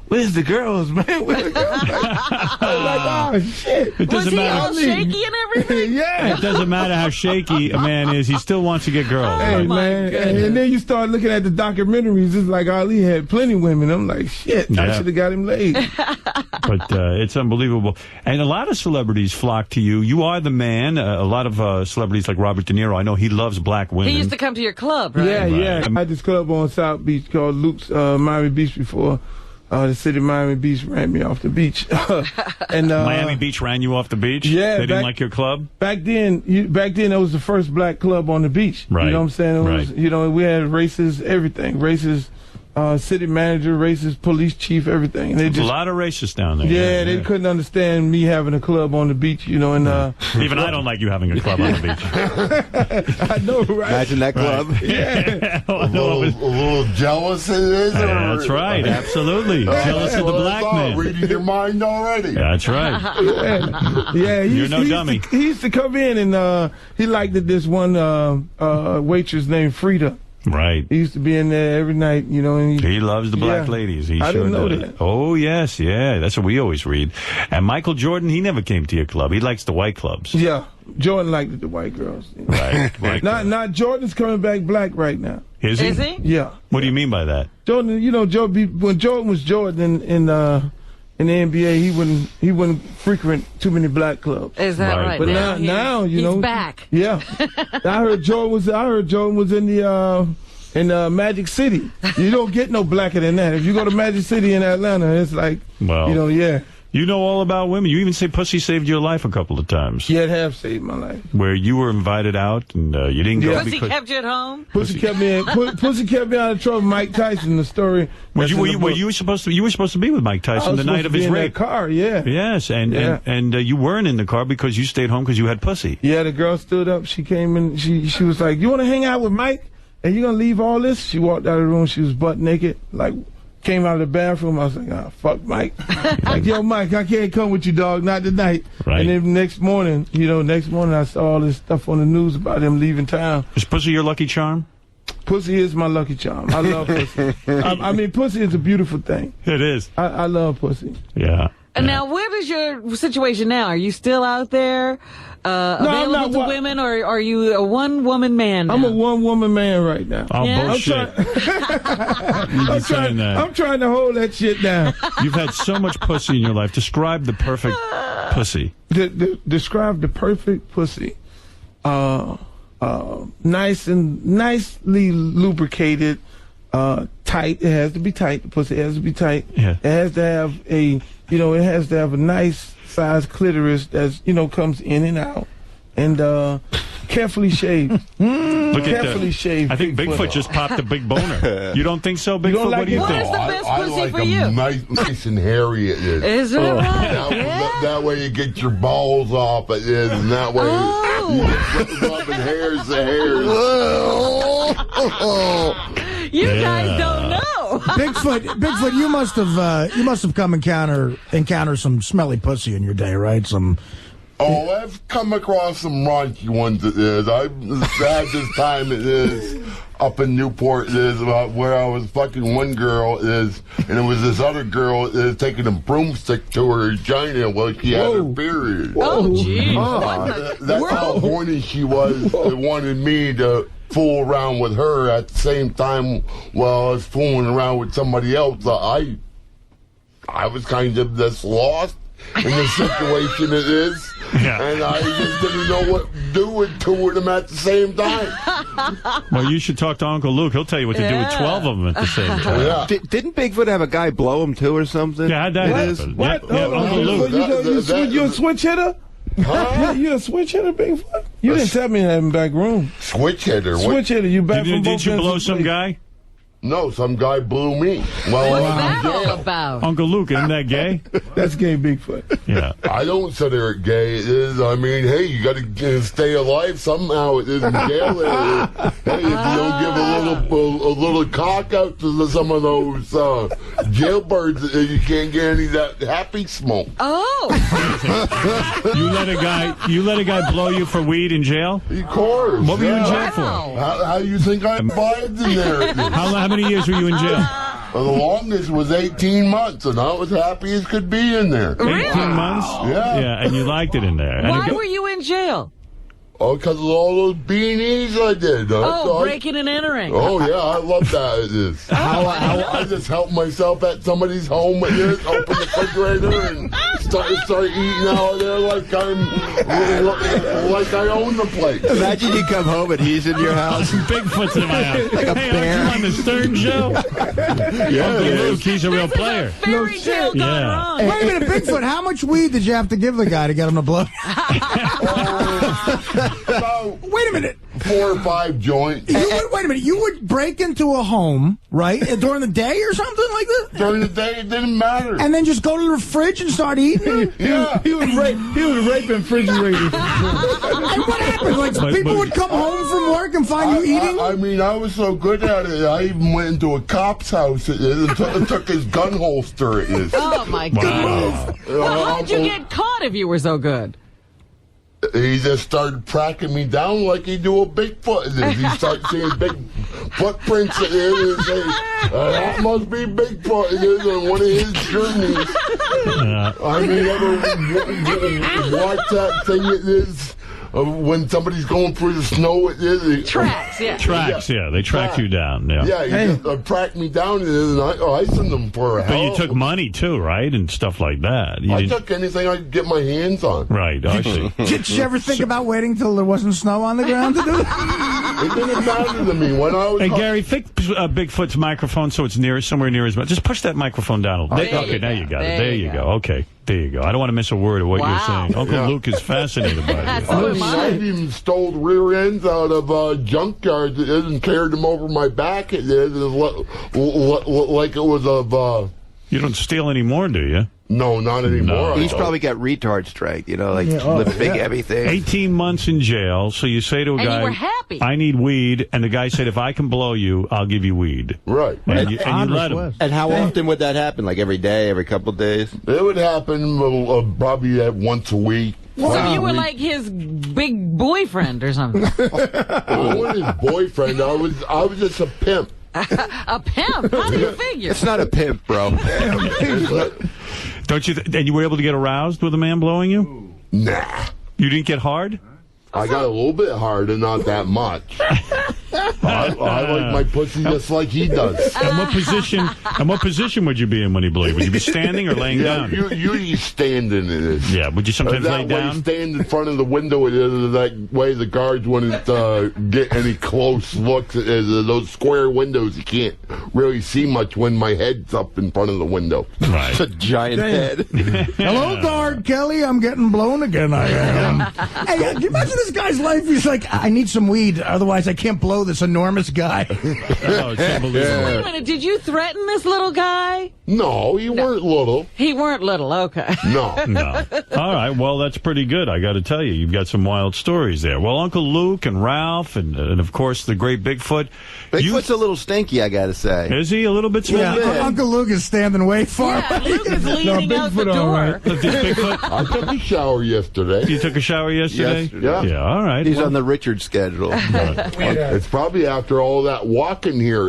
where's the girls, man? Where's the girls? I was like, oh, shit. It doesn't matter. Was he all shaky and everything? Yeah. It doesn't matter how shaky a man is. He still wants to get girls. Hey, man. And then you start looking at the documentaries. It's like Ali had plenty of women. I'm like, shit, I should have got him laid. But it's unbelievable. And a lot of celebrities flock to you. You are the man. A lot of celebrities like Robert De Niro, I know he loves black women. He used to come to your club, right? Yeah. I had this club on South Beach called Luke's Miami Beach before. The city of Miami Beach ran me off the beach. And Miami Beach ran you off the beach? Yeah. They didn't like your club? Back then, it was the first black club on the beach. Right. You know what I'm saying? It was, Right. you know, we had races, everything. Races, city manager, racist, police chief, everything. And they There's just, a lot of racists down there. yeah, they couldn't understand me having a club on the beach, you know, and Even I don't like you having a club on the beach. I know, right? Imagine that club. Right. Yeah. A little jealous it is. That's right, absolutely. Jealous of the black man. Reading your mind already. That's right. Yeah, You're no dummy. He used to come in and he liked this one waitress named Frida. Right. He used to be in there every night, you know. And He loves the black Yeah. ladies. He I sure didn't know does. that. Oh, yes, yeah. That's what we always read. And Michael Jordan, he never came to your club. He likes the white clubs. Yeah, Jordan liked the white girls. Right. White Not Jordan's coming back black right now. Is he? Is he? Yeah. What do you mean by that? Jordan, you know, when Jordan was Jordan in the NBA, he wouldn't frequent too many black clubs. Is that right? But now you he's know, back. Yeah, I heard Jordan was in the Magic City. You don't get no blacker than that. If you go to Magic City in Atlanta, it's like, Well, you know, yeah. You know all about women. You even say pussy saved your life a couple of times. Yeah, it have saved my life. Where you were invited out and you didn't go Pussy because... kept you at home? Pussy kept me out of trouble. Mike Tyson, the story. You were supposed to be with Mike Tyson the night of his rape. That car, yeah. Yes, and you weren't in the car because you stayed home because you had pussy. Yeah, the girl stood up. She came in. She was like, "You want to hang out with Mike? And you gonna leave all this?" She walked out of the room. She was butt naked. Like, came out of the bathroom. I was like, "Ah, fuck Mike." Like, yo, Mike, I can't come with you, dog. Not tonight. Right. And then next morning, I saw all this stuff on the news about him leaving town. Is pussy your lucky charm? Pussy is my lucky charm. I love pussy. I mean, pussy is a beautiful thing. It is. I love pussy. Yeah. And now, what is your situation now? Are you still out there available to women, or are you a one-woman man now? I'm a one-woman man right now. Oh, Yeah? bullshit. I'm trying to hold that shit down. You've had so much pussy in your life. Describe the perfect pussy. Describe the perfect pussy. Nicely lubricated, tight. It has to be tight. The pussy has to be tight. Yeah. It has to have a nice size clitoris that's, comes in and out. And carefully shaved. Carefully shaved. I think Bigfoot just popped a big boner. You don't think so, Bigfoot? What do you think? What is the best I pussy like for you? nice and hairy it is. Is it right? That way you get your balls off it is, and that way you get rubbing hairs to hairs. You guys don't know. Bigfoot, you must have come encounter some smelly pussy in your day, right? Oh, I've come across some raunchy ones. It is. I've had this time. It is up in Newport. It is where I was fucking one girl. It is, and it was this other girl taking a broomstick to her vagina while she had her period. Oh, geez. That's how horny she was. It wanted me to fool around with her at the same time while I was fooling around with somebody else. I was kind of this lost in the situation it is. Yeah. And I just didn't know what to do with two of them at the same time. Well, you should talk to Uncle Luke. He'll tell you what to do with 12 of them at the same time. Yeah. Didn't Bigfoot have a guy blow him too or something? Yeah, how'd that happen? What? Yeah, Uncle Luke. You a switch hitter? Huh? You a switch hitter, Bigfoot? You didn't tell me that in back room. Switch hitter. Switch hitter. You back from both Did you ends blow of some space. guy? No, some guy blew me. Well, What's that all about? Uncle Luke, isn't that gay? That's gay, Bigfoot. Yeah. I don't consider it gay. It is. I mean, hey, you got to stay alive somehow. It isn't jail. Hey, if you don't give a little cock out to some of those jailbirds, you can't get any of that happy smoke. Oh. You let a guy blow you for weed in jail? Of course. What were you in jail for? How do you think I survived in there? How many years were you in jail? The longest was 18 months, and I was happy as could be in there. 18 months? Yeah. Yeah, and you liked it in there. Why were you in jail? Oh, because of all those beanies I did. Breaking and entering. Oh, yeah, I love that. It is. I just help myself at somebody's home with this, open the refrigerator, and start eating out of there like I own the place. Imagine you come home and he's in your house. Bigfoot's in my house. Like a bear. Aren't you on the Stern Show? Yeah, Uncle Luke, he's a real player. Fairy tale gone wrong. Wait a minute, Bigfoot, how much weed did you have to give the guy to get him to blow? Wait a minute. 4 or 5 joints. Wait a minute. You would break into a home, right, during the day or something like that? During the day, it didn't matter. And then just go to the fridge and start eating? Yeah. He was raping refrigerators. And what happened? Like, people would come home from work and find you eating? I mean, I was so good at it, I even went into a cop's house and took his gun holster. It is. Oh, my God. Well, how'd you get caught if you were so good? He just started tracking me down like he do a Bigfoot. He started seeing big footprints in it and say, that must be Bigfoot. It is on one of his journeys. I mean, ever watch that thing? It is. When somebody's going through the snow, it is. Tracks, yeah. Tracks, yeah. They track you down. Yeah, yeah, he just tracked me down, and I sent them for a But you took money, too, right? And stuff like that. I took anything I could get my hands on. Right, I see. Did you ever think about waiting till there wasn't snow on the ground to do it? It didn't matter to me. When I was Gary, fix Bigfoot's microphone so it's somewhere near his mouth. Just push that microphone down a little bit. Okay, now you got it. There you go. Okay. There you go. I don't want to miss a word of what you're saying. Uncle Luke is fascinated by it. I even stole rear ends out of junkyards and carried them over my back. It is like it was of. You don't steal anymore, do you? No, not anymore. He's probably got retard strength, the big heavy thing. 18 months in jail. So you say to a guy, and you were happy. I need weed, and the guy said, if I can blow you, I'll give you weed. Right. And you let him. And how often would that happen? Like every day, every couple of days? It would happen probably once a week. So you were like his big boyfriend or something. I wasn't his boyfriend. I was just a pimp. A pimp? How do you figure? It's not a pimp, bro. Don't you? And you were able to get aroused with a man blowing you? Nah. You didn't get hard? I got a little bit hard and not that much. I like my pussy just like he does. And what position would you be in when he blew you? Would you be standing or laying down? Usually standing in it. Yeah, would you sometimes lay down? That way, stand in front of the window. That way, the guards wouldn't get any close looks. Those square windows, you can't really see much when my head's up in front of the window. Right. It's a giant head. Hello, guard Kelly. I'm getting blown again. I am. Hey, can you imagine this guy's life? He's like, I need some weed, otherwise I can't blow this enormous guy. Oh, it's unbelievable. Wait a minute, did you threaten this little guy? No, he weren't little. He weren't little, okay. No. All right, well, that's pretty good. I got to tell you, you've got some wild stories there. Well, Uncle Luke and Ralph and of course, the great Bigfoot. Bigfoot's a little stinky, I got to say. Is he a little bit smelly? Yeah, Uncle Luke is standing way far Yeah, Luke is leaning out the door. Bigfoot? I took a shower yesterday. You took a shower yesterday? Yeah, all right. He's on the Richard schedule. It's probably after all that walking here.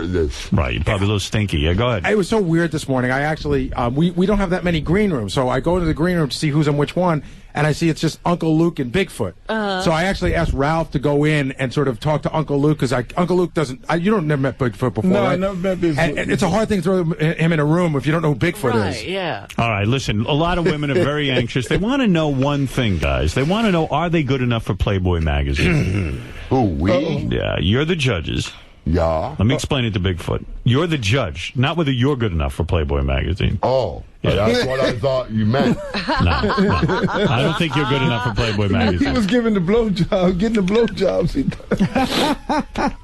Right, you're probably a little stinky. Yeah, go ahead. It was so weird this morning. I actually, we don't have that many green rooms, so I go to the green room to see who's in which one, and I see it's just Uncle Luke and Bigfoot. So I actually asked Ralph to go in and sort of talk to Uncle Luke, because Uncle Luke doesn't, you don't never met Bigfoot before, No, right? I never met Bigfoot. And it's a hard thing to throw him in a room if you don't know who Bigfoot is. Yeah. All right, listen, a lot of women are very anxious. They want to know one thing, guys. They want to know, are they good enough for Playboy magazine? Who, we? Yeah, you're the judges. Yeah. Let me explain it to Bigfoot. You're the judge, not whether you're good enough for Playboy magazine. Oh, that's what I thought you meant. No. I don't think you're good enough for Playboy magazine. He was giving the blowjob, getting the blowjobs.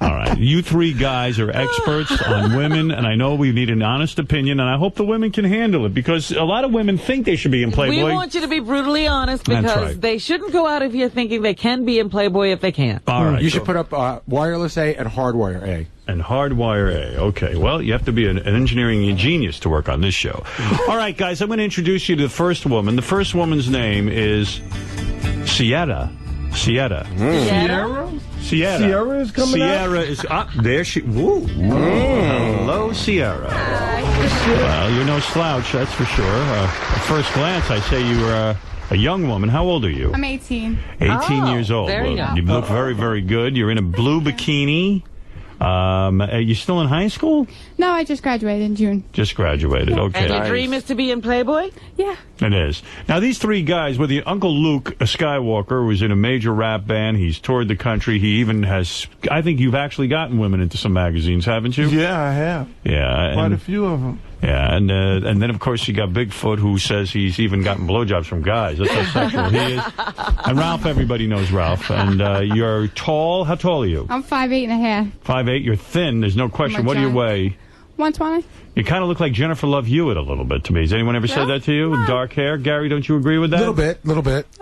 All right. You three guys are experts on women, and I know we need an honest opinion, and I hope the women can handle it, because a lot of women think they should be in Playboy. We want you to be brutally honest, because they shouldn't go out of here thinking they can be in Playboy if they can't. All right. You should put up wireless A and hardwire A. And hardwire A. Okay. Well, you have to be an engineering genius to work on this show. All right, guys, I'm going to introduce you to the first woman. The first woman's name is Sierra. Sierra. Sierra? Sierra is coming out? Sierra is up. There she... Woo. Hello, Sierra. Well, you're no slouch, that's for sure. At first glance, I say you were A young woman. How old are you? I'm 18. 18 years old. very young. You look very, very good. You're in a blue bikini. Are you still in high school? No, I just graduated in June. Just graduated. Okay. And your dream is to be in Playboy? Yeah. It is. Now, these three guys, whether Uncle Luke Skywalker was in a major rap band, he's toured the country, he even has, I think you've actually gotten women into some magazines, haven't you? Yeah, I have. Yeah. Quite a few of them. Yeah, and then, of course, you got Bigfoot, who says he's even gotten blowjobs from guys. That's how sexual he is. And Ralph, everybody knows Ralph. And you're tall. How tall are you? I'm 5'8.5". 5'8". You're thin. There's no question. What do you weigh? 120. You kind of look like Jennifer Love Hewitt a little bit to me. Has anyone ever said that to you? With dark hair? Gary, don't you agree with that? Little bit. A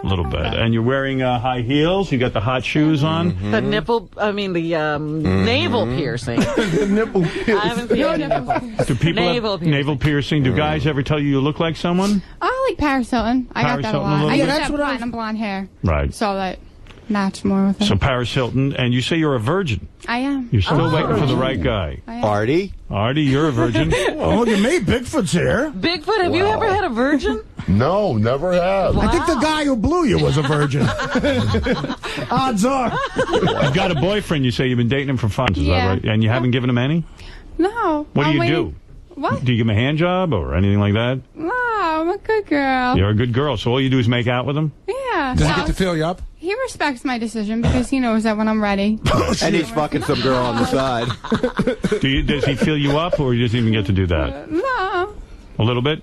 little bit. And you're wearing high heels. You got the hot shoes on. The nipple, I mean, the navel piercing. The nipple piercing. I haven't seen any nipple. Do people Navel have piercing. navel piercing? Do guys ever tell you look like someone? I like Paris Hilton. I got Paris that a Hilton a lot. little I bit? used Yeah, to that's have what I- platinum blonde hair. Right. So that matched more with it. So Paris Hilton, and you say you're a virgin. I am. You're still waiting for the right guy. Artie? Artie, you're a virgin. Oh, look at me. Bigfoot's here. Bigfoot, have you ever had a virgin? No, never have. I think the guy who blew you was a virgin. Odds are. You've got a boyfriend, you say you've been dating him for 5 months, is Yeah. that right? And you haven't given him any? No. What do I'm you waiting- do? What? Do you give him a hand job or anything like that? No, I'm a good girl. You're a good girl, so all you do is make out with him? Yeah. Does he No, get to fill you up? he respects my decision because he knows that when I'm ready. And he's fucking some girl on the side. Does he fill you up, or he doesn't even get to do that? No. A little bit?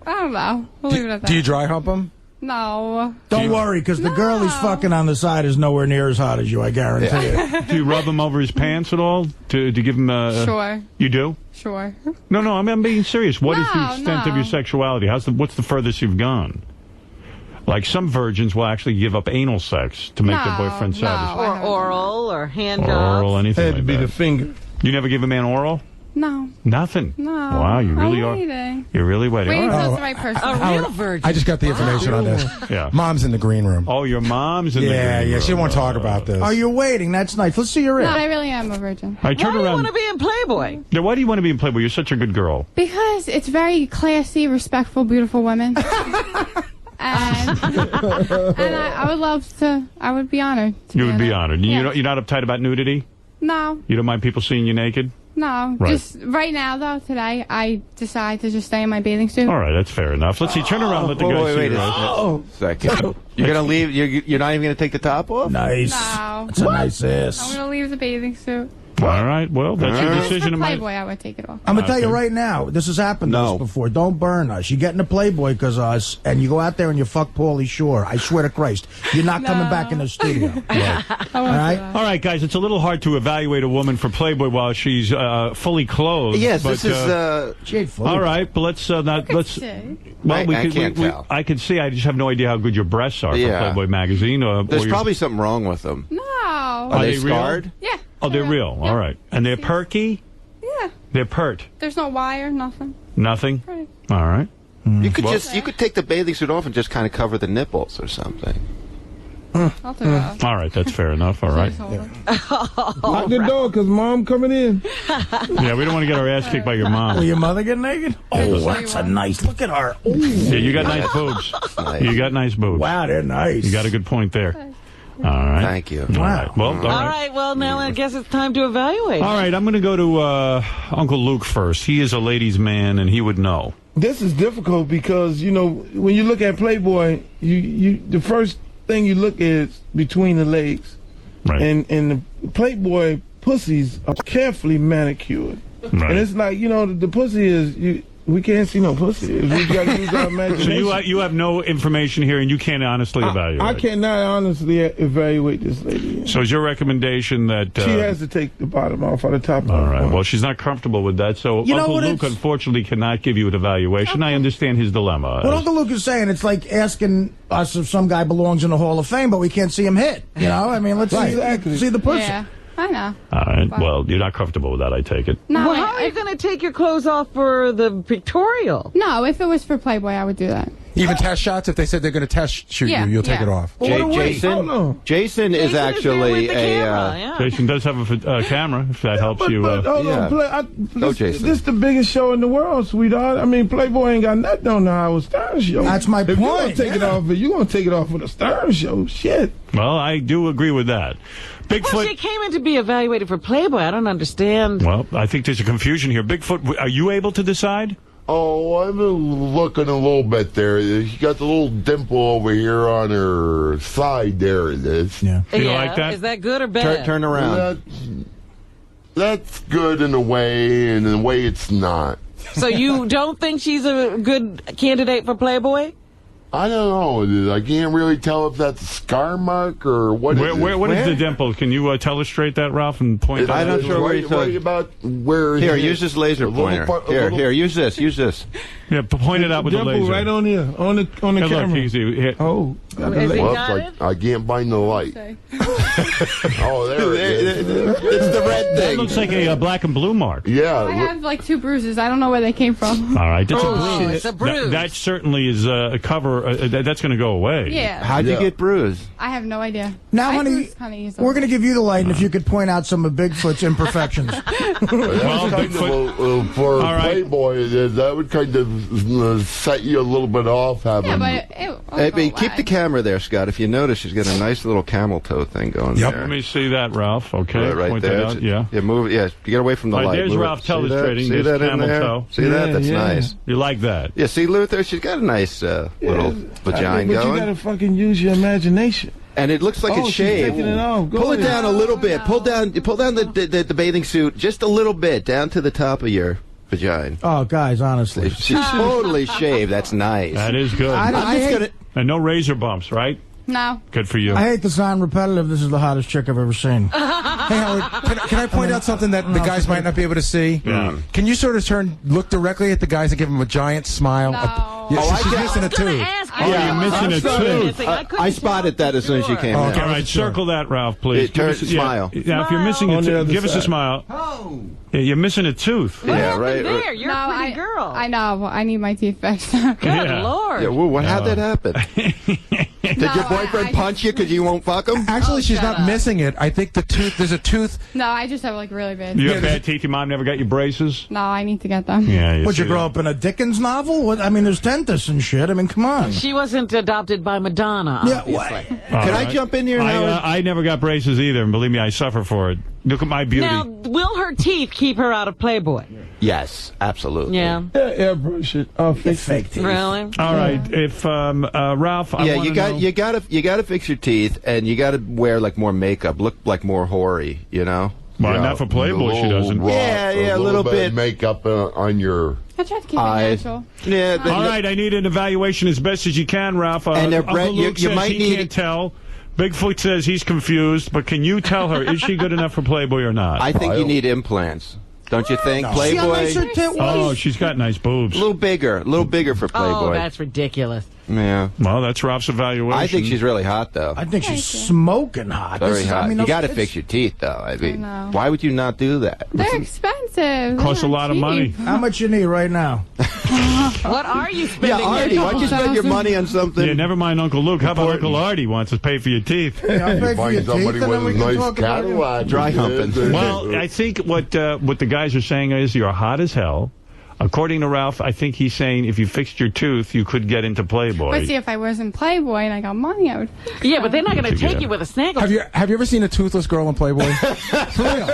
I don't know. We'll leave it at that. Do you dry hump him? No. Don't worry, because the girl he's fucking on the side is nowhere near as hot as you, I guarantee it. Do you rub him over his pants at all? To give him a... Sure. You do? Sure. No, I'm being serious. What is the No, extent of no. your sexuality? What's the furthest you've gone? Like some virgins will actually give up anal sex to make their boyfriend satisfied. Or oral, or hand Oral, jobs. anything Had to like be that. the finger. You never give a man oral? No. Nothing? No. Wow, you really I'm are. waiting. You're really waiting. Waiting All until right. it's the right person. A real virgin. I just got the information on this. Yeah. Mom's in the green room. Oh, your mom's in the Yeah, green yeah. She room. won't talk about this. Oh, you're waiting. That's nice. Let's see your ring. No, I really am a virgin. I turn Why do you around. want to be in Playboy? Yeah, why do you want to be in Playboy? You're such a good girl. Because it's very classy, respectful, beautiful women. and I would love to, I would be honored. You would be honored. Yeah. You're not uptight about nudity? No, You don't mind people seeing you naked? no. Right. Just right now, though, today, I decide to just stay in my bathing suit. All right, that's fair enough. Let's see. Turn around. Let the guy see wait your a eyes. second. You're gonna leave? You're not even gonna take the top off? Nice. No. That's a nice ass. I'm going to leave the bathing suit. All right. Well, that's your Just decision. for It might- Playboy, I would take it off. I'm going to tell you Okay. right now, this has happened to us before. Don't burn us. You get in a Playboy because of us, and you go out there and you fuck Pauly Shore. I swear to Christ. You're not coming back in the studio. All right? All right, guys. It's a little hard to evaluate a woman for Playboy while she's fully clothed. Yes, but, this is. She ain't fully all right, but let's not. Let's. Well, I can't tell. I can see. I just have no idea how good your breasts are Yeah. for Playboy magazine. There's or your- probably something wrong with them. No. Are they real? scarred? Yeah. Oh, they're real. All right, and they're perky. Yeah. They're pert. There's no wire, nothing. Nothing. Right. All right. You could Well- you could take the bathing suit off and just kind of cover the nipples or something. I'll take it off. All right, that's fair enough. All right. Lock the door, because mom coming in. Yeah, we don't want to get our ass kicked by your mom. Will your mother get naked? Oh, that's a nice. Look at her. Ooh. Yeah, you got nice boobs. You got nice boobs. Wow, they're nice. You got a good point there. All right. Thank you. All right. Well, all All right. right, well, now I guess it's time to evaluate. All right, I'm going to go to Uncle Luke first. He is a ladies' man, and he would know. This is difficult because, you know, when you look at Playboy, you the first thing you look at is between the legs. Right. And the Playboy pussies are carefully manicured. Right. And it's like, you know, the pussy is, we can't see no pussy. We got to use our So imagination. you have no information here, and you can't honestly evaluate. I cannot honestly evaluate this lady. So is your recommendation that... She has to take the bottom off or the top off. All right. Well, she's not comfortable with that, so You know Uncle what Luke, it's- unfortunately, cannot give you an evaluation. I understand his dilemma. What Uncle Luke is saying, it's like asking us if some guy belongs in the Hall of Fame, but we can't see him hit. You know? I mean, let's see the pussy. Yeah, I know. All right. Well, you're not comfortable with that, I take it. No, Well, how are you going to take your clothes off for the pictorial? No, if it was for Playboy, I would do that. Even test shots, if they said they're going to test shoot Yeah, you, you'll take yeah. it off. Jason is actually Jason does have a camera, if that helps you. Hold on, this is the biggest show in the world, sweetheart. I mean, Playboy ain't got nothing on the Howard Stern show. That's my if you're gonna point, take it off, you're gonna take it off with a Stern show. Shit. Well, I do agree with that. Bigfoot. Well, she came in to be evaluated for Playboy. I don't understand. Well, I think there's a confusion here. Bigfoot, are you able to decide? Oh, I've been looking a little bit there. She got the little dimple over here on her side. There it is. Yeah. Do you like that? Is that good or bad? Turn around. That's good in a way, and in a way it's not. So you don't think she's a good candidate for Playboy? I don't know. I can't really tell if that's a scar mark or what. What is the dimple? Can you illustrate that, Ralph, and point out? I'm not sure where he's talking about. Where here, use this laser pointer. Here, use this. Use this. Yeah, point it out with the Dimple laser. right on here, on the camera. Look, easy. Oh, got the Has he laser. got it? I can't find the light. Oh, there it is. It's the red That thing. looks like a black and blue mark. Yeah. I have like 2 bruises. I don't know where they came from. All right, that's Oh, it's a bruise. That certainly is a cover. That's going to go away. Yeah. How'd you get bruised? I have no idea. Now, I honey, bruise kinda easily. we're going to give you the light, and if you could point out some of Bigfoot's imperfections. Well, Bigfoot. For All right. Playboy, that would kind of set you a little bit off having. Yeah, but Hey, keep the camera there, Scott. If you notice, she's got a nice little camel toe thing going there. Let me see that, Ralph. Okay, Right point there. that out. Yeah. Yeah, move it. Yeah, get away from the All right, light. there's Move it. Ralph See that? illustrating See his that in camel there? toe. See that? That's nice. You like that? Yeah, see, Luther, she's got a nice little vagina But going. you gotta fucking use your imagination. And it looks like it's she's shaved. taking it off. Go Pull it ahead. down a little bit. Pull down the bathing suit just a little bit down to the top of your vagina. Oh, guys, honestly. She's totally shaved. That's nice. That is good. And no razor bumps, right? No. Good for you. I hate to sound repetitive. This is the hottest chick I've ever seen. Hey, Howard, can I point out something that the guys might not be able to see? Yeah. Can you sort of look directly at the guys and give them a giant smile? She's missing a tooth. You're missing a tooth. I spotted that as soon as you came in. All right, circle that, Ralph, please. Smile. Now, if you're missing a tooth, give us a smile. Yeah, you're missing a tooth. Yeah, right. There, you're a pretty girl. I know. I need my teeth fixed. Good Lord. Yeah, well, how'd that happen? Did your boyfriend punch you because you won't fuck him? Actually, she's not missing it. I think the tooth. There's a tooth. No, I just have like really bad. You have bad teeth. Your mom never got you braces. No, I need to get them. Yeah. Would you grow up in a Dickens novel? I mean, there's dentists and shit. I mean, come on. She wasn't adopted by Madonna, obviously. Can I jump in here, Howard? I never got braces either, and believe me, I suffer for it. Look at my beauty. Now, will her teeth keep her out of Playboy? Yes, absolutely. Yeah. Airbrush it. I'll fix it. Really? All right. If Ralph, I you gotta fix your teeth, and you gotta wear like more makeup, look like more hoary, you know. Well, not for Playboy, she doesn't. Yeah, a little bit of makeup on your I tried to keep it eyes. natural. Yeah. All right, I need an evaluation as best as you can, Ralph. And they're Uncle Luke you says might he need can't tell. Bigfoot says he's confused, but can you tell her, is she good enough for Playboy or not? I think you need implants. Don't you think? No. Playboy. Oh, she's got nice boobs. A little bigger for Playboy. Oh, that's ridiculous. Yeah. Well, that's Ralph's evaluation. I think she's really hot, though. I think she's smoking hot. Very hot. You got to it's- fix your teeth, though. I mean, know. why would you not do that? They're expensive. Costs a lot of money. How much you need right now? What are you spending? Yeah, Artie, why don't you spend your money on something? Yeah, never mind Uncle Luke. How about Uncle Artie wants to pay for your teeth? Yeah, I'll pay for find your somebody teeth, and then with we a can nice talk about Cadillac. Dry humping. Well, I think what the guys are saying is you're hot as hell. According to Ralph, I think he's saying if you fixed your tooth, you could get into Playboy. But see, if I was in Playboy and I got money, I would. Yeah, but they're not going to take you with a snaggle. Have you ever seen a toothless girl in Playboy? For real.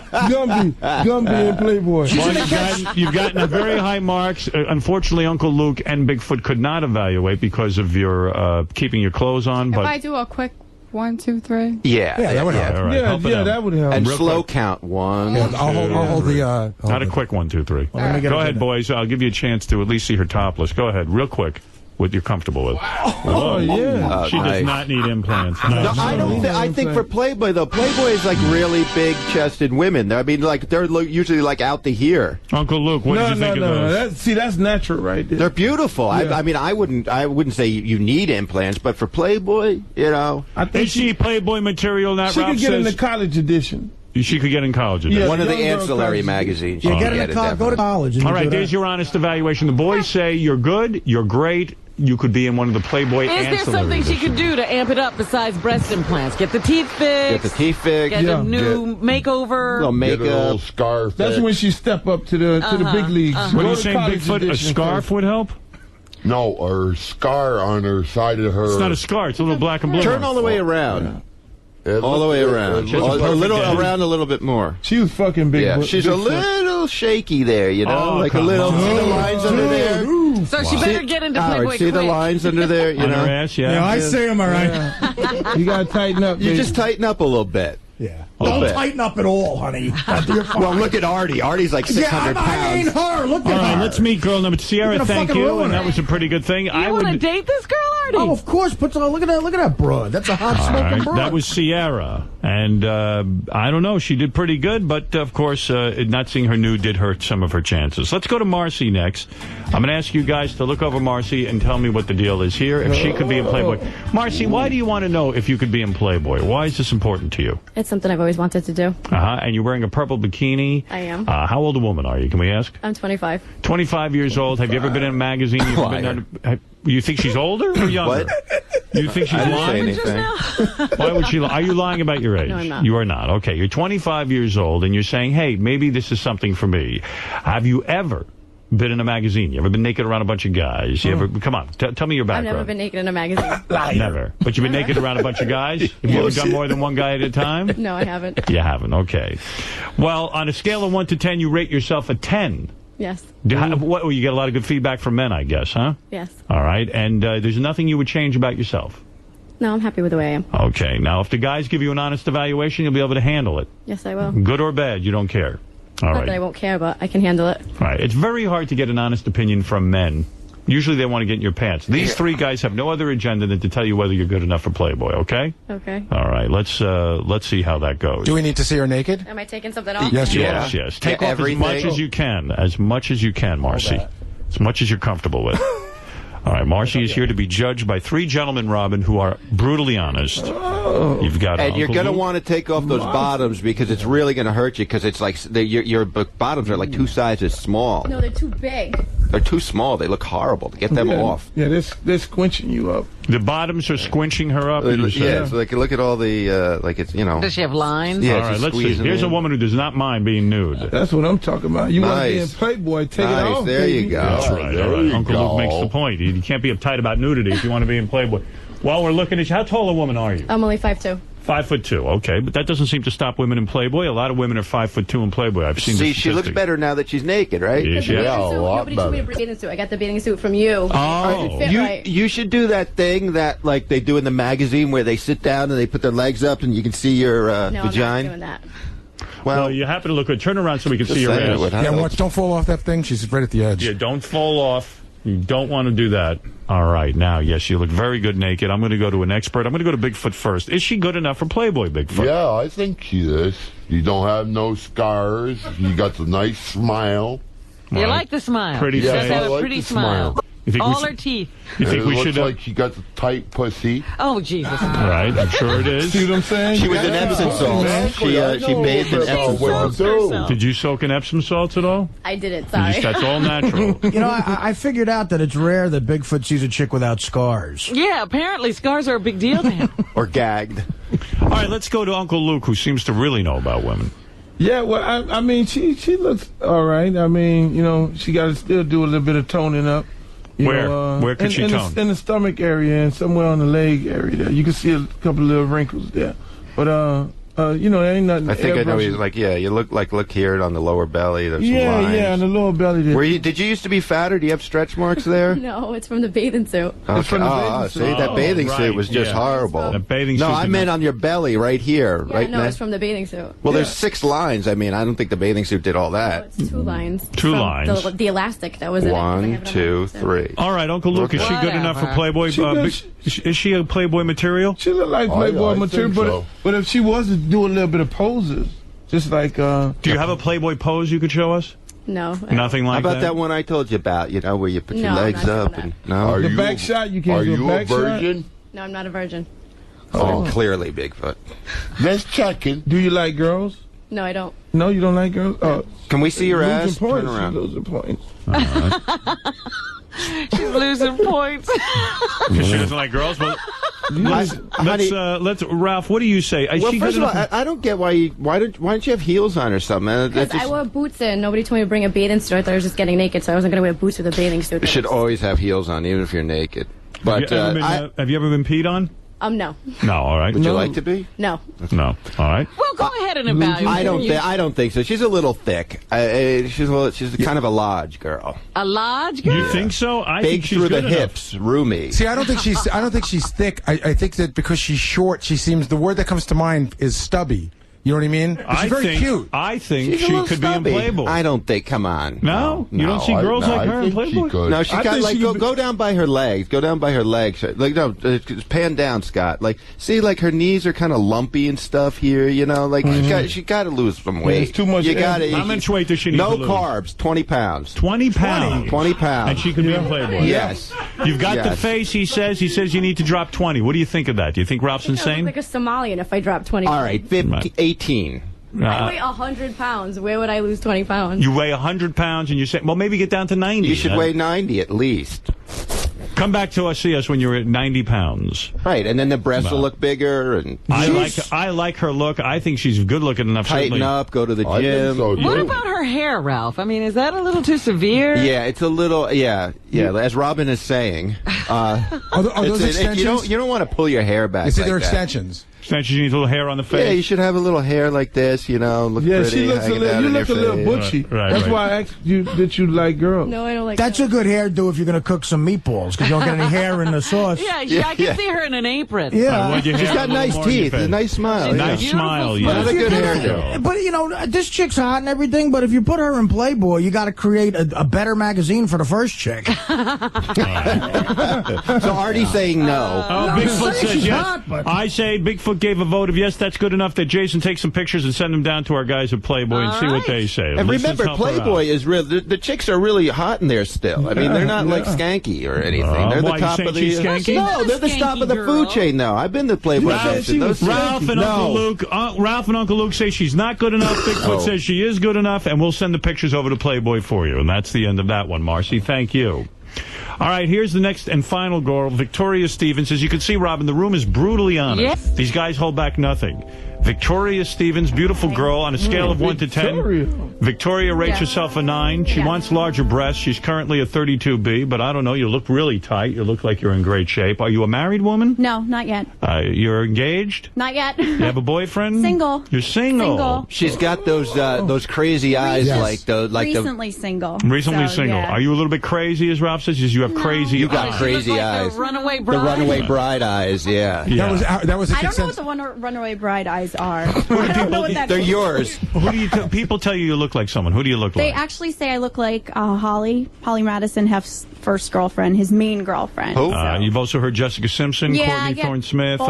Gumby in Playboy. Well, you've gotten a very high marks. Unfortunately, Uncle Luke and Bigfoot could not evaluate because of your keeping your clothes on. If But I do a quick 1, 2, 3. Yeah, that would help. all right, help it out. that would help. And Real slow quick. count 1. Yeah, I'll hold the. Not a quick 1, 2, 3. Well, let me get Go a ahead, good- boys. I'll give you a chance to at least see her topless. Go ahead, real quick. What you're comfortable with. Oh, yeah. She does nice. not need implants. No, I don't. I think for Playboy though, Playboy is like really big-chested women. I mean, like they're usually like out to here. Uncle Luke, what did you think of those? That's natural right there. They're beautiful. Yeah. I mean, I wouldn't say you need implants, but for Playboy, you know, I think Is she Playboy material? Not she Ralph could get in says the college edition. she could get in college. Yeah. one of the young girl ancillary college. magazines. You can get get into it, college, go to definitely. college. And All you right, do there's that. your honest evaluation. The boys say you're good, you're great, you could be in one of the Playboy Is there something she could do to amp it up besides breast implants? Get the teeth fixed. Get the teeth fixed. Get a new makeover. Little makeup. Get a little scarf. That's when she step up to the big leagues. What are you saying, Bigfoot? A scarf would help? No, or scar on her side of her. It's not a scar. It's a little black and blue. Turn all the way around. All the way around. A little around a little bit more. She was fucking big. Yeah, she's a little shaky there, you know, like a little. See the lines under there. So she better get into Playboy see the lines under there, you On know. her ass, yeah. Yeah, I see him, all right. You gotta tighten up. You just tighten up a little bit. Yeah. Don't tighten up at all, honey. Well, look at Artie. Artie's like 600 pounds. I mean her. Look at All right, her. let's meet girl number Sierra. Thank you, and that was a pretty good thing. You want to date this girl, Artie? Oh, of course. Look at that broad. That's a hot smoking broad. That was Sierra, and I don't know. She did pretty good, but of course, not seeing her nude did hurt some of her chances. Let's go to Marcy next. I'm going to ask you guys to look over Marcy and tell me what the deal is here. If she could be in Playboy, Marcy, why do you want to know if you could be in Playboy? Why is this important to you? It's something I've always wanted to do. And you're wearing a purple bikini. I am. How old a woman are you? Can we ask? I'm 25. 25 years old. Have you ever been in a magazine? You think she's older or younger? What? You think she's lying? Why would she lie? Are you lying about your age? No, I'm not. You are not. Okay, you're 25 years old, and you're saying, hey, maybe this is something for me. Have you ever been in a magazine? You ever been naked around a bunch of guys? You ever? Come on, tell me your I've background. never been naked in a magazine. Never. But you've been naked around a bunch of guys? Have you ever done more than one guy at a time? No, I haven't. You haven't. Okay. Well, on a scale of 1 to 10, you rate yourself a 10. Yes. You get a lot of good feedback from men, I guess, huh? Yes. All right. And there's nothing you would change about yourself? No, I'm happy with the way I am. Okay. Now, if the guys give you an honest evaluation, you'll be able to handle it. Yes, I will. Good or bad, you don't care. All Not right. that I won't care, but I can handle it. All right. It's very hard to get an honest opinion from men. Usually they want to get in your pants. These three guys have no other agenda than to tell you whether you're good enough for Playboy, okay? Okay. All right. Let's see how that goes. Do we need to see her naked? Am I taking something off? Yes, you Yes, are. yes. Take off as much as you can. As much as you can, Marcy. As much as you're comfortable with. All right, Marcy is here to be judged by three gentlemen, Robin, who are brutally honest. You've got And you're going to Luke. want to take off those bottoms because it's really going to hurt you because it's like your bottoms are like 2 sizes small. No, they're too big. They're too small. They look horrible. To get them off. Yeah, they're squinching you up. The bottoms are squinching her up. You say? Yeah, so like look at all the like it's Does she have lines? Yeah, all right, let's see. Here's a woman who does not mind being nude. That's what I'm talking about. You want to be in Playboy? Take it off. There baby. you go. That's right. All right. Uncle Luke makes the point. You can't be uptight about nudity if you want to be in Playboy. While we're looking at you, how tall a woman are you? I'm only 5'2". 5'2". Okay, but that doesn't seem to stop women in Playboy. A lot of women are 5'2" in Playboy. I've seen. See, the she looks better now that she's naked, right? Nobody told me to bring a bathing suit. I got the bathing suit from you. Oh, It fit right. You should do that thing that like they do in the magazine where they sit down and they put their legs up and you can see your No, vagina. I'm not doing that. Well, you happen to look good. Turn around so we can see your ass. Yeah, watch. Don't fall off that thing. She's right at the edge. Yeah, don't fall off. You don't want to do that. All right. Now, yes, you look very good naked. I'm going to go to an expert. I'm going to go to Bigfoot first. Is she good enough for Playboy, Bigfoot? Yeah, I think she is. You don't have no scars. You got the nice smile. You like the smile. Pretty She does face. have I a like pretty the smile. You think we All should- her teeth. You think it we looks should? like she got the tight pussy. Oh, Jesus. Right, I'm sure it is. See what I'm saying? She was in Epsom salts. She bathed in Epsom salts. Did you soak in Epsom salts at all? I didn't. Sorry. That's all natural. You know, I figured out that it's rare that Bigfoot sees a chick without scars. Yeah, apparently scars are a big deal to him. Or gagged. All right, let's go to Uncle Luke, who seems to really know about women. Yeah, well, I mean, she looks all right. I mean, you know, she got to still do a little bit of toning up. Where could she tone? In the stomach area and somewhere on the leg area there. You can see a couple of little wrinkles there. But, you know, there ain't nothing. I think I know he's like, yeah, you look here on the lower belly. There's some lines. Yeah, on the lower belly there. Did you used to be fatter? Do you have stretch marks there? No, it's from the bathing suit. Okay. from the bathing See, suit. that bathing right, suit was just yeah. horrible. The bathing No, suit I did meant not- on your belly right here. Yeah, right no, Matt? it's from the bathing suit. Well, there's 6 lines. I mean, I don't think the bathing suit did all that. It's 2 lines. Two From lines. The elastic that was in it. 'cause I have 1, it on my 2, suit. 3. All right, Uncle Luke, is she good enough for Playboy? Is she a Playboy material? She look like Playboy I material, think so. but if she was to do a little bit of poses, just like Do you have a Playboy pose you could show us? No. Nothing like How about that? that one I told you about? You know, where you put your No, I'm legs not up doing and no. the back shot. You can't Are do you a a back shot. virgin? No, I'm not a virgin. Oh, clearly Bigfoot. Just checking. Do you like girls? No, I don't. No, you don't like girls? Can we see your ass? Losing points. Turn around. She's losing points. She's losing points. Because she doesn't like girls? Well, let's Ralph, what do you say? Well, first of all, I don't get why don't you have heels on or something? Because I wore boots and nobody told me to bring a bathing suit. I thought I was just getting naked, so I wasn't going to wear boots with a bathing suit. You should always have heels on, even if you're naked. But have you ever been peed on? No. No, all right. Would you like to be? No. No, all right. Well, go ahead and evaluate. I don't think so. She's a little thick. She's kind of a large girl. A large girl? You think so? I Big think she's through good the enough. hips, roomy. See, I don't think she's thick. I think that because she's short, she seems, the word that comes to mind is stubby. You know what I mean? But she's very cute. I think She's a she little could stubby. be in Playboy. I don't think. Come on. No? You don't see girls like her in Playboy? No, she's got like go down by her legs. Go down by her legs. Like no, pan down, Scott. Like see, like her knees are kind of lumpy and stuff here. You know, like she got to lose some weight. It's too much. You got How much weight does she need No to lose? carbs. 20 pounds. 20 pounds. 20 pounds. And she could be in Playboy. Yes. You've got the Yes. face. He says you need to drop 20. What do you think of that? Do you think Ralph's I look insane? like a Somalian if I drop 20 All right, 18. I weigh 100 pounds. Where would I lose 20 pounds? You weigh 100 pounds and you say, well, maybe get down to 90. You should weigh 90 at least. Come back to us, see us when you're at 90 pounds. Right, and then the breasts will look bigger. And I like her look. I think she's good looking enough. Tighten certainly. up, go to the gym. What about her hair, Ralph? I mean, is that a little too severe? Yeah, it's a little. Yeah. As Robin is saying, are those extensions? You don't want to pull your hair back. Is it like their that. extensions? Extensions, you need a little hair on the face. Yeah, you should have a little hair like this. You know, look Yeah, pretty. she looks a little. You look a little butchy. That's why I asked you that you like girls. No, I don't like. That's a good hairdo if you're going to cook some meatballs because you don't get any hair in the sauce. Yeah, I can see her in an apron. Yeah. She's got nice teeth, a nice smile. Nice smile, yeah. That's a good hairdo. But, you know, this chick's hot and everything, but if you put her in Playboy, you got to create a better magazine for the first chick. So Artie's saying no. Bigfoot says she's yes. hot, but- I say Bigfoot gave a vote of yes, that's good enough. That Jason take some pictures and send them down to our guys at Playboy and see what they say. And remember, Playboy is real. The chicks are really hot in there still. I mean, they're not like skanky or anything. They're the why, you top saying of the. she's skanky? No, they're the top of the food chain now. I've been to Playboy. Ralph and Uncle Luke. Ralph and Uncle Luke say she's not good enough. Bigfoot says she is good enough, and we'll send the pictures over to Playboy for you. And that's the end of that one, Marcy. Thank you. All right, here's the next and final girl, Victoria Stevens. As you can see, Robin, the room is brutally honest. Yes. These guys hold back nothing. Victoria Stevens, beautiful girl, on a scale of 1 to 10. Victoria rates herself a 9. She wants larger breasts. She's currently a 32B, but I don't know. You look really tight. You look like you're in great shape. Are you a married woman? No, not yet. You're engaged? Not yet. You have a boyfriend? Single. You're single. Single. She's got those crazy eyes, like the Recently single. Recently So, single. yeah. Are you a little bit crazy, as Ralph says? You have crazy eyes. You got crazy eyes. The runaway bride. The runaway bride eyes. Yeah. That was a I don't know consensus. what the runaway bride eyes are. I don't know what that They're means. yours. Who do you people tell you look like someone? Who do you look They like? actually say I look like Holly Madison, Hef's first girlfriend, his main girlfriend. You've also heard Jessica Simpson, Yeah, I Courtney get Thorne-Smith,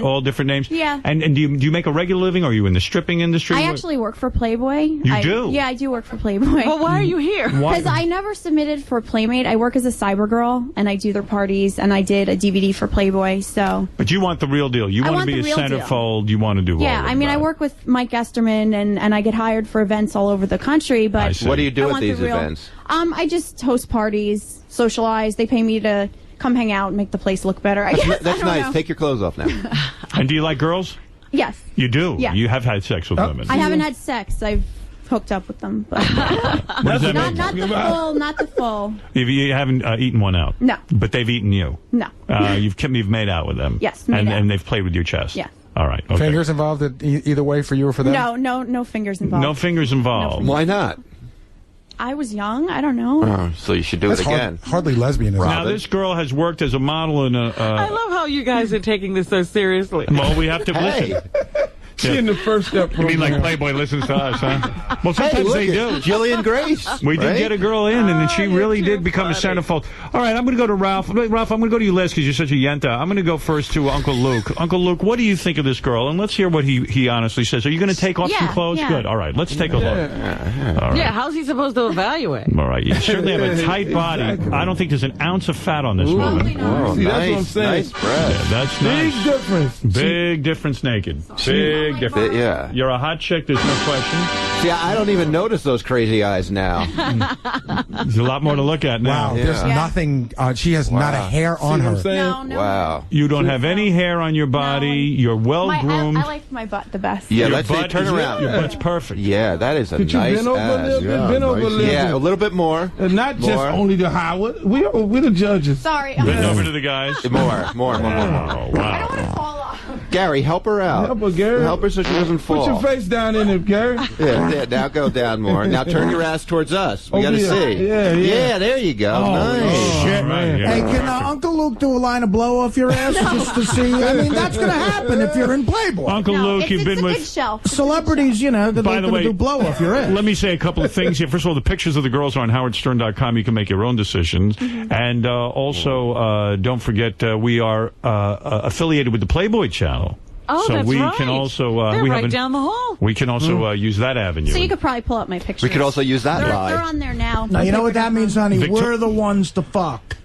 all different names. Yeah. And do you make a regular living? Or are you in the stripping industry? I actually work for Playboy. You do? Yeah, I do work for Playboy. Well, why are you here? Because I never submitted for Playmate. I work as a cyber girl, and I do their parties, and I did a DVD for Playboy, so... But you want the real deal. You I want want to be the a real deal. centerfold. You want to do Yeah, all of I mean, that. I work with Mike Esterman, and I get hired for events all over the country, but... What do you do I at want the these real- events? I just host parties, socialize. They pay me to come hang out and make the place look better, I guess. That's I don't nice. know. Take your clothes off now. And do you like girls? Yes. You do? Yeah. You have had sex with women? I haven't had sex. I've hooked up with them, but What does that mean? not the full, not the full. You haven't eaten one out? No. But they've eaten you? No. You've made out with them? Yes, made out. And they've played with your chest? Yeah. All right. Okay. Fingers involved either way for you or for them? No fingers involved. No fingers involved. Why not? I was young. I don't know. Oh, so you should do it again. Hardly lesbian. Now, this girl has worked as a model in a... I love how you guys are taking this so seriously. Well, we have to listen. She in the first step You mean program. like Playboy listens to us, huh? Well, sometimes look they do. at Jillian Grace. We did right? get a girl in, and she really did become a centerfold. All right, I'm going to go to Ralph. Ralph, I'm going to go to you last because you're such a yenta. I'm going to go first to Uncle Luke. Uncle Luke, what do you think of this girl? And let's hear what he honestly says. Are you going to take off some clothes? yeah. Good. All right, let's take a look. All right. Yeah, how's he supposed to evaluate? All right, you certainly have a tight body. I don't think there's an ounce of fat on this woman. Oh, See, that's what I'm nice, saying. nice breath. Yeah, that's Big nice. difference. Big difference naked. Big big difference. Yeah. You're a hot chick, there's no question. See, I don't even notice those crazy eyes now. There's a lot more to look at now. Wow, there's nothing. She has not a hair on her. No. Wow. You don't have any hair on your body. You're well groomed. I like my butt the best. Yeah, Your let's say butt turn is- around. Your butt's perfect. Yeah, that is a Could you nice bend over a ass. little bit? Bend over a little Yeah, bit. a little bit more. And not just More. only the Howard. We're the judges. Sorry. Bend over to the guys. More. Oh, wow. Gary, help her out. Help her, Gary. Help her so she doesn't fall. Put your face down in it, Gary. Yeah, now go down more. Now turn your ass towards us. We Oh, got to yeah. see. Yeah, there you go. Nice. Shit, man. Hey, can Uncle Luke do a line of blow off your ass just to see? I mean, that's going to happen if you're in Playboy. Uncle Luke, you've been with celebrities, you know, they're By the going way, to do blow off your ass. Let me say a couple of things here. First of all, the pictures of the girls are on howardstern.com. You can make your own decisions. And also, don't forget, we are affiliated with the Playboy channel. Oh, so that's we right. can also They're we right have down the hall. We can also use that avenue. So you could probably pull up my pictures. We could also use that they're, live. They're on there now. Now, you know what that means, honey? Victor- We're the ones to fuck.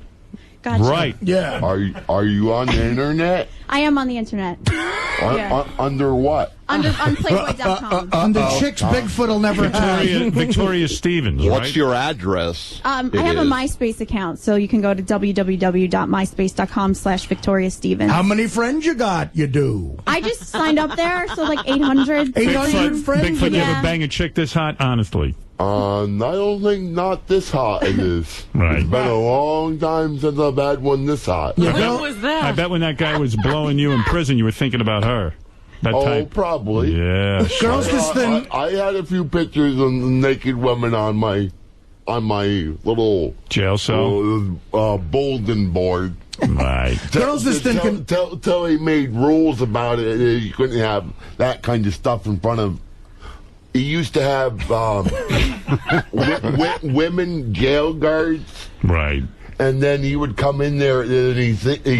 Gotcha. Right. Yeah. Are you on the internet? I am on the internet. Yeah. Under what? On Playboy.com. Under chicks Bigfoot will never have. Victoria Stevens, What's right? your address? I have a MySpace account, so you can go to www.myspace.com/VictoriaStevens. How many friends you got? You do. I just signed up there, so like 800. 800 friends? Bigfoot, you Yeah. ever bang a chick this hot? Honestly. I don't think not this hot it is. Right. It's been a long time since I've had one this hot. When was that? I bet when that guy was blowing you in prison, you were thinking about her. That type. Probably. Yeah. Girls just think. I had a few pictures of naked women on my little Jail cell. bulletin board. Right. Girls just thinking. Till he made rules about it, you couldn't have that kind of stuff in front of. He used to have women jail guards. Right. And then he would come in there, and he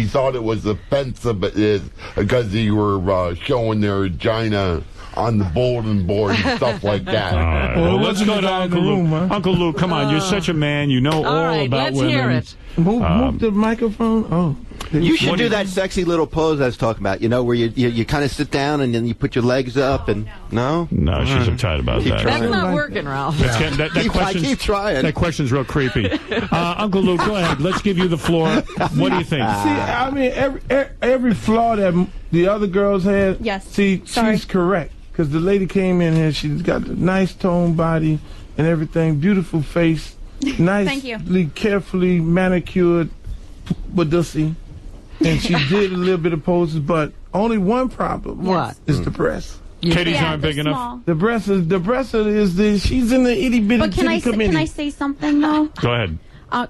thought it was offensive because he were showing their vagina on the bulletin board and stuff like that. All right. Well, let's go to Uncle Luke. Huh? Uncle Luke, come on. You're such a man. You know all right, about let's women. hear it. Move the microphone. Oh. You should do that sexy little pose I was talking about, you know, where you kind of sit down and then you put your legs up and... No? No, she's uptight about that. That's not working, Ralph. That I keep trying. That question's real creepy. Uncle Luke, go ahead. Let's give you the floor. What do you think? See, I mean, every flaw that the other girls had, Yes. see, Sorry. she's correct. Because the lady came in here, she's got the nice toned body and everything, beautiful face, nicely, Thank you. carefully manicured badussy. And she did a little bit of poses, but only one problem. What? Is the breast. Katie's Yeah, aren't big they're enough. small. The breast is she's in the itty bitty But can I committee. say something though? Go ahead.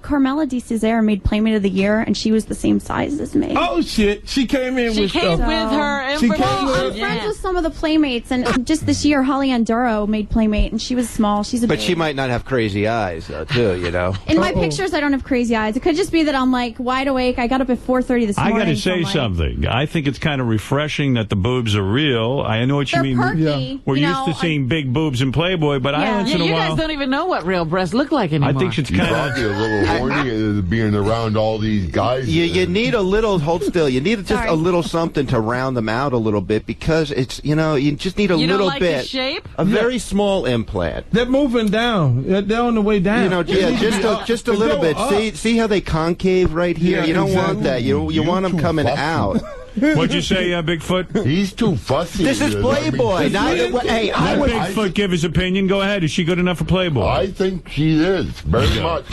Carmela de Cesare made Playmate of the Year, and she was the same size as me. Oh shit! She came in She with came stuff. with her She came information. with- I'm friends with some of the Playmates, and just this year, Holly Anduro made Playmate, and she was small. She's a But babe. she might not have crazy eyes, though, too, you know. In my pictures, I don't have crazy eyes. It could just be that I'm like wide awake. I got up at 4:30 this I morning. got to so say I'm like, something. I think it's kind of refreshing that the boobs are real. I know what you They're mean. perky. We're you used know, to seeing big boobs in Playboy, but I Yeah. once Yeah, in a you while. guys don't even know what real breasts look like anymore. I think it's You're kind probably of. a little horny being around all these guys. You need a little, hold still, you need just Sorry. a little something to round them out a little bit because it's, you know, you just need a You don't little like the bit. shape? A very small implant. They're moving down. They're on the way down. You know, yeah, just a little bit. Up. See how they concave right here? Yeah, you don't exactly. want that. You want them too coming fussy. out. What'd you say, Bigfoot? He's too fussy. This is Playboy. Hey, I Let would. Bigfoot give his opinion. Go ahead. Is she good enough for Playboy? I think she is very much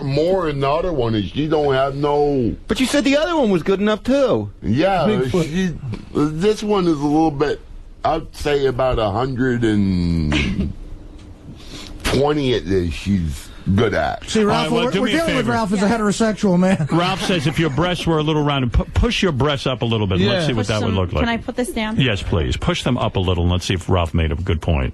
more than the other one is. She don't have no. But you said the other one was good enough too. Yeah, Bigfoot. this one is a little bit. I'd say about 120 it is. She's good at. See, Ralph, All right, well, do we're me a dealing with favor. Ralph as a heterosexual man. Ralph says if your breasts were a little rounded, push your breasts up a little bit. Yeah. Let's see what push that would some- look like. Can I put this down? Yes, please. Push them up a little, and let's see if Ralph made a good point.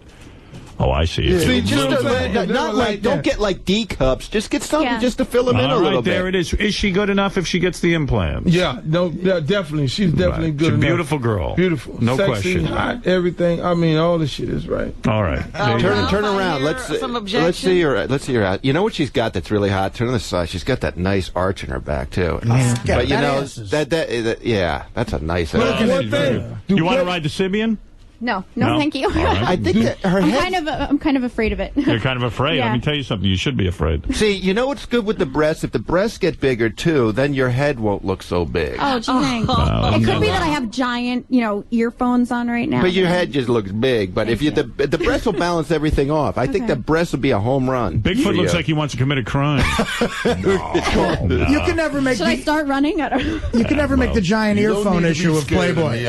Oh, I see. Yeah. See, just Little bit. not like, don't get like D cups. Just get something Yeah. just to fill them in a All little right, there bit. it is. Is she good enough if she gets the implants? Yeah, no, yeah, definitely. She's definitely Right. good. She's a enough. beautiful girl. Beautiful. No Sexy, question. Hot, everything. I mean, all the shit is right. All right. There you go. Turn I around. hear Let's some let's objection. see her. Let's see her. You know what she's got that's really hot? Turn on the side. She's got that nice arch in her back too. But you know asses. that yeah, that's a nice. One thing. You want to ride the Sibian? No, No? thank you. All right. I think that her head. I'm kind of afraid of it. You're kind of afraid. Yeah. Let me tell you something. You should be afraid. See, you know what's good with the breasts? If the breasts get bigger too, then your head won't look so big. Oh, gee, thanks. Wow. It could be that I have giant, earphones on right now. But your head just looks big. But if you the breasts will balance everything off. I think the breasts will be a home run. Bigfoot looks like he wants to commit a crime. You can never make. Should I start running? I don't know. You can never make the giant earphone issue of Playboy.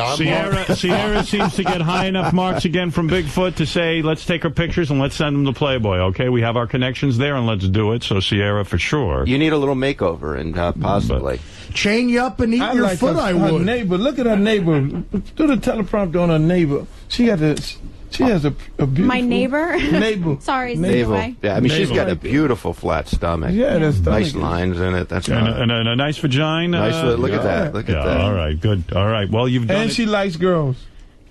Sierra seems to get high enough marks again from Bigfoot to say, let's take our pictures and let's send them to Playboy, okay? We have our connections there, and let's do it. So, Sierra, for sure. You need a little makeover, and possibly. Chain you up and eat your like foot, her, I her would. neighbor. Look at her neighbor. Do the teleprompter on her neighbor. She has a beautiful... My neighbor? Neighbor. Sorry, Navel. Yeah, I mean, she's got a Navel. beautiful flat stomach. Yeah, that's nice lines in it. That's And a nice vagina. Nice. Look at that. Look at that. All right, good. All right. Well, you've done And it. she likes girls.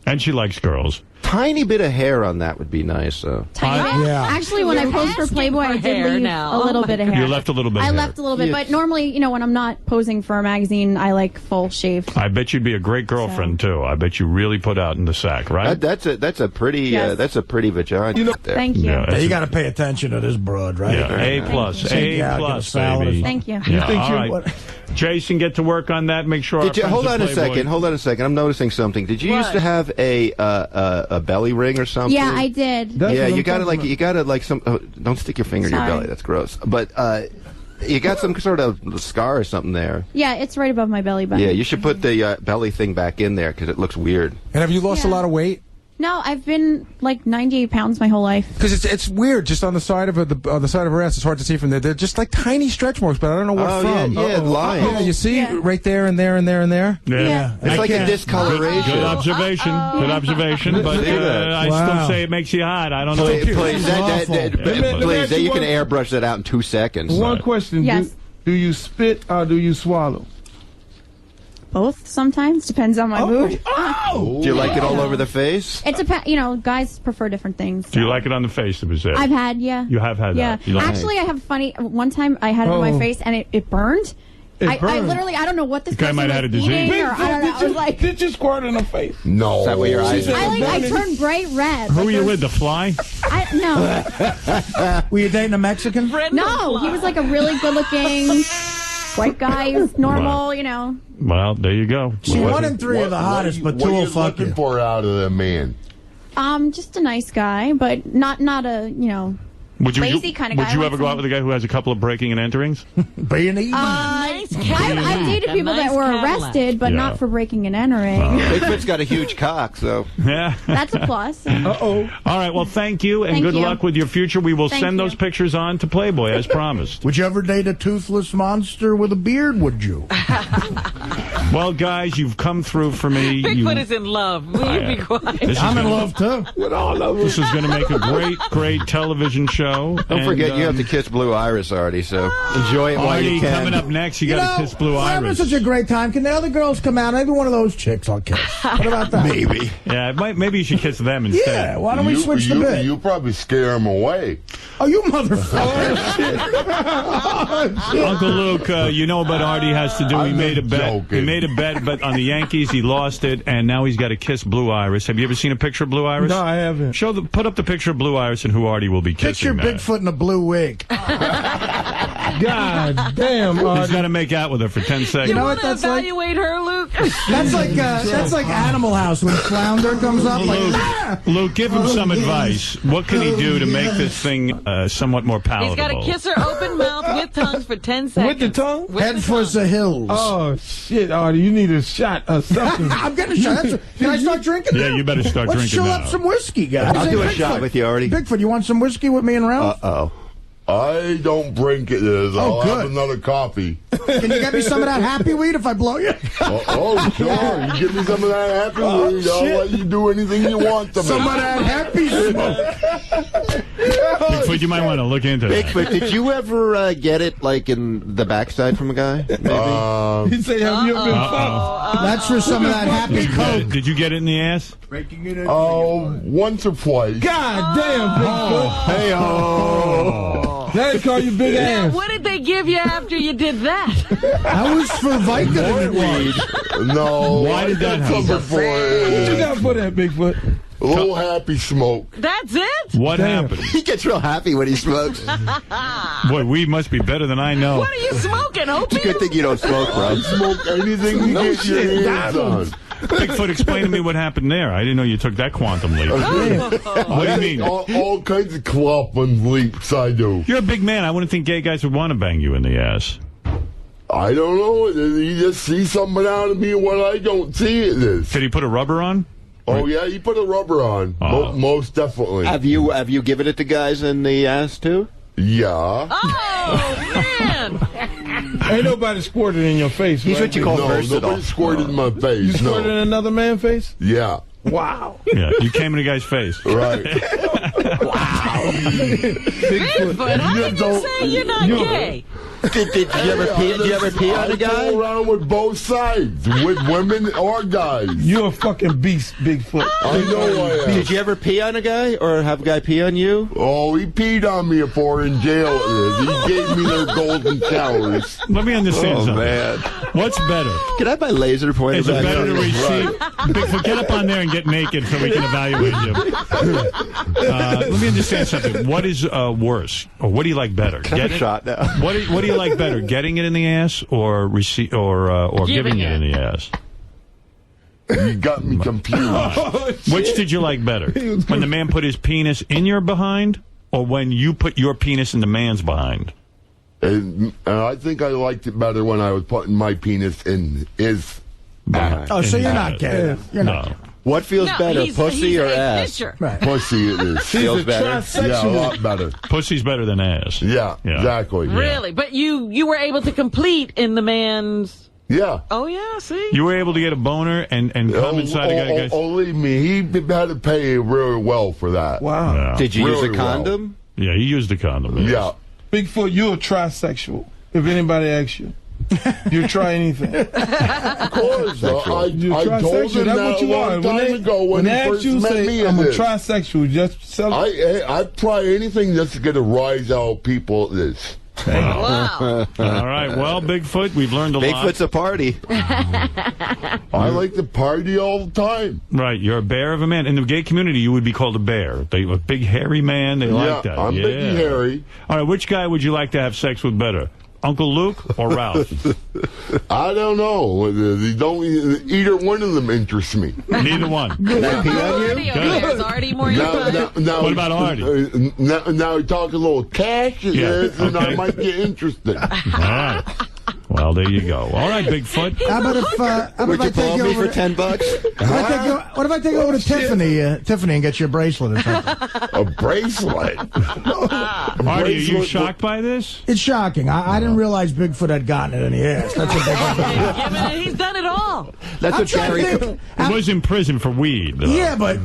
And she likes girls. Tiny bit of hair on that would be nice, though. Actually, when I posed for Playboy, I did leave a little bit of hair. You left a little bit of I hair. left a little bit, but normally, when I'm not posing for a magazine, I like full shaved. I bet you'd be a great girlfriend, too. I bet you really put out in the sack, right? That's a pretty Yes. that's a pretty vagina. There. Thank you. Yeah, You got to pay attention to this broad, right? Yeah, A plus, baby. Thank you. Yeah, all right. Jason, get to work on that. Make sure. Did you our hold friends on at a Playboy- second? Hold on a second. I'm noticing something. Did you used to have a belly ring or something? Yeah, I did. Yeah, you gotta like some. Don't stick your finger in your Sorry. belly. That's gross. But you got some sort of scar or something there. Yeah, it's right above my belly button. Yeah, you should put the belly thing back in there because it looks weird. And have you lost a lot of weight? No, I've been like 98 pounds my whole life. Because it's weird, just on the side of the side of her ass. It's hard to see from there. They're just like tiny stretch marks, but I don't know what from. Yeah, lines. Yeah, you see right there and there and there and there. Yeah. It's like a discoloration. Good observation. Good observation. But I still say it makes you hot. I don't know. Please, please, you can one- airbrush that out in 2 seconds. One question. Yes. Do you spit or do you swallow? Both sometimes. Depends on my mood. Do you like it all over the face? It's guys prefer different things. Do you like it on the face? It was there. I've had, yeah. You have had yeah. that. You like Actually, I have funny. One time I had it on my face and it burned. I literally, I don't know what this The guy person might was have had a disease. eating, or I don't know. I was like, Did you squirt in her face? No. Is that what your eyes are? I turned bright red. Who are you with? The fly? No. Were you dating a Mexican? No, he was like a really good-looking white guy. He was normal, Well, there you go. See, 1 in 3 are the hottest, but 2 will fuck you. What are you looking for out of a man? Just a nice guy, but not a lazy kind of guy. Would you ever go out with a guy who has a couple of breaking and enterings? I've dated people that were arrested, but not for breaking and entering. Bigfoot's got a huge cock, so. Yeah. That's a plus. Uh-oh. All right, well, thank you, and Thank good you. luck with your future. We will Thank send you. those pictures on to Playboy, as promised. Would you ever date a toothless monster with a beard, would you? Well, guys, you've come through for me. Bigfoot is in love. Will you be quiet? I'm in love, too. With all of This is going to make a great television show. Don't forget, you have to kiss Blue Iris, Artie, so enjoy it while you Artie, can. coming up next, you got to kiss Blue We're having Iris. such a great time. Can the other girls come out? Maybe one of those chicks I'll kiss. What about that? Maybe. Yeah, maybe you should kiss them instead. Yeah, why don't we switch the bit? You probably scare him away. Oh, you motherfucker. Uncle Luke, you know what Artie has to do. He I'm made a just bet. joking. He made a bet, but on the Yankees, he lost it, and now he's got to kiss Blue Iris. Have you ever seen a picture of Blue Iris? No, I haven't. Put up the picture of Blue Iris and who Artie will be Picture kissing. Bigfoot in a blue wig. God damn, He's Artie. got to make out with her for 10 seconds. You know want what to that's like? evaluate her, Luke? That's like Animal House when Flounder comes up. Luke, give him some advice. What can he do to make this thing somewhat more He's palatable? got to kiss her open mouth with tongues for 10 seconds. With the tongue? Head for the hills. Oh, shit, Artie. You need a shot or something. I'm getting a shot. Can I start drinking? Yeah, you better start Let's drinking chill now. up some whiskey, guys. I'll do a Bigfoot. shot with you, Artie. Bigfoot, you want some whiskey with me and Ralph? Uh-oh. I don't drink it. I'll good. have another coffee. Can you get me some of that happy weed if I blow you? Oh, sure. You give me some of that happy weed. I'll let you do anything you want to me. Some of that happy smoke. Bigfoot, you might want to look into that. Bigfoot, did you ever get it, like, in the backside from a guy? Maybe? He say, have you ever been fucked? That's for some of that happy coke. Did you get it in the ass? Oh, once or twice. God damn, Bigfoot. Hey-oh. They call you big Now, ass. what did they give you after you did that? That was for Vicodin. No. Why did that happen? What you got for that, Bigfoot? A little happy smoke. That's it? What happened? He gets real happy when he smokes. Boy, weed must be better than I know. What are you smoking, opium? Good thing you don't smoke, bro. Smoke anything you get your hands on. Bigfoot, explain to me what happened there. I didn't know you took that quantum leap. What do you mean? All kinds of quantum leaps I do. You're a big man. I wouldn't think gay guys would want to bang you in the ass. I don't know. You just see something out of me what I don't see it is. Did he put a rubber on? Oh, yeah, he put a rubber on. Most definitely. Have you given it to guys in the ass, too? Yeah. Oh, man. Ain't nobody squirted in your face, He's right? what you call versatile. Nobody squirted in my face. You squirted in another man's face? Yeah. Wow. Yeah, you came in a guy's face. Right. Bigfoot, how did you say you're not gay? Did you ever pee on a guy? I go around with both sides, with women or guys. You're a fucking beast, Bigfoot. I know I am. Did you ever pee on a guy or have a guy pee on you? Oh, he peed on me before in jail. He gave me their golden showers. Let me understand something. Man. What's better? Can I have my laser pointer Is it back? better to receive? Bigfoot, get up on there and get naked so we can evaluate you. Let me understand something. What is worse, or what do you like better? Get a shot now. What do you like better, getting it in the ass or giving it in the ass? You got me confused. Which did you like better? When the man put his penis in your behind, or when you put your penis in the man's behind? And I think I liked it better when I was putting my penis in his behind. Oh, so you're not gay. You're not. What feels better, pussy or ass? Right. Pussy it is. Feels better. Yeah, a lot better. Pussy's better than ass. Yeah, exactly. Really? But you were able to complete in the man's... Yeah. Oh, yeah, see? You were able to get a boner and come inside a guy. Oh, believe me, he had to pay really well for that. Wow. Yeah. Did you use Really a condom? Yeah, he used a condom. Yeah. Bigfoot, you're a trisexual. If anybody asks you, you try anything. Of course. I told him that a long time ago when he first met me. I'm a trisexual. Just sell it. I'd try anything just to get a rise out of people at this. Wow. All right. Well, Bigfoot, we've learned a lot. Bigfoot's a party. I like to party all the time. Right. You're a bear of a man. In the gay community, you would be called a bear. A big, hairy man. They like that. I'm big and hairy. All right. Which guy would you like to have sex with better? Uncle Luke or Ralph? I don't know. Either one of them interests me. Neither one. Can I pee on you? There's already more you Now, what about Artie? Now we talk a little cash, and I might get interested. All right. Well, there you go. All right, Bigfoot. How about if Would I you take pull you me over? for $10? What if I take you over to Tiffany and get you a bracelet or something? A bracelet? Artie, are you shocked by this? It's shocking. I didn't realize Bigfoot had gotten it in the ass. That's a big Yeah, man, he's done it all. That's what Gary... He was in prison for weed. Yeah, but,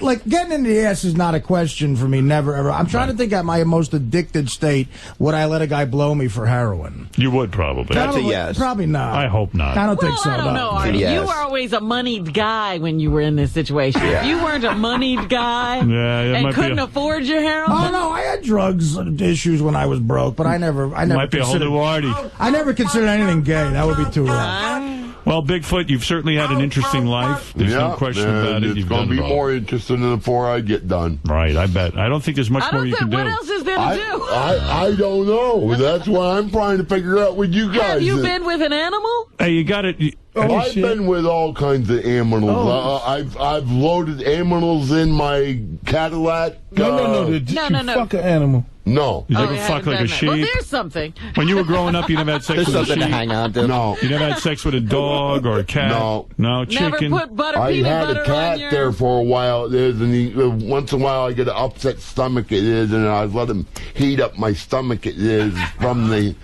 like, getting in the ass is not a question for me, never, ever. I'm trying to think at my most addicted state, would I let a guy blow me for heroin? You would probably. That's a yes. Probably not. I hope not. I don't think so. I don't know, Artie. Yes. You were always a moneyed guy when you were in this situation. If you weren't a moneyed guy and couldn't afford your heroin... Oh, no, I had drugs issues when I was broke, but I never might be a whole new Artie. I never considered anything gay. That would be too rough. Well, Bigfoot, you've certainly had an interesting life. There's no question about it. It's going to be more interesting before I get done. Right, I bet. I don't think there's much more you can do. What else is there to do? I don't know. That's why I'm trying to figure out with you guys. Have you been with an animal? Hey, you got it. I've been with all kinds of animals. I've loaded animals in my Cadillac. No. Did you fuck an animal? No. You never fuck like a sheep? Well, there's something. When you were growing up, you never had sex with a sheep? There's something to hang on to. No. You never had sex with a dog or a cat? No, chicken? Never put peanut I had butter a cat on your... there for a while, and once in a while I get an upset stomach, and I let him heat up my stomach, from the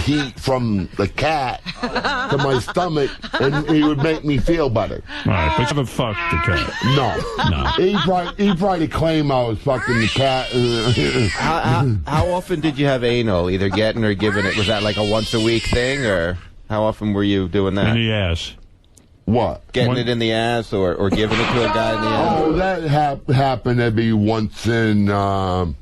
heat from the cat to my stomach, and he would make me feel better. All right, but you haven't fucked the cat? No. He probably claimed I was fucking the cat. How often did you have anal, either getting or giving it? Was that like a once-a-week thing, or how often were you doing that? In the ass. What? Getting it in the ass or giving it to a guy in the ass? Oh, that happened every once in a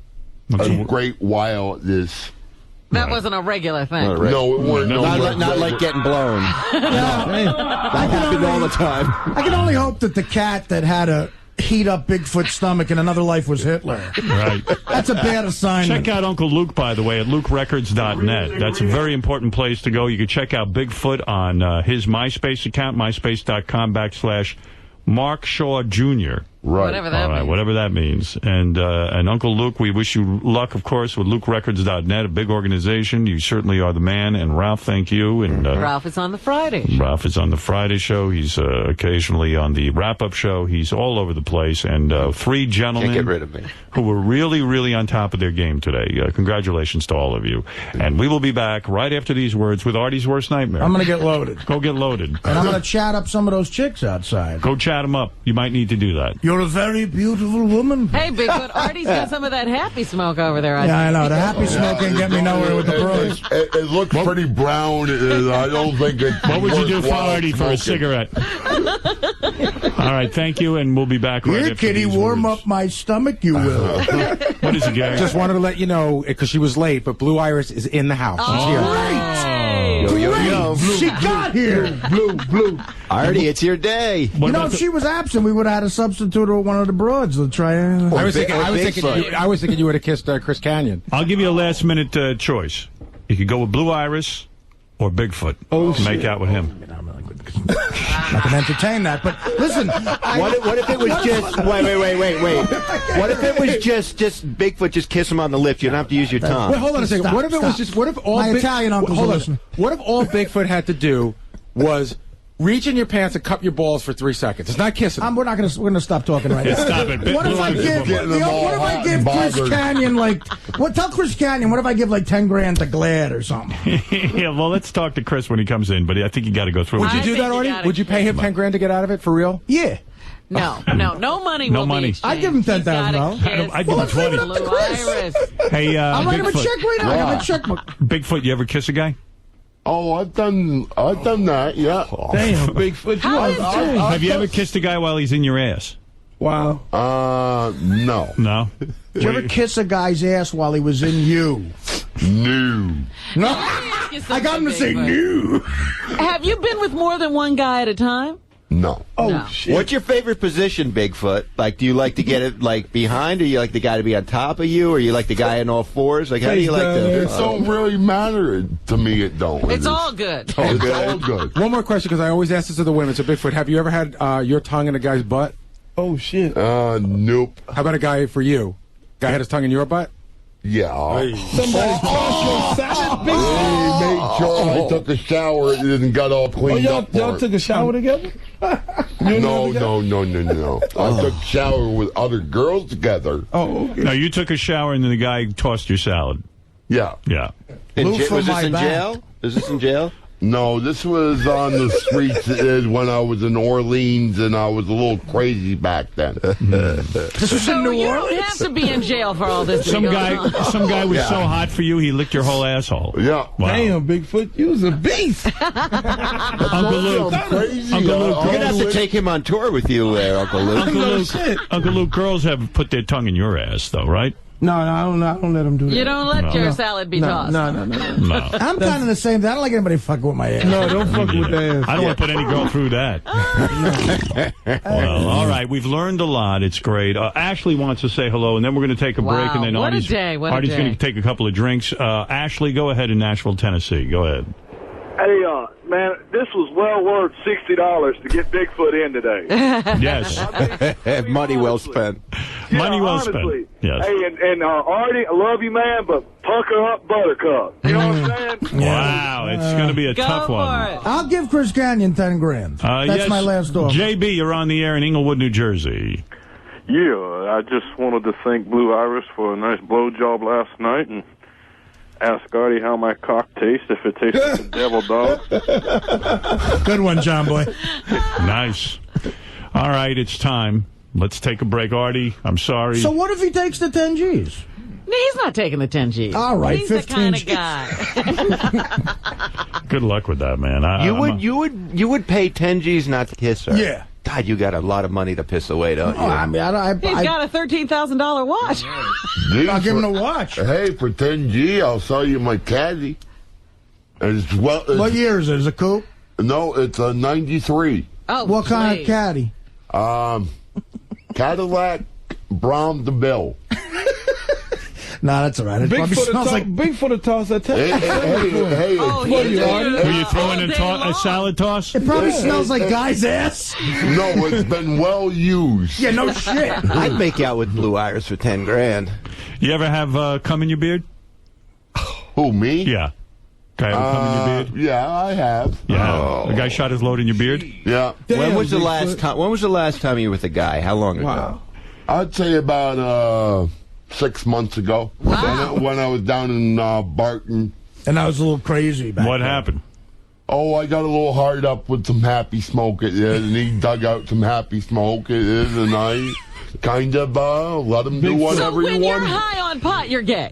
great while. That wasn't a regular thing. No, it wasn't. Not like getting blown. That happened all the time. I can only hope that the cat that had heat up Bigfoot's stomach and another life was Hitler. Right. That's a bad assignment. Check out Uncle Luke, by the way, at lukerecords.net. That's a very important place to go. You can check out Bigfoot on his MySpace account, myspace.com/Mark Shaw Jr. Right. Whatever that means. Whatever that means. And Uncle Luke, we wish you luck, of course, with lukerecords.net, a big organization. You certainly are the man. And Ralph, thank you. And Ralph is on the Friday show. Ralph is on the Friday show. He's occasionally on the wrap-up show. He's all over the place. And three gentlemen Can't get rid of me. who were really, really on top of their game today. Congratulations to all of you. And we will be back right after these words with Artie's Worst Nightmare. I'm going to get loaded. Go get loaded. And I'm going to chat up some of those chicks outside. Go chat them up. You might need to do that. You're a very beautiful woman. Hey, Bigfoot, Artie's got some of that happy smoke over there. Yeah, I know. The happy smoke ain't get me nowhere with the bros. It looks pretty brown. I don't think it's. What would you do for worthwhile Artie for a smoking. cigarette? All right, thank you, and we'll be back right Here, after kitty, these warm words. up my stomach, you will. What is it, Gary? Just wanted to let you know, because she was late, but Blue Iris is in the house. She's here. Yo, yo, yo. She got here. Blue. Artie, it's your day. You know, if she was absent, we would have had a substitute or one of the broads to try. I was thinking you would have kissed Chris Canyon. I'll give you a last-minute choice. You could go with Blue Iris or Bigfoot. Make out with him. I can entertain that, but listen. What if it was just wait? What if it was just Bigfoot just kiss him on the lips? You don't have to use your tongue. Wait, hold on a second. What if it was just? What if all My Italian uncles are listening. What if all Bigfoot had to do was reach in your pants and cup your balls for 3 seconds? It's not kissing. We're gonna stop talking right now. Stop it. What if I give Chris Canyon tell Chris Canyon, what if I give like 10 grand to Glad or something? Yeah, well, let's talk to Chris when he comes in, but I think you got to go through. Would you do that, Artie? Would you pay him 10 grand to get out of it for real? Yeah. No money. No will money. Be exchanged. I'd give him $10,000. I'd give him 20. Blue Iris. Hey, I'm writing him a Bigfoot. check right now. I have a checkbook. Bigfoot, you ever kiss a guy? Oh, I've done that. Yeah. Damn, Bigfoot. Have you ever kissed a guy while he's in your ass? Wow. No. No. Did you ever kiss a guy's ass while he was in you? No. No. I got him to say no. Have you been with more than one guy at a time? No. No. Shit. What's your favorite position, Bigfoot? Like, do you like to get it like behind, or you like the guy to be on top of you, or you like the guy on all fours? Like, how do you like to? It don't really matter to me. It don't. It's all good. It's all good. One more question, because I always ask this of the women. So, Bigfoot, have you ever had your tongue in a guy's butt? Oh shit. Nope. How about a guy for you? Guy had his tongue in your butt? Yeah. Somebody tossed your salad, Big He made sure I took a shower and got all cleaned up. y'all took a shower together? No. I took a shower with other girls together. Oh, okay. No, you took a shower and then the guy tossed your salad. Yeah. Yeah. Was this my in back. jail? Is this in jail? No, this was on the streets when I was in Orleans, and I was a little crazy back then. This was in New You Orleans. don't have to be in jail for all this. Some to go guy on. was so hot for you, he licked your whole asshole. Yeah. Wow. Damn, Bigfoot, you was a beast. Uncle Luke. Crazy. Uncle Luke, You're gonna have to take him on tour with you there, Uncle Luke. Uncle Luke, girls have put their tongue in your ass, though, right? No, I don't let him do that. You don't let your salad be tossed. No. No. I'm kind of the same. I don't like anybody fucking with my ass. No, don't fuck with that. I don't want to put any girl through that. Well, all right. We've learned a lot. It's great. Ashley wants to say hello, and then we're going to take a break, and then What a Artie's day. Artie's going to take a couple of drinks. Ashley, go ahead in Nashville, Tennessee. Go ahead. Hey, man, this was well worth $60 to get Bigfoot in today. Yes. Money well spent. Yeah, Money well honestly. spent. Yes. Hey, and Artie, I love you, man, but pucker up, Buttercup. You know what I'm saying? Wow, it's going to be a tough one. I'll give Chris Canyon 10 grand. That's yes, my last offer. JB, you're on the air in Inglewood, New Jersey. Yeah, I just wanted to thank Blue Iris for a nice blowjob last night and ask Artie how my cock tastes, if it tastes like a devil dog. Good one, John Boy. Nice. All right, it's time. Let's take a break. Artie, I'm sorry. So what if he takes the 10 G's? He's not taking the 10 G's. All right, He's 15 the kind of guy. Good luck with that, man. You would pay 10 G's not to kiss her. Yeah. God, you got a lot of money to piss away, don't you? I mean, He's got a $13,000 watch. I'll give him a watch. Hey, for 10G, I'll sell you my caddy. And it's What year is it? Is it a coupe? No, it's a 93. Oh, what kind of caddy? Cadillac Brown DeVille. No, that's all right. It probably smells like Bigfoot will toss that test. Hey, Were you throwing a salad toss? It probably smells like guy's ass. No, it's been well used. Yeah, no shit. I'd make out with Blue Iris for 10 grand. You ever have cum in your beard? Who, me? Yeah. Guy ever cum in your beard? Yeah, I have. Yeah. A guy shot his load in your beard? Yeah. When was the last time you were with a guy? How long ago? I'd say about 6 months ago. Wow. When I was down in Barton. And I was a little crazy back What then. happened? Oh, I got a little hard up with some happy smoke it is, and he dug out some happy smoke it is, and I kind of let him do whatever So he when you're wanted. high on pot, you're gay.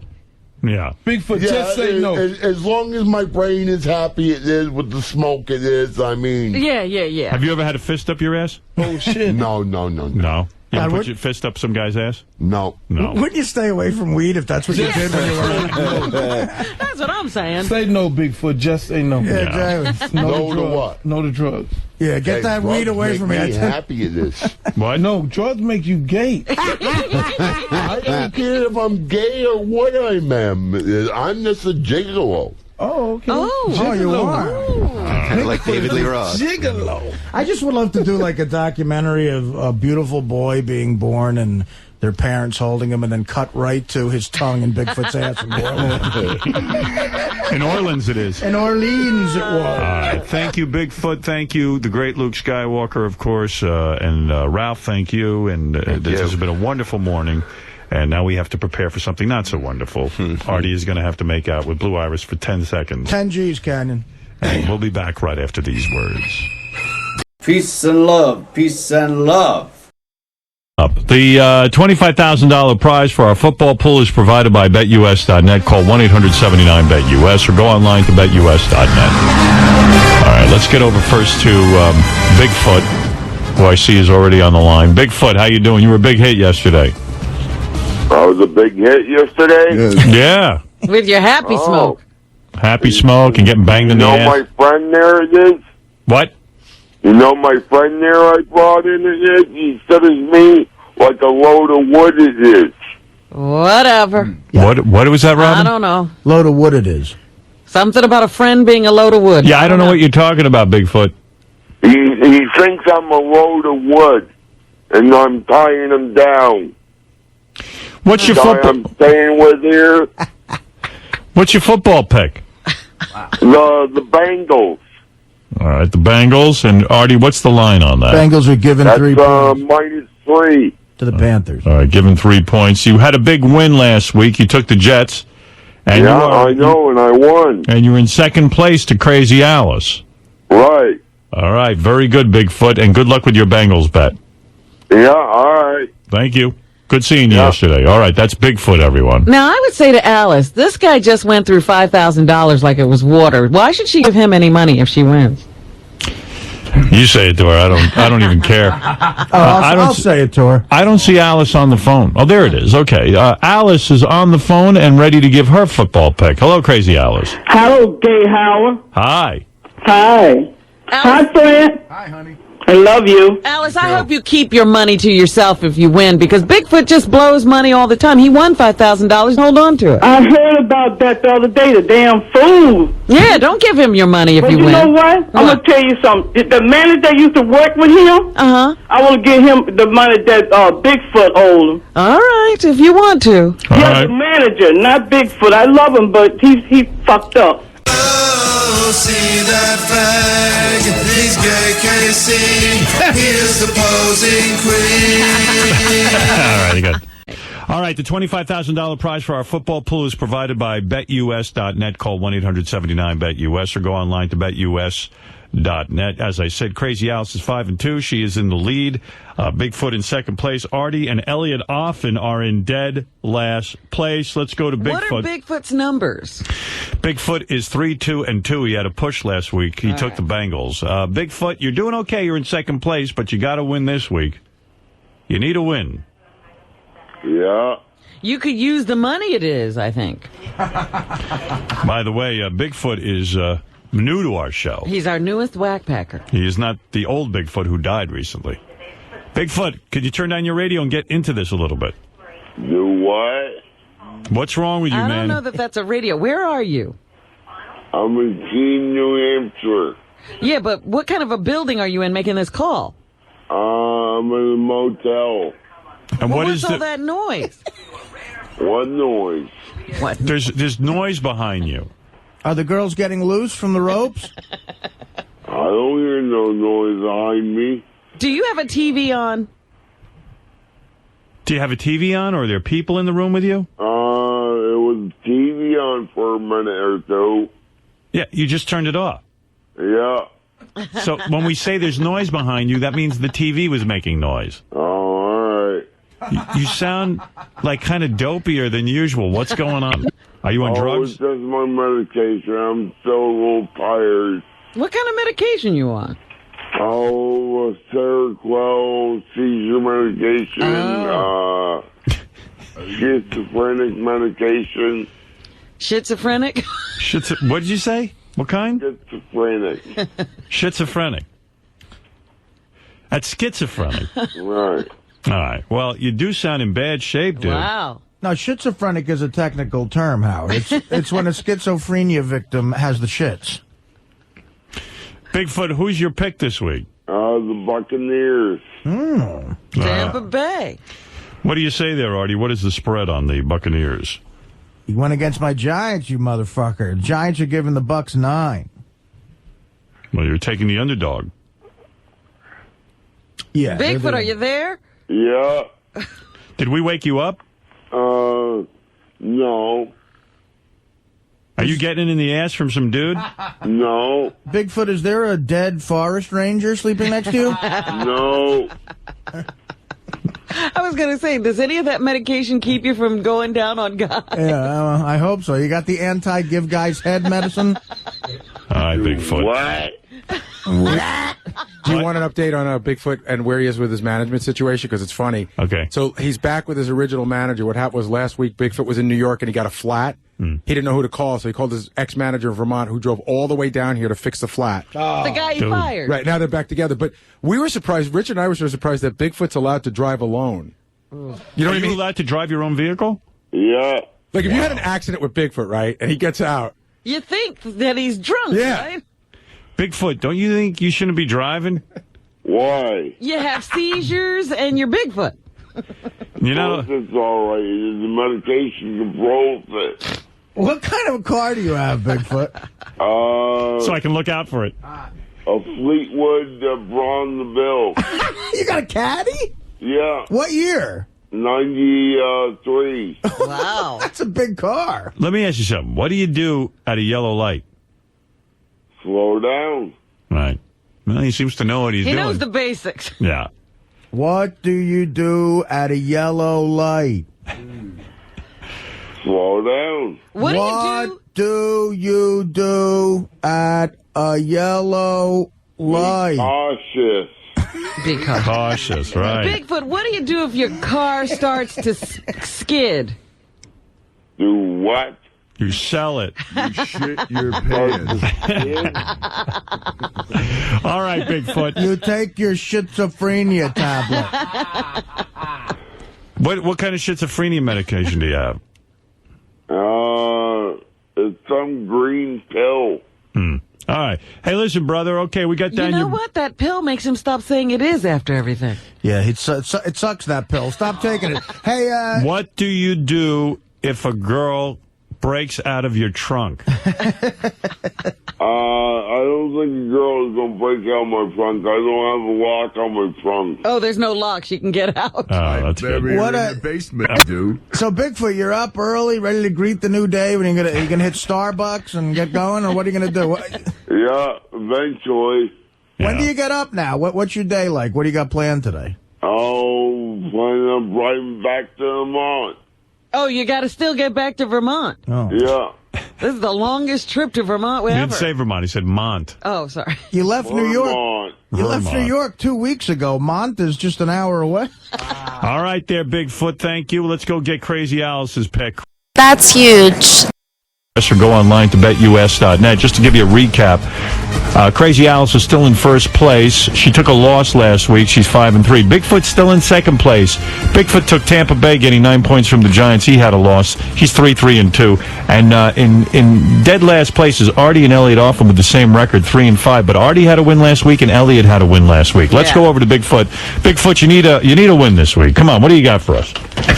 Yeah. Bigfoot, just say no. As long as my brain is happy it is with the smoke it is, I mean. Yeah. Have you ever had a fist up your ass? Oh, shit. No. No. You ever put your fist up some guy's ass? No. Wouldn't you stay away from weed if that's what you did when you were That's what I'm saying. Say no, Bigfoot. Just say no. Yeah, exactly. No to what? No to drugs. Yeah, get that weed away from me. Make me happy it is. What? No, drugs make you gay. I don't care if I'm gay or what I am. I'm just a gigolo. Oh, okay. Oh, you are. Kind of like David Lee Roth. Gigolo. I just would love to do like a documentary of a beautiful boy being born and their parents holding him, and then cut right to his tongue in Bigfoot's ass in New Orleans. In Orleans it is. In Orleans it was. All right. Thank you, Bigfoot. Thank you, the great Luke Skywalker, of course. And Ralph, thank you. And this has been a wonderful morning. And now we have to prepare for something not so wonderful. Artie is going to have to make out with Blue Iris for 10 seconds. 10 G's, Canyon. And we'll be back right after these words. Peace and love. Peace and love. The $25,000 prize for our football pool is provided by BetUS.net. Call 1-800-79-BET-US or go online to BetUS.net. All right, let's get over first to Bigfoot, who I see is already on the line. Bigfoot, how you doing? You were a big hit yesterday. I was a big hit yesterday. Yeah. With your happy smoke. Happy smoke and getting banged in the ass. My friend there it is? What? You know my friend there I brought in it is? He said it's me like a load of wood it is. Whatever. What was that, Robin? I don't know. Load of wood it is. Something about a friend being a load of wood. Yeah, I don't know what you're talking about, Bigfoot. He thinks I'm a load of wood, and I'm tying him down. What's your football? I'm staying with here. What's your football pick? The Bengals. All right, the Bengals. And Artie, what's the line on that? Bengals are given 3 points -3 to the Panthers. All right, given 3 points. You had a big win last week. You took the Jets. And yeah, I know, and I won. And you're in second place to Crazy Alice. Right. All right, very good, Bigfoot, and good luck with your Bengals bet. Yeah, all right. Thank you. Good seeing you yesterday. All right, that's Bigfoot, everyone. Now, I would say to Alice, this guy just went through $5,000 like it was water. Why should she give him any money if she wins? You say it to her. I don't even care. I'll say it to her. I don't see Alice on the phone. Oh, there it is. Okay. Alice is on the phone and ready to give her football pick. Hello, Crazy Alice. Hello, Gay Howard. Hi. Hi. Hi, friend. Hi, honey. I love you. Alice, I hope you keep your money to yourself if you win, because Bigfoot just blows money all the time. He won $5,000. Hold on to it. I heard about that the other day, the damn fool. Yeah, don't give him your money if but you win. win. You know what? I'm going to tell you something. The manager that used to work with him, I will give him the money that Bigfoot owed him. All right, if you want to. The manager, not Bigfoot. I love him, but he fucked up. Oh, see that flag, he's gay KC, he is the posing queen. All right, good. All right, the $25,000 prize for our football pool is provided by BetUS.net. Call 1-800-79-BET-US or go online to BetUS.net. As I said, Crazy Alice is 5-2. She is in the lead. Bigfoot in second place. Artie and Elliot Offen are in dead last place. Let's go to Bigfoot. What are Bigfoot's numbers? Bigfoot is 3-2-2. He had a push last week. He took the Bengals. Bigfoot, you're doing okay. You're in second place, but you got to win this week. You need a win. Yeah. You could use the money it is, I think. By the way, Bigfoot is new to our show. He's our newest whack packer. He is not the old Bigfoot who died recently. Bigfoot, could you turn down your radio and get into this a little bit? Do what? What's wrong with you, I man? don't know that that's a radio. Where are you? I'm in Keene, New Hampshire. Yeah, but what kind of a building are you in making this call? I'm in a motel. And Well, what's all that noise? What noise? What? There's noise behind you. Are the girls getting loose from the ropes? I don't hear no noise behind me. Do you have a TV on? Do you have a TV on, or are there people in the room with you? It was TV on for a minute or two. Yeah, you just turned it off. Yeah. So when we say there's noise behind you, that means the TV was making noise. Oh, all right. You sound like kind of dopier than usual. What's going on? Are you on drugs? It's just my medication. I'm still a little tired. What kind of medication you on? Oh, Seroquel, seizure medication, schizophrenic medication. Schizophrenic? What did you say? What kind? Schizophrenic. Schizophrenic. That's schizophrenic. Right. All right. Well, you do sound in bad shape, dude. Wow. No, schizophrenic is a technical term, Howard. It's when a schizophrenia victim has the shits. Bigfoot, who's your pick this week? The Buccaneers. Tampa Bay. What do you say there, Artie? What is the spread on the Buccaneers? You went against my Giants, you motherfucker. Giants are giving the Bucks 9. Well, you're taking the underdog. Yeah. Bigfoot, are you there? Yeah. Did we wake you up? No. Are you getting it in the ass from some dude? No. Bigfoot, is there a dead forest ranger sleeping next to you? No. I was going to say, does any of that medication keep you from going down on God? Yeah, I hope so. You got the anti-give guys head medicine? All right, Bigfoot. What? Do you want an update on Bigfoot and where he is with his management situation? Because it's funny. Okay. So he's back with his original manager. What happened was last week, Bigfoot was in New York and he got a flat. He didn't know who to call, so he called his ex-manager in Vermont who drove all the way down here to fix the flat. The guy he fired. Right, now they're back together. But we were surprised, Richard and I were surprised that Bigfoot's allowed to drive alone. You know what I mean? Allowed to drive your own vehicle? Yeah. Like if you had an accident with Bigfoot, right, and he gets out. You think that he's drunk, right? Bigfoot, don't you think you shouldn't be driving? Why? You have seizures and you're Bigfoot. You know, it's all right. The medication controls it. What kind of a car do you have, Bigfoot? so I can look out for it. A Fleetwood Braun Bill. You got a caddy? Yeah. What year? 93. Wow. That's a big car. Let me ask you something. What do you do at a yellow light? Slow down. Right. Well, he seems to know what he's doing. He knows the basics. Yeah. What do you do at a yellow light? Slow down. What do you do at a yellow light? Cautious. Be cautious, right. Bigfoot, what do you do if your car starts to skid? Do what? You sell it. You shit your pants. All right, Bigfoot. You take your schizophrenia tablet. What kind of schizophrenia medication do you have? It's some green pill. All right. Hey, listen, brother. Okay, we got down You know what? That pill makes him stop saying it is after everything. Yeah, it sucks, that pill. Stop taking it. Hey, What do you do if a girl breaks out of your trunk? I don't think a girl is going to break out my trunk. I don't have a lock on my trunk. Oh, there's no lock. She can get out. Oh, that's good. What in the basement, dude. So, Bigfoot, you're up early, ready to greet the new day. When you gonna hit Starbucks and get going, or what are you gonna do? Yeah, eventually. When do you get up now? What's your day like? What do you got planned today? Oh, when I'm driving back to Vermont. Oh, you got to still get back to Vermont. Oh. Yeah. This is the longest trip to Vermont we He ever. didn't say Vermont. He said Mont. Oh, sorry. You left New York. Vermont. You left New York 2 weeks ago. Mont is just an hour away. All right there, Bigfoot. Thank you. Let's go get Crazy Alice's pick. That's huge. or go online to betus.net. Just to give you a recap, Crazy Alice is still in first place. She took a loss last week. She's 5-3. Bigfoot's still in second place. Bigfoot took Tampa Bay, getting 9 points from the Giants. He had a loss. He's 3-2. And in dead last place is Artie and Elliot Offin with the same record, 3-5. But Artie had a win last week, and Elliot had a win last week. Let's go over to Bigfoot. Bigfoot, you need a win this week. Come on, what do you got for us?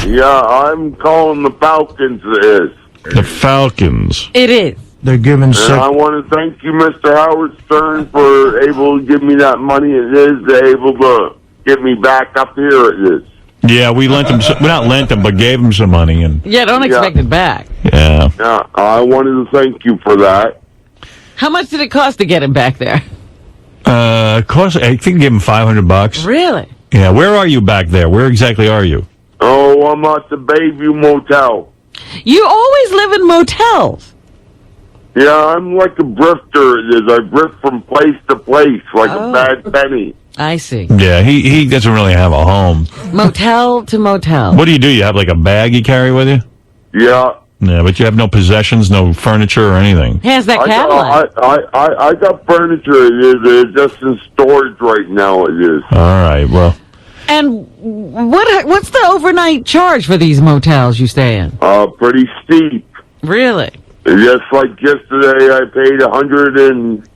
Yeah, I'm calling the Falcons. It is. The Falcons. It is. They're giving and I want to thank you, Mr. Howard Stern, for able to give me that money. It is able to get me back up here. It is. Yeah, we lent him. We not lent him, but gave him some money. And don't expect it back. Yeah. Yeah, I wanted to thank you for that. How much did it cost to get him back there? Cost. I think we gave him $500. Really? Yeah. Where are you back there? Where exactly are you? Oh, I'm at the Bayview Motel. You always live in motels. Yeah, I'm like a brifter. It is. I brift from place to place like a bad penny. I see. Yeah, he doesn't really have a home. Motel to motel. What do? You have like a bag you carry with you? Yeah. Yeah, but you have no possessions, no furniture or anything. He has that Cadillac. I got furniture. It is. It's just in storage right now. It is. All right. Well. And what's the overnight charge for these motels you stay in? Pretty steep. Really? Just like yesterday, I paid $100 and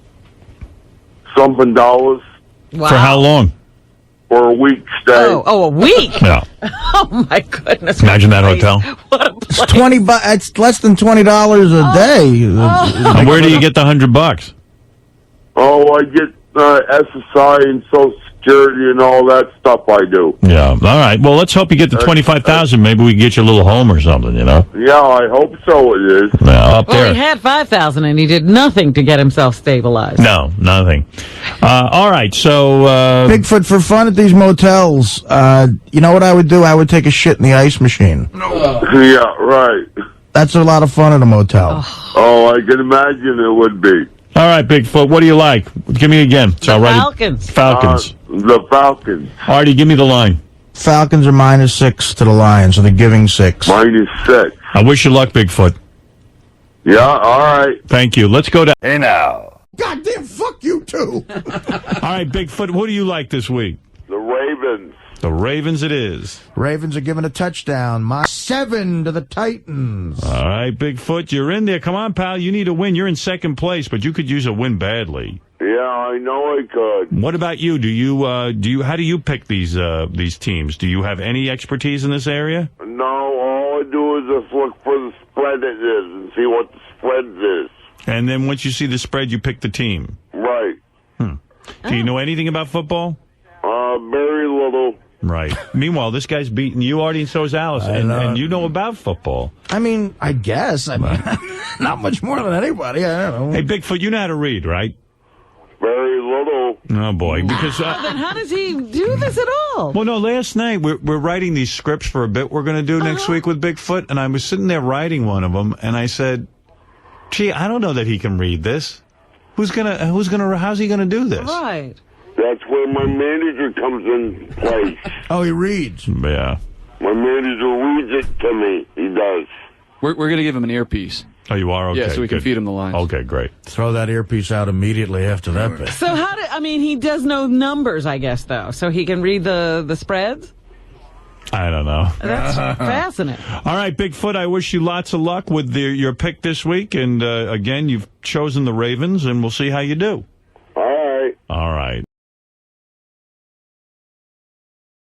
something. Wow. For how long? For a week stay. Oh, a week? Yeah. Oh my goodness! Imagine that hotel. What a place. It's $20. It's less than $20 a day. And where do you get the $100? Oh, I get SSI and Social Security and all that stuff. I do. Yeah. All right. Well, let's hope you get the 25,000. Maybe we can get you a little home or something. Yeah, I hope so. It is. Yeah, up Well, there. he had 5,000 and he did nothing to get himself stabilized. No, nothing. All right. So Bigfoot, for fun at these motels, you know what I would do? I would take a shit in the ice machine. Yeah, right. That's a lot of fun at a motel. Oh, I can imagine it would be. All right, Bigfoot. What do you like? Give me again. So Falcons. Falcons. The Falcons. Artie, give me the line. Falcons are -6 to the Lions, so they're giving 6. -6. I wish you luck, Bigfoot. Yeah. All right. Thank you. Let's go to. Hey now. Goddamn, fuck you too. All right, Bigfoot. Who do you like this week? The Ravens. The Ravens it is. Ravens are giving a touchdown. -7 to the Titans. All right, Bigfoot, you're in there. Come on, pal. You need a win. You're in second place, but you could use a win badly. Yeah, I know I could. What about you? How do you pick these teams? Do you have any expertise in this area? No, all I do is just look for the spread it is and see what the spread is. And then once you see the spread, you pick the team. Right. Do you know anything about football? Very little. Right. Meanwhile, this guy's beating you, Artie, and so is Alice. And you know about football. I mean, I guess. I mean, not much more than anybody. I don't know. Hey, Bigfoot, you know how to read, right? Very little. Oh, boy. Because Then how does he do this at all? Well, no, last night we're writing these scripts for a bit we're going to do next week with Bigfoot, and I was sitting there writing one of them, and I said, gee, I don't know that he can read this. How's he gonna do this? Right. That's where my manager comes in place. Oh, he reads. Yeah. My manager reads it to me. He does. We're going to give him an earpiece. Oh, you are? Okay. Yeah, so we can good. feed him the lines. Okay, great. Throw that earpiece out immediately after that bit. So he does know numbers, I guess, though, so he can read the spreads? I don't know. That's fascinating. All right, Bigfoot, I wish you lots of luck with your pick this week. And, again, you've chosen the Ravens, and we'll see how you do. All right. All right.